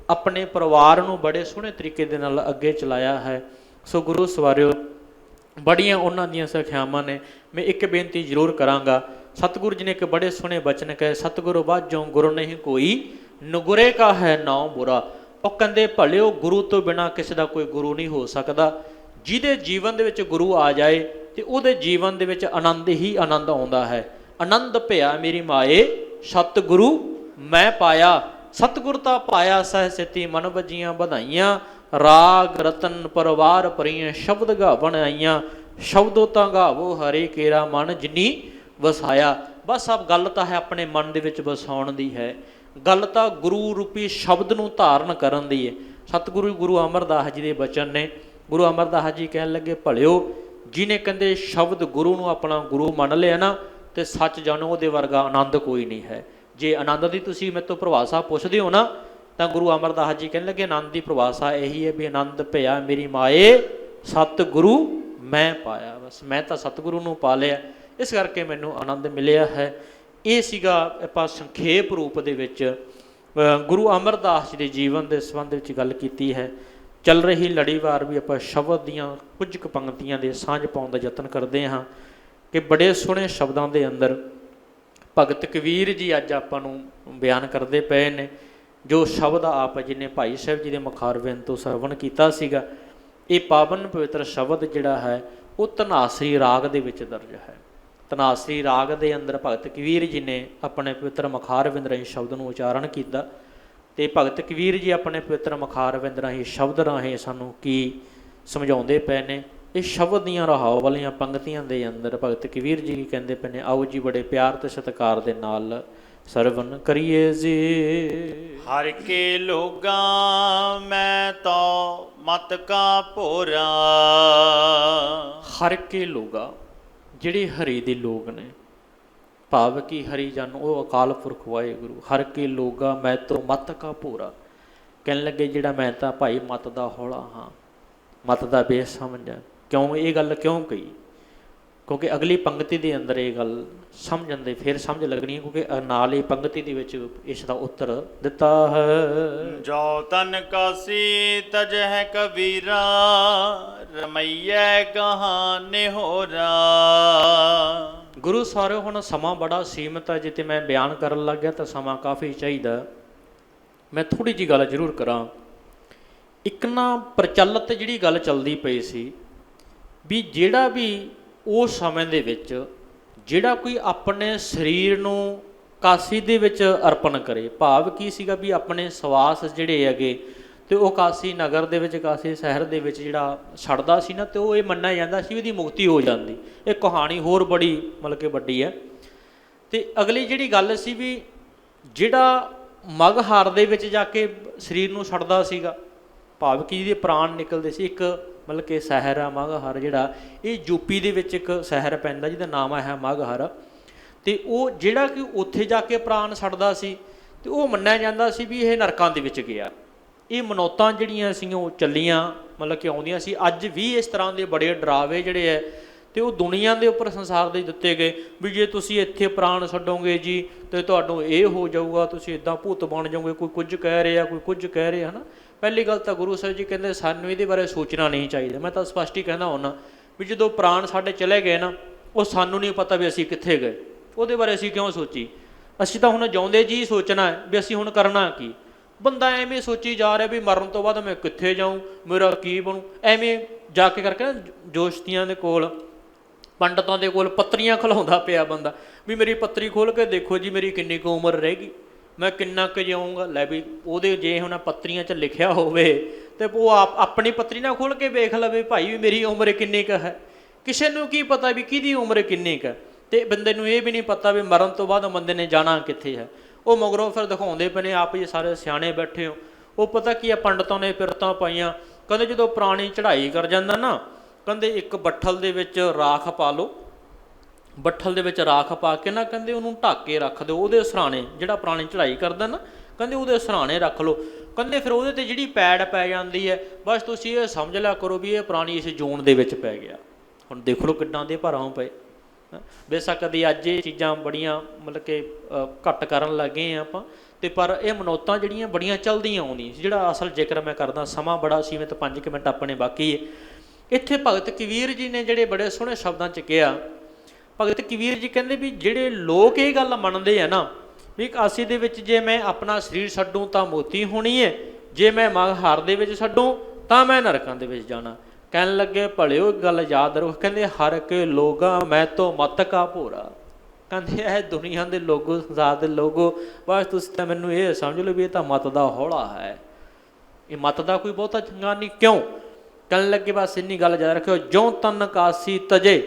ਆਪਣੇ ਪਰਿਵਾਰ ਨੂੰ ਬੜੇ ਸੋਹਣੇ ਤਰੀਕੇ ਦੇ ਨਾਲ ਅੱਗੇ ਚਲਾਇਆ ਹੈ। ਸੋ ਗੁਰੂ ਸਵਾਰਿਓ, ਬੜੀਆਂ ਉਹਨਾਂ ਦੀਆਂ ਸਿੱਖਿਆਵਾਂ ਨੇ। ਮੈਂ ਇੱਕ ਬੇਨਤੀ ਜ਼ਰੂਰ ਕਰਾਂਗਾ। ਸਤਿਗੁਰੂ ਜੀ ਨੇ ਇੱਕ ਬੜੇ ਸੋਹਣੇ ਬਚਨ ਕਹੇ, ਸਤਿਗੁਰੂ ਬਾਝੋਂ ਗੁਰੂ ਨਹੀਂ ਕੋਈ, ਨੁਗਰੇ ਕਾ ਹੈ ਨਾਉ ਬੁਰਾ। ਉਹ ਕਹਿੰਦੇ ਭਲਿਓ ਗੁਰੂ ਤੋਂ ਬਿਨਾਂ ਕਿਸੇ ਦਾ ਕੋਈ ਗੁਰੂ ਨਹੀਂ ਹੋ ਸਕਦਾ। ਜਿਹਦੇ ਜੀਵਨ ਦੇ ਵਿੱਚ ਗੁਰੂ ਆ ਜਾਏ ਤੇ ਉਹਦੇ ਜੀਵਨ ਦੇ ਵਿੱਚ ਆਨੰਦ ਹੀ ਆਨੰਦ ਆਉਂਦਾ ਹੈ। ਆਨੰਦ ਭਿਆ ਮੇਰੀ ਮਾਏ ਸਤਿਗੁਰੂ ਮੈਂ ਪਾਇਆ, ਸਤਿਗੁਰ ਤਾਂ ਪਾਇਆ ਸਹਿ ਸਿੱਤੀ ਮਨ ਵੱਜੀਆਂ ਵਧਾਈਆਂ। ਰਾਗ ਰਤਨ ਪਰਿਵਾਰ ਭਰੀਆਂ ਸ਼ਬਦ ਗਾਵਣ ਆਈਆਂ, ਸ਼ਬਦੋ ਤਾਂ ਗਾਵੋ ਹਰੇ ਕੇਰਾ ਮਨ ਜਿਨੀ ਵਸਾਇਆ। ਬਸ ਆਪ ਗੱਲ ਤਾਂ ਹੈ ਆਪਣੇ ਮਨ ਦੇ ਵਿੱਚ ਵਸਾਉਣ ਦੀ ਹੈ, ਗੱਲ ਤਾਂ ਗੁਰੂ ਰੂਪੀ ਸ਼ਬਦ ਨੂੰ ਧਾਰਨ ਕਰਨ ਦੀ ਹੈ। ਸਤਿਗੁਰੂ ਗੁਰੂ ਅਮਰਦਾਸ ਜੀ ਦੇ ਬਚਨ ਨੇ। ਗੁਰੂ ਅਮਰਦਾਸ ਜੀ ਕਹਿਣ ਲੱਗੇ ਭਲਿਓ ਜਿਹਨੇ ਕਹਿੰਦੇ ਸ਼ਬਦ ਗੁਰੂ ਨੂੰ ਆਪਣਾ ਗੁਰੂ ਮੰਨ ਲਿਆ ਨਾ, ਤੇ ਸੱਚ ਜਾਣੋ ਉਹਦੇ ਵਰਗਾ ਆਨੰਦ ਕੋਈ ਨਹੀਂ ਹੈ। ਜੇ ਆਨੰਦ ਦੀ ਤੁਸੀਂ ਮੇਰੇ ਤੋਂ ਪਰਿਭਾਸ਼ਾ ਪੁੱਛਦੇ ਹੋ ਨਾ, ਤਾਂ ਗੁਰੂ ਅਮਰਦਾਸ ਜੀ ਕਹਿਣ ਲੱਗੇ ਆਨੰਦ ਦੀ ਪਰਿਭਾਸ਼ਾ ਇਹੀ ਹੈ ਵੀ ਆਨੰਦ ਭਿਆ ਮੇਰੀ ਮਾਏ ਸਤਿਗੁਰੂ ਮੈਂ ਪਾਇਆ। ਬਸ ਮੈਂ ਤਾਂ ਸਤਿਗੁਰੂ ਨੂੰ ਪਾ ਲਿਆ, ਇਸ ਕਰਕੇ ਮੈਨੂੰ ਆਨੰਦ ਮਿਲਿਆ ਹੈ। ਇਹ ਸੀਗਾ ਆਪਾਂ ਸੰਖੇਪ ਰੂਪ ਦੇ ਵਿੱਚ ਗੁਰੂ ਅਮਰਦਾਸ ਜੀ ਦੇ ਜੀਵਨ ਦੇ ਸੰਬੰਧ ਵਿੱਚ ਗੱਲ ਕੀਤੀ ਹੈ। ਚੱਲ ਰਹੀ ਲੜੀਵਾਰ ਵੀ ਆਪਾਂ ਸ਼ਬਦ ਦੀਆਂ ਕੁਝ ਕੁ ਪੰਕਤੀਆਂ ਦੇ ਸਾਂਝ ਪਾਉਣ ਦਾ ਯਤਨ ਕਰਦੇ ਹਾਂ ਕਿ ਬੜੇ ਸੋਹਣੇ ਸ਼ਬਦਾਂ ਦੇ ਅੰਦਰ ਭਗਤ ਕਬੀਰ ਜੀ ਅੱਜ ਆਪਾਂ ਨੂੰ ਬਿਆਨ ਕਰਦੇ ਪਏ ਨੇ। ਜੋ ਸ਼ਬਦ ਆਪ ਜੀ ਨੇ ਭਾਈ ਸਾਹਿਬ ਜੀ ਦੇ ਮੁਖਾਰਬਿੰਦ ਤੋਂ ਸਰਵਣ ਕੀਤਾ ਸੀਗਾ, ਇਹ ਪਾਵਨ ਪਵਿੱਤਰ ਸ਼ਬਦ ਜਿਹੜਾ ਹੈ ਉਹ ਧਨਾਸਰੀ ਰਾਗ ਦੇ ਵਿੱਚ ਦਰਜ ਹੈ। ਧਨਾਸਰੀ ਰਾਗ ਦੇ ਅੰਦਰ ਭਗਤ ਕਬੀਰ ਜੀ ਨੇ ਆਪਣੇ ਪਵਿੱਤਰ ਮੁਖਾਰਬਿੰਦ ਰਾਹੀਂ ਸ਼ਬਦ ਨੂੰ ਉਚਾਰਨ ਕੀਤਾ, ਤੇ ਭਗਤ ਕਬੀਰ ਜੀ ਆਪਣੇ ਪਵਿੱਤਰ ਮੁਖਾਰ ਬਿੰਦ ਰਾਹੀਂ ਸ਼ਬਦ ਰਾਹੀਂ ਸਾਨੂੰ ਕੀ ਸਮਝਾਉਂਦੇ ਪਏ ਨੇ। ਇਹ ਸ਼ਬਦ ਦੀਆਂ ਰਹਾਉ ਵਾਲੀਆਂ ਪੰਗਤੀਆਂ ਦੇ ਅੰਦਰ ਭਗਤ ਕਬੀਰ ਜੀ ਕਹਿੰਦੇ ਪਏ ਨੇ, ਆਓ ਜੀ ਬੜੇ ਪਿਆਰ ਤੇ ਸਤਿਕਾਰ ਦੇ ਨਾਲ ਸਰਵਨ ਕਰੀਏ ਜੀ। ਹਰ ਕੇ ਲੋਗਾਂ ਮੈਂ ਤੋ ਮਤ ਕਾ ਭੋਰਾ। ਹਰ ਕੇ ਲੋਗਾ, ਜਿਹੜੇ ਹਰੀ ਦੇ ਲੋਕ ਨੇ, ਭਾਵ ਕਿ ਹਰੀ ਜਨ ਉਹ ਅਕਾਲ ਪੁਰਖ ਵਾਹਿਗੁਰੂ। ਹਰ ਕੇ ਲੋਗਾ ਮੈਂ ਤੋਂ ਮਤ ਕਾ ਭੋਰਾ, ਕਹਿਣ ਲੱਗੇ ਜਿਹੜਾ ਮੈਂ ਤਾਂ ਭਾਈ ਮਤ ਦਾ ਹੌਲਾ ਹਾਂ, ਮਤ ਦਾ ਬੇਸਮਝ ਹੈ। ਕਿਉਂ ਇਹ ਗੱਲ ਕਿਉਂ ਕਹੀ? ਕਿਉਂਕਿ ਅਗਲੀ ਪੰਗਤੀ ਦੇ ਅੰਦਰ ਇਹ ਗੱਲ ਸਮਝਣ ਦੇ ਫਿਰ ਸਮਝ ਲੱਗਣੀ ਹੈ, ਕਿਉਂਕਿ ਨਾਲ ਹੀ ਪੰਗਤੀ ਦੇ ਵਿੱਚ ਇਸ ਦਾ ਉੱਤਰ ਦਿੱਤਾ ਹੈ। ਜੋ ਤਨ ਕਾਸੀ ਤਜਹਿ ਕਬੀਰਾ, ਰਮਈਐ ਕਹਾਂ ਨਿਹੋਰਾ। ਗੁਰੂ ਸਾਹਿਬ ਹੁਣ ਸਮਾਂ ਬੜਾ ਸੀਮਤ ਹੈ, ਜਿੱਤੇ ਮੈਂ ਬਿਆਨ ਕਰਨ ਲੱਗ ਗਿਆ ਤਾਂ ਸਮਾਂ ਕਾਫੀ ਚਾਹੀਦਾ। ਮੈਂ ਥੋੜ੍ਹੀ ਜਿਹੀ ਗੱਲ ਜ਼ਰੂਰ ਕਰਾਂ। ਇੱਕ ਨਾ ਪ੍ਰਚਲਿਤ ਜਿਹੜੀ ਗੱਲ ਚੱਲਦੀ ਪਈ ਸੀ ਵੀ ਜਿਹੜਾ ਵੀ ਉਸ ਸਮੇਂ ਦੇ ਵਿੱਚ ਜਿਹੜਾ ਕੋਈ ਆਪਣੇ ਸਰੀਰ ਨੂੰ ਕਾਸੀ ਦੇ ਵਿੱਚ ਅਰਪਣ ਕਰੇ, ਭਾਵ ਕੀ ਸੀਗਾ ਵੀ ਆਪਣੇ ਸਵਾਸ ਜਿਹੜੇ ਹੈਗੇ ਤੇ ਉਹ ਕਾਸੀ ਨਗਰ ਦੇ ਵਿੱਚ, ਕਾਸੀ ਸ਼ਹਿਰ ਦੇ ਵਿੱਚ ਜਿਹੜਾ ਛੱਡਦਾ ਸੀ ਨਾ, ਤੇ ਉਹ ਇਹ ਮੰਨਿਆ ਜਾਂਦਾ ਸੀ ਉਹਦੀ ਮੁਕਤੀ ਹੋ ਜਾਂਦੀ। ਇਹ ਕਹਾਣੀ ਹੋਰ ਬੜੀ ਮਤਲਬ ਕਿ ਵੱਡੀ ਹੈ। ਤੇ ਅਗਲੀ ਜਿਹੜੀ ਗੱਲ ਸੀ ਵੀ ਜਿਹੜਾ ਮਗਹਾਰ ਦੇ ਵਿੱਚ ਜਾ ਕੇ ਸਰੀਰ ਨੂੰ ਛੱਡਦਾ ਸੀਗਾ, ਭਾਵ ਕਿ ਜਿਹਦੇ ਪ੍ਰਾਣ ਨਿਕਲਦੇ ਸੀ। ਇੱਕ ਮਤਲਬ ਕਿ ਸ਼ਹਿਰ ਆ ਮਗਹਰ, ਜਿਹੜਾ ਇਹ ਯੂਪੀ ਦੇ ਵਿੱਚ ਇੱਕ ਸ਼ਹਿਰ ਪੈਂਦਾ ਜਿਹਦਾ ਨਾਮ ਹੈ ਮਗਹਰ। ਤੇ ਉਹ ਜਿਹੜਾ ਕਿ ਉੱਥੇ ਜਾ ਕੇ ਪ੍ਰਾਣ ਛੱਡਦਾ ਸੀ ਤੇ ਉਹ ਮੰਨਿਆ ਜਾਂਦਾ ਸੀ ਵੀ ਇਹ ਨਰਕਾਂ ਦੇ ਵਿੱਚ ਗਿਆ। ਇਹ ਮਨੌਤਾਂ ਜਿਹੜੀਆਂ ਸੀ ਉਹ ਚੱਲੀਆਂ, ਮਤਲਬ ਕਿ ਆਉਂਦੀਆਂ ਸੀ। ਅੱਜ ਵੀ ਇਸ ਤਰ੍ਹਾਂ ਦੇ ਬੜੇ ਡਰਾਵੇ ਜਿਹੜੇ ਹੈ ਤੇ ਉਹ ਦੁਨੀਆ ਦੇ ਉੱਪਰ ਸੰਸਾਰ ਦੇ ਦਿੱਤੇ ਗਏ ਵੀ ਜੇ ਤੁਸੀਂ ਇੱਥੇ ਪ੍ਰਾਣ ਛੱਡੋਗੇ ਜੀ ਤੇ ਤੁਹਾਨੂੰ ਇਹ ਹੋ ਜਾਊਗਾ, ਤੁਸੀਂ ਇੱਦਾਂ ਭੂਤ ਬਣ ਜਾਓਗੇ। ਕੋਈ ਕੁਝ ਕਹਿ ਰਿਹਾ, ਕੋਈ ਕੁਝ ਕਹਿ ਰਿਹਾ, ਹੈ ਨਾ। ਪਹਿਲੀ ਗੱਲ ਤਾਂ ਗੁਰੂ ਸਾਹਿਬ ਜੀ ਕਹਿੰਦੇ ਸਾਨੂੰ ਇਹਦੇ ਬਾਰੇ ਸੋਚਣਾ ਨਹੀਂ ਚਾਹੀਦਾ। ਮੈਂ ਤਾਂ ਸਪਸ਼ਟ ਹੀ ਕਹਿੰਦਾ ਹੁੰਦਾ ਵੀ ਜਦੋਂ ਪ੍ਰਾਣ ਸਾਡੇ ਚਲੇ ਗਏ ਨਾ, ਉਹ ਸਾਨੂੰ ਨਹੀਂ ਪਤਾ ਵੀ ਅਸੀਂ ਕਿੱਥੇ ਗਏ, ਉਹਦੇ ਬਾਰੇ ਅਸੀਂ ਕਿਉਂ ਸੋਚੀ। ਅਸੀਂ ਤਾਂ ਹੁਣ ਜਿਉਂਦੇ ਜੀ ਸੋਚਣਾ ਹੈ ਵੀ ਅਸੀਂ ਹੁਣ ਕਰਨਾ ਕੀ। ਬੰਦਾ ਐਵੇਂ ਸੋਚੀ ਜਾ ਰਿਹਾ ਵੀ ਮਰਨ ਤੋਂ ਬਾਅਦ ਮੈਂ ਕਿੱਥੇ ਜਾਊਂ, ਮੇਰਾ ਕੀ ਬਣੂ। ਐਵੇਂ ਜਾ ਕੇ ਕਰਕੇ ਜੋਸ਼ਤੀਆਂ ਦੇ ਕੋਲ, ਪੰਡਤਾਂ ਦੇ ਕੋਲ ਪੱਤਰੀਆਂ ਖਿਲਾਉਂਦਾ ਪਿਆ ਬੰਦਾ ਵੀ ਮੇਰੀ ਪੱਤਰੀ ਖੋਲ੍ਹ ਕੇ ਦੇਖੋ ਜੀ ਮੇਰੀ ਕਿੰਨੀ ਕੁ ਉਮਰ ਰਹੇਗੀ, ਮੈਂ ਕਿੰਨਾ ਕੁ ਜਿਊਂਗਾ। ਲੈ ਵੀ ਉਹਦੇ ਜੇ ਹੁਣ ਪੱਤਰੀਆਂ 'ਚ ਲਿਖਿਆ ਹੋਵੇ ਤੇ ਉਹ ਆਪਣੀ ਪੱਤਰੀ ਨਾ ਖੋਲ੍ਹ ਕੇ ਵੇਖ ਲਵੇ ਭਾਈ ਵੀ ਮੇਰੀ ਉਮਰ ਕਿੰਨੀ ਕੁ ਹੈ। ਕਿਸੇ ਨੂੰ ਕੀ ਪਤਾ ਵੀ ਕਿਹਦੀ ਉਮਰ ਕਿੰਨੀ ਕੁ ਹੈ। ਤੇ ਬੰਦੇ ਨੂੰ ਇਹ ਵੀ ਨਹੀਂ ਪਤਾ ਵੀ ਮਰਨ ਤੋਂ ਬਾਅਦ ਬੰਦੇ ਨੇ ਜਾਣਾ ਕਿੱਥੇ ਹੈ। ਉਹ ਮਗਰੋਂ ਫਿਰ ਦਿਖਾਉਂਦੇ ਪਏ ਨੇ ਆਪ ਜੀ ਸਾਰੇ ਸਿਆਣੇ ਬੈਠੇ ਹੋ। ਉਹ ਪਤਾ ਕੀ ਆ, ਪੰਡਤਾਂ ਨੇ ਪਿਰਤਾਂ ਪਾਈਆਂ। ਕਹਿੰਦੇ ਜਦੋਂ ਪ੍ਰਾਣੀ ਚੜ੍ਹਾਈ ਕਰ ਜਾਂਦਾ ਨਾ, ਕਹਿੰਦੇ ਇੱਕ ਬੱਠਲ ਦੇ ਵਿੱਚ ਰਾਖ ਪਾ ਲਓ, ਬੱਠਲ ਦੇ ਵਿੱਚ ਰਾਖ ਪਾ ਕੇ ਨਾ ਕਹਿੰਦੇ ਉਹਨੂੰ ਢੱਕ ਕੇ ਰੱਖ ਦਿਓ। ਉਹਦੇ ਸਰਾਣੇ ਜਿਹੜਾ ਪ੍ਰਾਣੀ ਚੜ੍ਹਾਈ ਕਰਦਾ ਨਾ, ਕਹਿੰਦੇ ਉਹਦੇ ਸਰਾਣੇ ਰੱਖ ਲਓ। ਕਹਿੰਦੇ ਫਿਰ ਉਹਦੇ 'ਤੇ ਜਿਹੜੀ ਪੈੜ ਪੈ ਜਾਂਦੀ ਹੈ, ਬਸ ਤੁਸੀਂ ਇਹ ਸਮਝ ਲਿਆ ਕਰੋ ਵੀ ਇਹ ਪ੍ਰਾਣੀ ਇਸ ਜੂਨ ਦੇ ਵਿੱਚ ਪੈ ਗਿਆ। ਹੁਣ ਦੇਖ ਲਓ ਕਿੱਦਾਂ ਦੇ ਭਰਾਂ ਪਏ। ਬੇਸ਼ੱਕ ਦੀ ਅੱਜ ਇਹ ਚੀਜ਼ਾਂ ਬੜੀਆਂ ਮਤਲਬ ਕਿ ਘੱਟ ਕਰਨ ਲੱਗੇ ਹਾਂ ਆਪਾਂ, ਤੇ ਪਰ ਇਹ ਮਨੌਤਾਂ ਜਿਹੜੀਆਂ ਬੜੀਆਂ ਚੱਲਦੀਆਂ ਆਉਂਦੀਆਂ। ਜਿਹੜਾ ਅਸਲ ਜ਼ਿਕਰ ਮੈਂ ਕਰਦਾ, ਸਮਾਂ ਬੜਾ ਸੀਮਿਤ, 5 ਮਿੰਟ ਆਪਣੇ ਬਾਕੀ ਹੈ। ਇੱਥੇ ਭਗਤ ਕਬੀਰ ਜੀ ਨੇ ਜਿਹੜੇ ਬੜੇ ਸੋਹਣੇ ਸ਼ਬਦਾਂ 'ਚ ਕਿਹਾ। ਭਗਤ ਕਬੀਰ ਜੀ ਕਹਿੰਦੇ ਵੀ ਜਿਹੜੇ ਲੋਕ ਇਹ ਗੱਲ ਮੰਨਦੇ ਆ ਨਾ ਵੀ ਕਾਸੀ ਦੇ ਵਿੱਚ ਜੇ ਮੈਂ ਆਪਣਾ ਸਰੀਰ ਛੱਡੂੰ ਤਾਂ ਮੋਤੀ ਹੋਣੀ ਹੈ, ਜੇ ਮੈਂ ਮਗਹਾਰ ਦੇ ਵਿੱਚ ਛੱਡੂੰ ਤਾਂ ਮੈਂ ਨਰਕਾਂ ਦੇ ਵਿੱਚ ਜਾਣਾ। ਕਹਿਣ ਲੱਗੇ ਭਲਿਓ ਗੱਲ ਯਾਦ ਰੱਖੋ, ਕਹਿੰਦੇ ਹਰ ਕੇ ਲੋਗਾ ਮੈਂ ਤੋਂ ਮਤ ਕਾ ਭੋਰਾ। ਕਹਿੰਦੇ ਇਹ ਦੁਨੀਆ ਦੇ ਲੋਗੋ, ਸੰਸਾਰ ਦੇ ਲੋਗੋ, ਬਸ ਤੁਸੀਂ ਤਾਂ ਮੈਨੂੰ ਇਹ ਸਮਝ ਲਓ ਵੀ ਇਹ ਤਾਂ ਮਤ ਦਾ ਹੌਲਾ ਹੈ, ਇਹ ਮਤ ਦਾ ਕੋਈ ਬਹੁਤਾ ਚੰਗਾ ਨਹੀਂ। ਕਿਉਂ? ਕਹਿਣ ਲੱਗੇ ਬਸ ਇੰਨੀ ਗੱਲ ਯਾਦ ਰੱਖਿਓ, ਜੋ ਤਨ ਕਾਸੀ ਤਜੇ,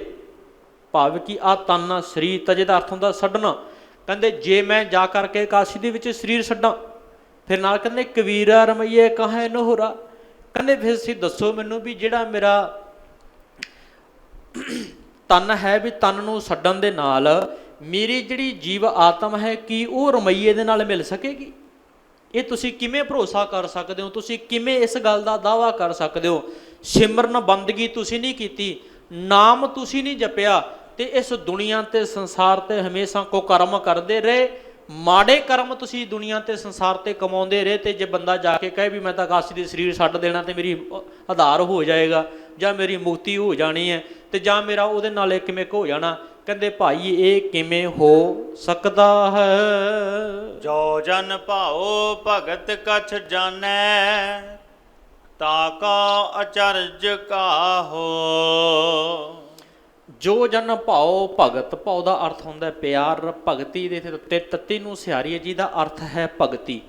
ਭਾਵ ਕਿ ਆਹ ਤਨ ਸਰੀਰ, ਤਜੇ ਦਾ ਅਰਥ ਹੁੰਦਾ ਛੱਡਣਾ। ਕਹਿੰਦੇ ਜੇ ਮੈਂ ਜਾ ਕਰਕੇ ਕਾਸ਼ੀ ਦੇ ਵਿੱਚ ਸਰੀਰ ਛੱਡਾਂ, ਫਿਰ ਨਾਲ ਕਹਿੰਦੇ ਕਬੀਰਾ ਰਮਈਏ ਕਹਾਂ ਨਹੁਰਾ। ਕਹਿੰਦੇ ਫਿਰ ਤੁਸੀਂ ਦੱਸੋ ਮੈਨੂੰ ਵੀ ਜਿਹੜਾ ਮੇਰਾ ਤਨ ਹੈ, ਵੀ ਤਨ ਨੂੰ ਛੱਡਣ ਦੇ ਨਾਲ ਮੇਰੀ ਜਿਹੜੀ ਜੀਵ ਆਤਮ ਹੈ ਕੀ ਉਹ ਰਮਈਏ ਦੇ ਨਾਲ ਮਿਲ ਸਕੇਗੀ? ਇਹ ਤੁਸੀਂ ਕਿਵੇਂ ਭਰੋਸਾ ਕਰ ਸਕਦੇ ਹੋ? ਤੁਸੀਂ ਕਿਵੇਂ ਇਸ ਗੱਲ ਦਾ ਦਾਅਵਾ ਕਰ ਸਕਦੇ ਹੋ? ਸਿਮਰਨ ਬੰਦਗੀ ਤੁਸੀਂ ਨਹੀਂ ਕੀਤੀ, ਨਾਮ ਤੁਸੀਂ ਨਹੀਂ ਜਪਿਆ, ਤੇ ਇਸ ਦੁਨੀਆ ਤੇ ਸੰਸਾਰ ਤੇ ਹਮੇਸ਼ਾ ਕੋ ਕਰਮ ਕਰਦੇ ਰਹੇ, ਮਾੜੇ ਕਰਮ ਤੁਸੀਂ ਦੁਨੀਆ ਤੇ ਸੰਸਾਰ ਤੇ ਕਮਾਉਂਦੇ ਰਹੇ। ਤੇ ਜੇ ਬੰਦਾ ਜਾ ਕੇ ਕਹੇ ਵੀ ਮੈਂ ਤਾਂ ਕਾਸੀ ਦੇ ਸਰੀਰ ਛੱਡ ਦੇਣਾ ਤੇ ਮੇਰੀ ਆਧਾਰ ਹੋ ਜਾਏਗਾ, ਜਾਂ ਮੇਰੀ ਮੁਕਤੀ ਹੋ ਜਾਣੀ ਹੈ, ਤੇ ਜਾਂ ਮੇਰਾ ਉਹਦੇ ਨਾਲ ਕਿਵੇਂ ਹੋ ਜਾਣਾ, ਕਹਿੰਦੇ ਭਾਈ ਇਹ ਕਿਵੇਂ ਹੋ ਸਕਦਾ ਹੈ। ਜੋ ਜਨ ਭਾਓ ਭਗਤ ਕਛ ਜਾਣੈ, ਤਾ ਕਾ ਅਚਰਜ ਕਾਹੋ। ਜੋ ਜਨ ਭਾਉ ਭਗਤ, ਭਾਉ ਦਾ ਅਰਥ ਹੁੰਦਾ ਪਿਆਰ, ਭਗਤੀ ਦੇ ਉੱਤੇ ਤੱਤੀ ਨੂੰ ਸਿਹਾਰੀ ਹੈ ਜਿਹਦਾ ਅਰਥ ਹੈ ਭਗਤੀ।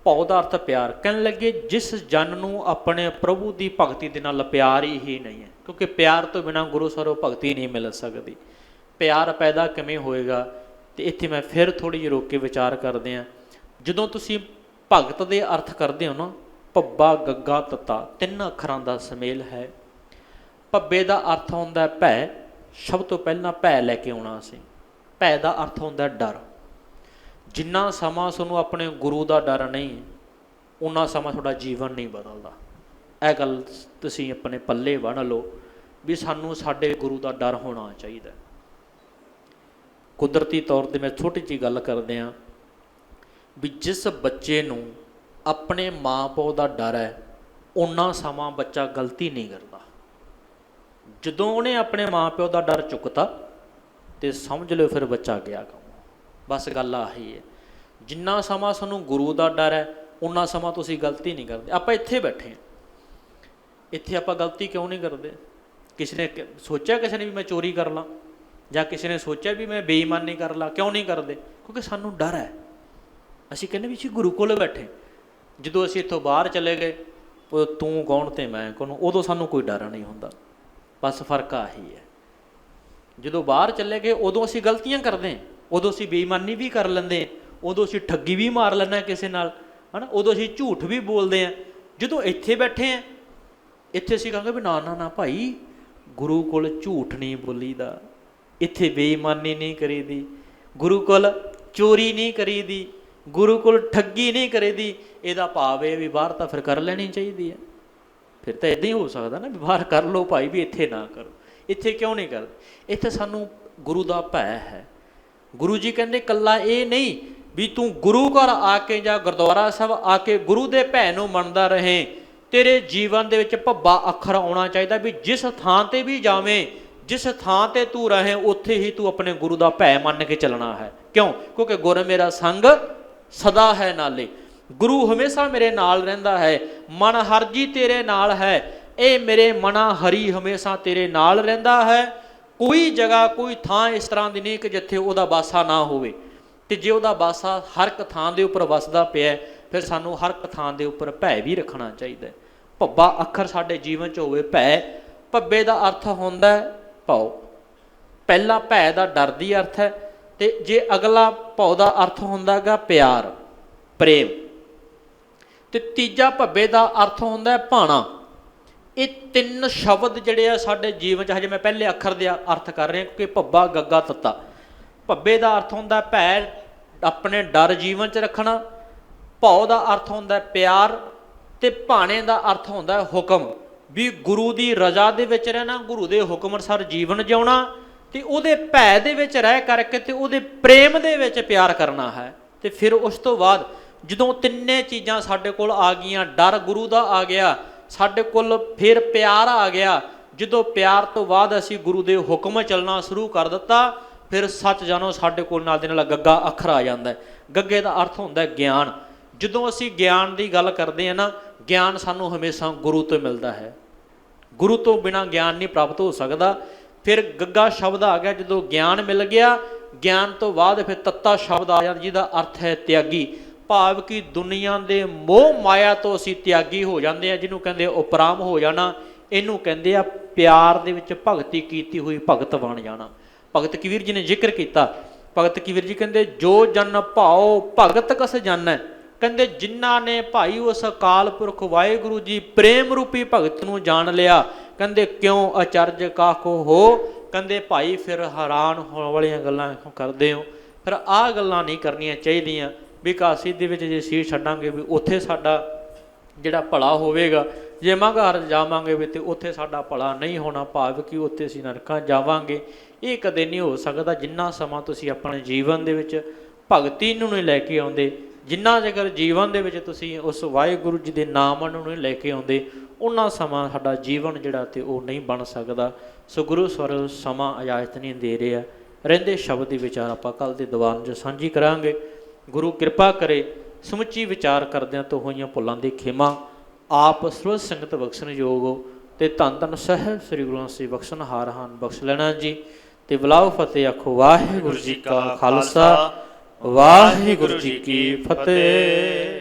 ਭਉ ਦਾ ਅਰਥ ਪਿਆਰ। ਕਹਿਣ ਲੱਗੇ ਜਿਸ ਜਨ ਨੂੰ ਆਪਣੇ ਪ੍ਰਭੂ ਦੀ ਭਗਤੀ ਦੇ ਨਾਲ ਪਿਆਰ ਹੀ ਨਹੀਂ ਹੈ, ਕਿਉਂਕਿ ਪਿਆਰ ਤੋਂ ਬਿਨਾਂ ਗੁਰੂ ਸਰੋਂ ਭਗਤੀ ਨਹੀਂ ਮਿਲ ਸਕਦੀ। ਪਿਆਰ ਪੈਦਾ ਕਿਵੇਂ ਹੋਏਗਾ? ਤੇ ਇੱਥੇ ਮੈਂ ਫਿਰ ਥੋੜ੍ਹੀ ਜਿਹੀ ਰੋਕ ਕੇ ਵਿਚਾਰ ਕਰਦੇ ਹਾਂ। ਜਦੋਂ ਤੁਸੀਂ ਭਗਤ ਦੇ ਅਰਥ ਕਰਦੇ ਹੋ ਨਾ, ਭੱਬਾ ਗੱਗਾ ਤੱਤਾ ਤਿੰਨ ਅੱਖਰਾਂ ਦਾ ਸੁਮੇਲ ਹੈ। ਭੱਬੇ ਦਾ ਅਰਥ ਹੁੰਦਾ ਭੈ, ਸਭ ਤੋਂ ਪਹਿਲਾਂ ਭੈ ਲੈ ਕੇ ਆਉਣਾ ਸੀ। ਭੈ ਦਾ ਅਰਥ ਹੁੰਦਾ ਡਰ। ਜਿੰਨਾ ਸਮਾਂ ਤੁਹਾਨੂੰ ਆਪਣੇ ਗੁਰੂ ਦਾ ਡਰ ਨਹੀਂ, ਉਨਾ ਸਮਾਂ ਤੁਹਾਡਾ ਜੀਵਨ ਨਹੀਂ ਬਦਲਦਾ। ਇਹ ਗੱਲ ਤੁਸੀਂ ਆਪਣੇ ਪੱਲੇ ਬੰਨ੍ਹ ਲਓ ਵੀ ਸਾਨੂੰ ਸਾਡੇ ਗੁਰੂ ਦਾ ਡਰ ਹੋਣਾ ਚਾਹੀਦਾ। ਕੁਦਰਤੀ ਤੌਰ 'ਤੇ ਮੈਂ ਛੋਟੀ ਜਿਹੀ ਗੱਲ ਕਰਦੇ ਹਾਂ ਵੀ ਜਿਸ ਬੱਚੇ ਨੂੰ ਆਪਣੇ ਮਾਂ ਪਿਓ ਦਾ ਡਰ ਹੈ, ਓਨਾ ਸਮਾਂ ਬੱਚਾ ਗਲਤੀ ਨਹੀਂ ਕਰਦਾ। ਜਦੋਂ ਉਹਨੇ ਆਪਣੇ ਮਾਂ ਪਿਓ ਦਾ ਡਰ ਚੁੱਕਤਾ ਤੇ ਸਮਝ ਲਿਓ ਫਿਰ ਬੱਚਾ ਗਿਆ ਕੰਮ। ਬਸ ਗੱਲ ਆਹੀ ਹੈ, ਜਿੰਨਾ ਸਮਾਂ ਸਾਨੂੰ ਗੁਰੂ ਦਾ ਡਰ ਹੈ ਉਨਾ ਸਮਾਂ ਤੁਸੀਂ ਗਲਤੀ ਨਹੀਂ ਕਰਦੇ। ਆਪਾਂ ਇੱਥੇ ਬੈਠੇ ਹਾਂ, ਇੱਥੇ ਆਪਾਂ ਗਲਤੀ ਕਿਉਂ ਨਹੀਂ ਕਰਦੇ? ਕਿਸੇ ਨੇ ਸੋਚਿਆ ਕਿਸੇ ਨੇ ਵੀ ਮੈਂ ਚੋਰੀ ਕਰ ਲਾਂ, ਜਾਂ ਕਿਸੇ ਨੇ ਸੋਚਿਆ ਵੀ ਮੈਂ ਬੇਈਮਾਨੀ ਕਰ ਲਾਂ? ਕਿਉਂ ਨਹੀਂ ਕਰਦੇ? ਕਿਉਂਕਿ ਸਾਨੂੰ ਡਰ ਹੈ। ਅਸੀਂ ਕਹਿੰਦੇ ਵੀ ਅਸੀਂ ਗੁਰੂ ਕੋਲ ਬੈਠੇ। ਜਦੋਂ ਅਸੀਂ ਇੱਥੋਂ ਬਾਹਰ ਚਲੇ ਗਏ, ਤੂੰ ਕੌਣ ਤੇ ਮੈਂ ਕੌਣ, ਉਦੋਂ ਸਾਨੂੰ ਕੋਈ ਡਰ ਨਹੀਂ ਹੁੰਦਾ। ਬਸ ਫਰਕ ਆਹੀ ਹੈ। ਜਦੋਂ ਬਾਹਰ ਚਲੇ ਗਏ ਉਦੋਂ ਅਸੀਂ ਗਲਤੀਆਂ ਕਰਦੇ ਹਾਂ, ਉਦੋਂ ਅਸੀਂ ਬੇਈਮਾਨੀ ਵੀ ਕਰ ਲੈਂਦੇ, ਉਦੋਂ ਅਸੀਂ ਠੱਗੀ ਵੀ ਮਾਰ ਲੈਂਦੇ ਕਿਸੇ ਨਾਲ, ਹੈ ਨਾ, ਉਦੋਂ ਅਸੀਂ ਝੂਠ ਵੀ ਬੋਲਦੇ ਹਾਂ। ਜਦੋਂ ਇੱਥੇ ਬੈਠੇ ਹਾਂ, ਇੱਥੇ ਅਸੀਂ ਕਹਾਂਗੇ ਵੀ ਨਾ ਨਾ ਨਾ ਭਾਈ, ਗੁਰੂ ਕੋਲ ਝੂਠ ਨਹੀਂ ਬੋਲੀਦਾ, ਇੱਥੇ ਬੇਈਮਾਨੀ ਨਹੀਂ ਕਰੀਦੀ, ਗੁਰੂ ਕੋਲ ਚੋਰੀ ਨਹੀਂ ਕਰੀਦੀ, ਗੁਰੂ ਕੋਲ ਠੱਗੀ ਨਹੀਂ ਕਰੀਦੀ। ਇਹਦਾ ਭਾਵ ਇਹ ਵੀ ਬਾਹਰ ਤਾਂ ਫਿਰ ਕਰ ਲੈਣੀ ਚਾਹੀਦੀ ਹੈ। ਫਿਰ ਤਾਂ ਇੱਦਾਂ ਹੀ ਹੋ ਸਕਦਾ ਨਾ ਵੀ ਬਾਹਰ ਕਰ ਲਓ ਭਾਈ, ਵੀ ਇੱਥੇ ਨਾ ਕਰੋ। ਇੱਥੇ ਕਿਉਂ ਨਹੀਂ ਕਰਦੇ? ਇੱਥੇ ਸਾਨੂੰ ਗੁਰੂ ਦਾ ਭੈ ਹੈ। ਗੁਰੂ ਜੀ ਕਹਿੰਦੇ ਇਕੱਲਾ ਇਹ ਨਹੀਂ ਵੀ ਤੂੰ ਗੁਰੂ ਘਰ ਆ ਕੇ ਜਾਂ ਗੁਰਦੁਆਰਾ ਸਾਹਿਬ ਆ ਕੇ ਗੁਰੂ ਦੇ ਭੈ ਨੂੰ ਮੰਨਦਾ ਰਹੇ, ਤੇਰੇ ਜੀਵਨ ਦੇ ਵਿੱਚ ਭੱਬਾ ਅੱਖਰ ਆਉਣਾ ਚਾਹੀਦਾ ਵੀ ਜਿਸ ਥਾਂ 'ਤੇ ਵੀ ਜਾਵੇਂ, ਜਿਸ ਥਾਂ 'ਤੇ ਤੂੰ ਰਹੇ, ਉੱਥੇ ਹੀ ਤੂੰ ਆਪਣੇ ਗੁਰੂ ਦਾ ਭੈ ਮੰਨ ਕੇ ਚੱਲਣਾ ਹੈ। ਕਿਉਂ? ਕਿਉਂਕਿ ਗੁਰ ਮੇਰਾ ਸੰਗ ਸਦਾ ਹੈ ਨਾਲੇ, ਗੁਰੂ ਹਮੇਸ਼ਾ ਮੇਰੇ ਨਾਲ ਰਹਿੰਦਾ ਹੈ। ਮਨ ਹਰ ਜੀ ਤੇਰੇ ਨਾਲ ਹੈ, ਇਹ ਮੇਰੇ ਮਨਾ ਹਰੀ ਹਮੇਸ਼ਾ ਤੇਰੇ ਨਾਲ ਰਹਿੰਦਾ ਹੈ। ਕੋਈ ਜਗ੍ਹਾ ਕੋਈ ਥਾਂ ਇਸ ਤਰ੍ਹਾਂ ਦੀ ਨਹੀਂ ਕਿ ਜਿੱਥੇ ਉਹਦਾ ਵਾਸਾ ਨਾ ਹੋਵੇ। ਅਤੇ ਜੇ ਉਹਦਾ ਵਾਸਾ ਹਰ ਇੱਕ ਥਾਂ ਦੇ ਉੱਪਰ ਵਸਦਾ ਪਿਆ, ਫਿਰ ਸਾਨੂੰ ਹਰ ਇੱਕ ਥਾਂ ਦੇ ਉੱਪਰ ਭੈ ਵੀ ਰੱਖਣਾ ਚਾਹੀਦਾ। ਭੱਬਾ ਅੱਖਰ ਸਾਡੇ ਜੀਵਨ 'ਚ ਹੋਵੇ। ਭੈ, ਭੱਬੇ ਦਾ ਅਰਥ ਹੁੰਦਾ ਭਉ। ਪਹਿਲਾ ਭੈ ਦਾ ਡਰ ਦੀ ਅਰਥ ਹੈ, ਅਤੇ ਜੇ ਅਗਲਾ ਭਉ ਦਾ ਅਰਥ ਹੁੰਦਾ ਗਾ ਪਿਆਰ, ਪ੍ਰੇਮ, ਅਤੇ ਤੀਜਾ ਭੱਬੇ ਦਾ ਅਰਥ ਹੁੰਦਾ ਭਾਣਾ। ਇਹ ਤਿੰਨ ਸ਼ਬਦ ਜਿਹੜੇ ਆ ਸਾਡੇ ਜੀਵਨ 'ਚ, ਹਜੇ ਮੈਂ ਪਹਿਲੇ ਅੱਖਰ ਦੇ ਅਰਥ ਕਰ ਰਿਹਾ ਕਿਉਂਕਿ ਭੱਬਾ ਗੱਗਾ ਤੱਤਾ। ਭੱਬੇ ਦਾ ਅਰਥ ਹੁੰਦਾ ਭੈ, ਆਪਣੇ ਡਰ ਜੀਵਨ 'ਚ ਰੱਖਣਾ। ਭਉ ਦਾ ਅਰਥ ਹੁੰਦਾ ਪਿਆਰ, ਅਤੇ ਭਾਣੇ ਦਾ ਅਰਥ ਹੁੰਦਾ ਹੁਕਮ, ਵੀ ਗੁਰੂ ਦੀ ਰਜ਼ਾ ਦੇ ਵਿੱਚ ਰਹਿਣਾ, ਗੁਰੂ ਦੇ ਹੁਕਮ ਅਨੁਸਾਰ ਜੀਵਨ ਜਿਉਣਾ, ਅਤੇ ਉਹਦੇ ਭੈ ਦੇ ਵਿੱਚ ਰਹਿ ਕਰਕੇ ਅਤੇ ਉਹਦੇ ਪ੍ਰੇਮ ਦੇ ਵਿੱਚ ਪਿਆਰ ਕਰਨਾ ਹੈ। ਅਤੇ ਫਿਰ ਉਸ ਤੋਂ ਬਾਅਦ ਜਦੋਂ ਤਿੰਨੇ ਚੀਜ਼ਾਂ ਸਾਡੇ ਕੋਲ ਆ ਗਈਆਂ, ਡਰ ਗੁਰੂ ਦਾ ਆ ਗਿਆ, ਸਾਡੇ ਕੋਲ ਫਿਰ ਪਿਆਰ ਆ ਗਿਆ। ਜਦੋਂ ਪਿਆਰ ਤੋਂ ਬਾਅਦ ਅਸੀਂ ਗੁਰੂ ਦੇ ਹੁਕਮ ਚੱਲਣਾ ਸ਼ੁਰੂ ਕਰ ਦਿੱਤਾ, ਫਿਰ ਸੱਚ ਜਾਣੋ ਸਾਡੇ ਕੋਲ ਨਾਲ ਦੇ ਨਾਲ ਗੱਗਾ ਅੱਖਰ ਆ ਜਾਂਦਾ। ਗੱਗੇ ਦਾ ਅਰਥ ਹੁੰਦਾ ਗਿਆਨ। ਜਦੋਂ ਅਸੀਂ ਗਿਆਨ ਦੀ ਗੱਲ ਕਰਦੇ ਹਾਂ ਨਾ, ਗਿਆਨ ਸਾਨੂੰ ਹਮੇਸ਼ਾ ਗੁਰੂ ਤੋਂ ਮਿਲਦਾ ਹੈ। ਗੁਰੂ ਤੋਂ ਬਿਨਾਂ ਗਿਆਨ ਨਹੀਂ ਪ੍ਰਾਪਤ ਹੋ ਸਕਦਾ। ਫਿਰ ਗੱਗਾ ਸ਼ਬਦ ਆ ਗਿਆ। ਜਦੋਂ ਗਿਆਨ ਮਿਲ ਗਿਆ, ਗਿਆਨ ਤੋਂ ਬਾਅਦ ਫਿਰ ਤੱਤਾ ਸ਼ਬਦ ਆ ਜਾਂਦਾ, ਜਿਹਦਾ ਅਰਥ ਹੈ ਤਿਆਗੀ। ਭਾਵ ਕਿ ਦੁਨੀਆ ਦੇ ਮੋਹ ਮਾਇਆ ਤੋਂ ਅਸੀਂ ਤਿਆਗੀ ਹੋ ਜਾਂਦੇ ਹਾਂ, ਜਿਹਨੂੰ ਕਹਿੰਦੇ ਉਪਰਾਮ ਹੋ ਜਾਣਾ। ਇਹਨੂੰ ਕਹਿੰਦੇ ਆ ਪਿਆਰ ਦੇ ਵਿੱਚ ਭਗਤੀ ਕੀਤੀ ਹੋਈ ਭਗਤ ਬਣ ਜਾਣਾ। ਭਗਤ ਕਬੀਰ ਜੀ ਨੇ ਜ਼ਿਕਰ ਕੀਤਾ। ਭਗਤ ਕਬੀਰ ਜੀ ਕਹਿੰਦੇ ਜੋ ਜਨ ਭਾਉ ਭਗਤ ਕਸ ਜਾਣੈ, ਕਹਿੰਦੇ ਜਿਨ੍ਹਾਂ ਨੇ ਭਾਈ ਉਸ ਅਕਾਲ ਪੁਰਖ ਵਾਹਿਗੁਰੂ ਜੀ ਪ੍ਰੇਮ ਰੂਪੀ ਭਗਤ ਨੂੰ ਜਾਣ ਲਿਆ, ਕਹਿੰਦੇ ਕਿਉਂ ਅਚਰਜ ਕਾਕੋ ਹੋ, ਕਹਿੰਦੇ ਭਾਈ ਫਿਰ ਹੈਰਾਨ ਹੋਣ ਵਾਲੀਆਂ ਗੱਲਾਂ ਕਰਦੇ ਹੋ। ਫਿਰ ਆਹ ਗੱਲਾਂ ਨਹੀਂ ਕਰਨੀਆਂ ਚਾਹੀਦੀਆਂ ਵੀ ਕਾਸ਼ੀ ਦੇ ਵਿੱਚ ਜੇ ਸੀਸ ਛੱਡਾਂਗੇ ਵੀ ਉੱਥੇ ਸਾਡਾ ਜਿਹੜਾ ਭਲਾ ਹੋਵੇਗਾ, ਜੇ ਮਘਾਰ ਜਾਵਾਂਗੇ ਵੀ ਤੇ ਉੱਥੇ ਸਾਡਾ ਭਲਾ ਨਹੀਂ ਹੋਣਾ, ਭਾਵ ਕਿ ਉੱਥੇ ਅਸੀਂ ਨਰਕਾਂ ਜਾਵਾਂਗੇ। ਇਹ ਕਦੇ ਨਹੀਂ ਹੋ ਸਕਦਾ। ਜਿੰਨਾ ਸਮਾਂ ਤੁਸੀਂ ਆਪਣੇ ਜੀਵਨ ਦੇ ਵਿੱਚ ਭਗਤੀ ਨੂੰ ਨਹੀਂ ਲੈ ਕੇ ਆਉਂਦੇ, ਜਿੰਨਾ ਜੇਕਰ ਜੀਵਨ ਦੇ ਵਿੱਚ ਤੁਸੀਂ ਉਸ ਵਾਹਿਗੁਰੂ ਜੀ ਦੇ ਨਾਮ ਨੂੰ ਨਹੀਂ ਲੈ ਕੇ ਆਉਂਦੇ, ਉਹਨਾਂ ਸਮਾਂ ਸਾਡਾ ਜੀਵਨ ਜਿਹੜਾ ਤੇ ਉਹ ਨਹੀਂ ਬਣ ਸਕਦਾ। ਸੋ ਗੁਰੂ ਸਵਰ ਸਮਾਂ ਇਜਾਜ਼ਤ ਨਹੀਂ ਦੇ ਰਿਹਾ। ਰਹਿੰਦੇ ਸ਼ਬਦ ਦੀ ਵਿਚਾਰ ਆਪਾਂ ਕੱਲ੍ਹ ਦੇ ਦੀਵਾਨ 'ਚ ਸਾਂਝੀ ਕਰਾਂਗੇ। ਗੁਰੂ ਕਿਰਪਾ ਕਰੇ ਸਮੁੱਚੀ ਵਿਚਾਰ ਕਰਦਿਆਂ ਤੋਂ ਹੋਈਆਂ ਭੁੱਲਾਂ ਦੀ ਖਿਮਾ ਆਪ ਸਰਬ ਸੰਗਤ ਬਖਸ਼ਣ ਯੋਗ ਹੋ, ਅਤੇ ਧੰਨ ਧੰਨ ਸਾਹਿਬ ਸ੍ਰੀ ਗੁਰੂ ਗ੍ਰੰਥ ਸਾਹਿਬ ਬਖਸ਼ਣਹਾਰ ਹਨ, ਬਖਸ਼ ਲੈਣਾ ਜੀ। ਅਤੇ ਬੁਲਾਓ ਫਤਿਹ ਆਖੋ। ਵਾਹਿਗੁਰੂ ਜੀ ਕਾ ਖਾਲਸਾ, ਵਾਹਿਗੁਰੂ ਜੀ ਕੀ ਫਤਿਹ।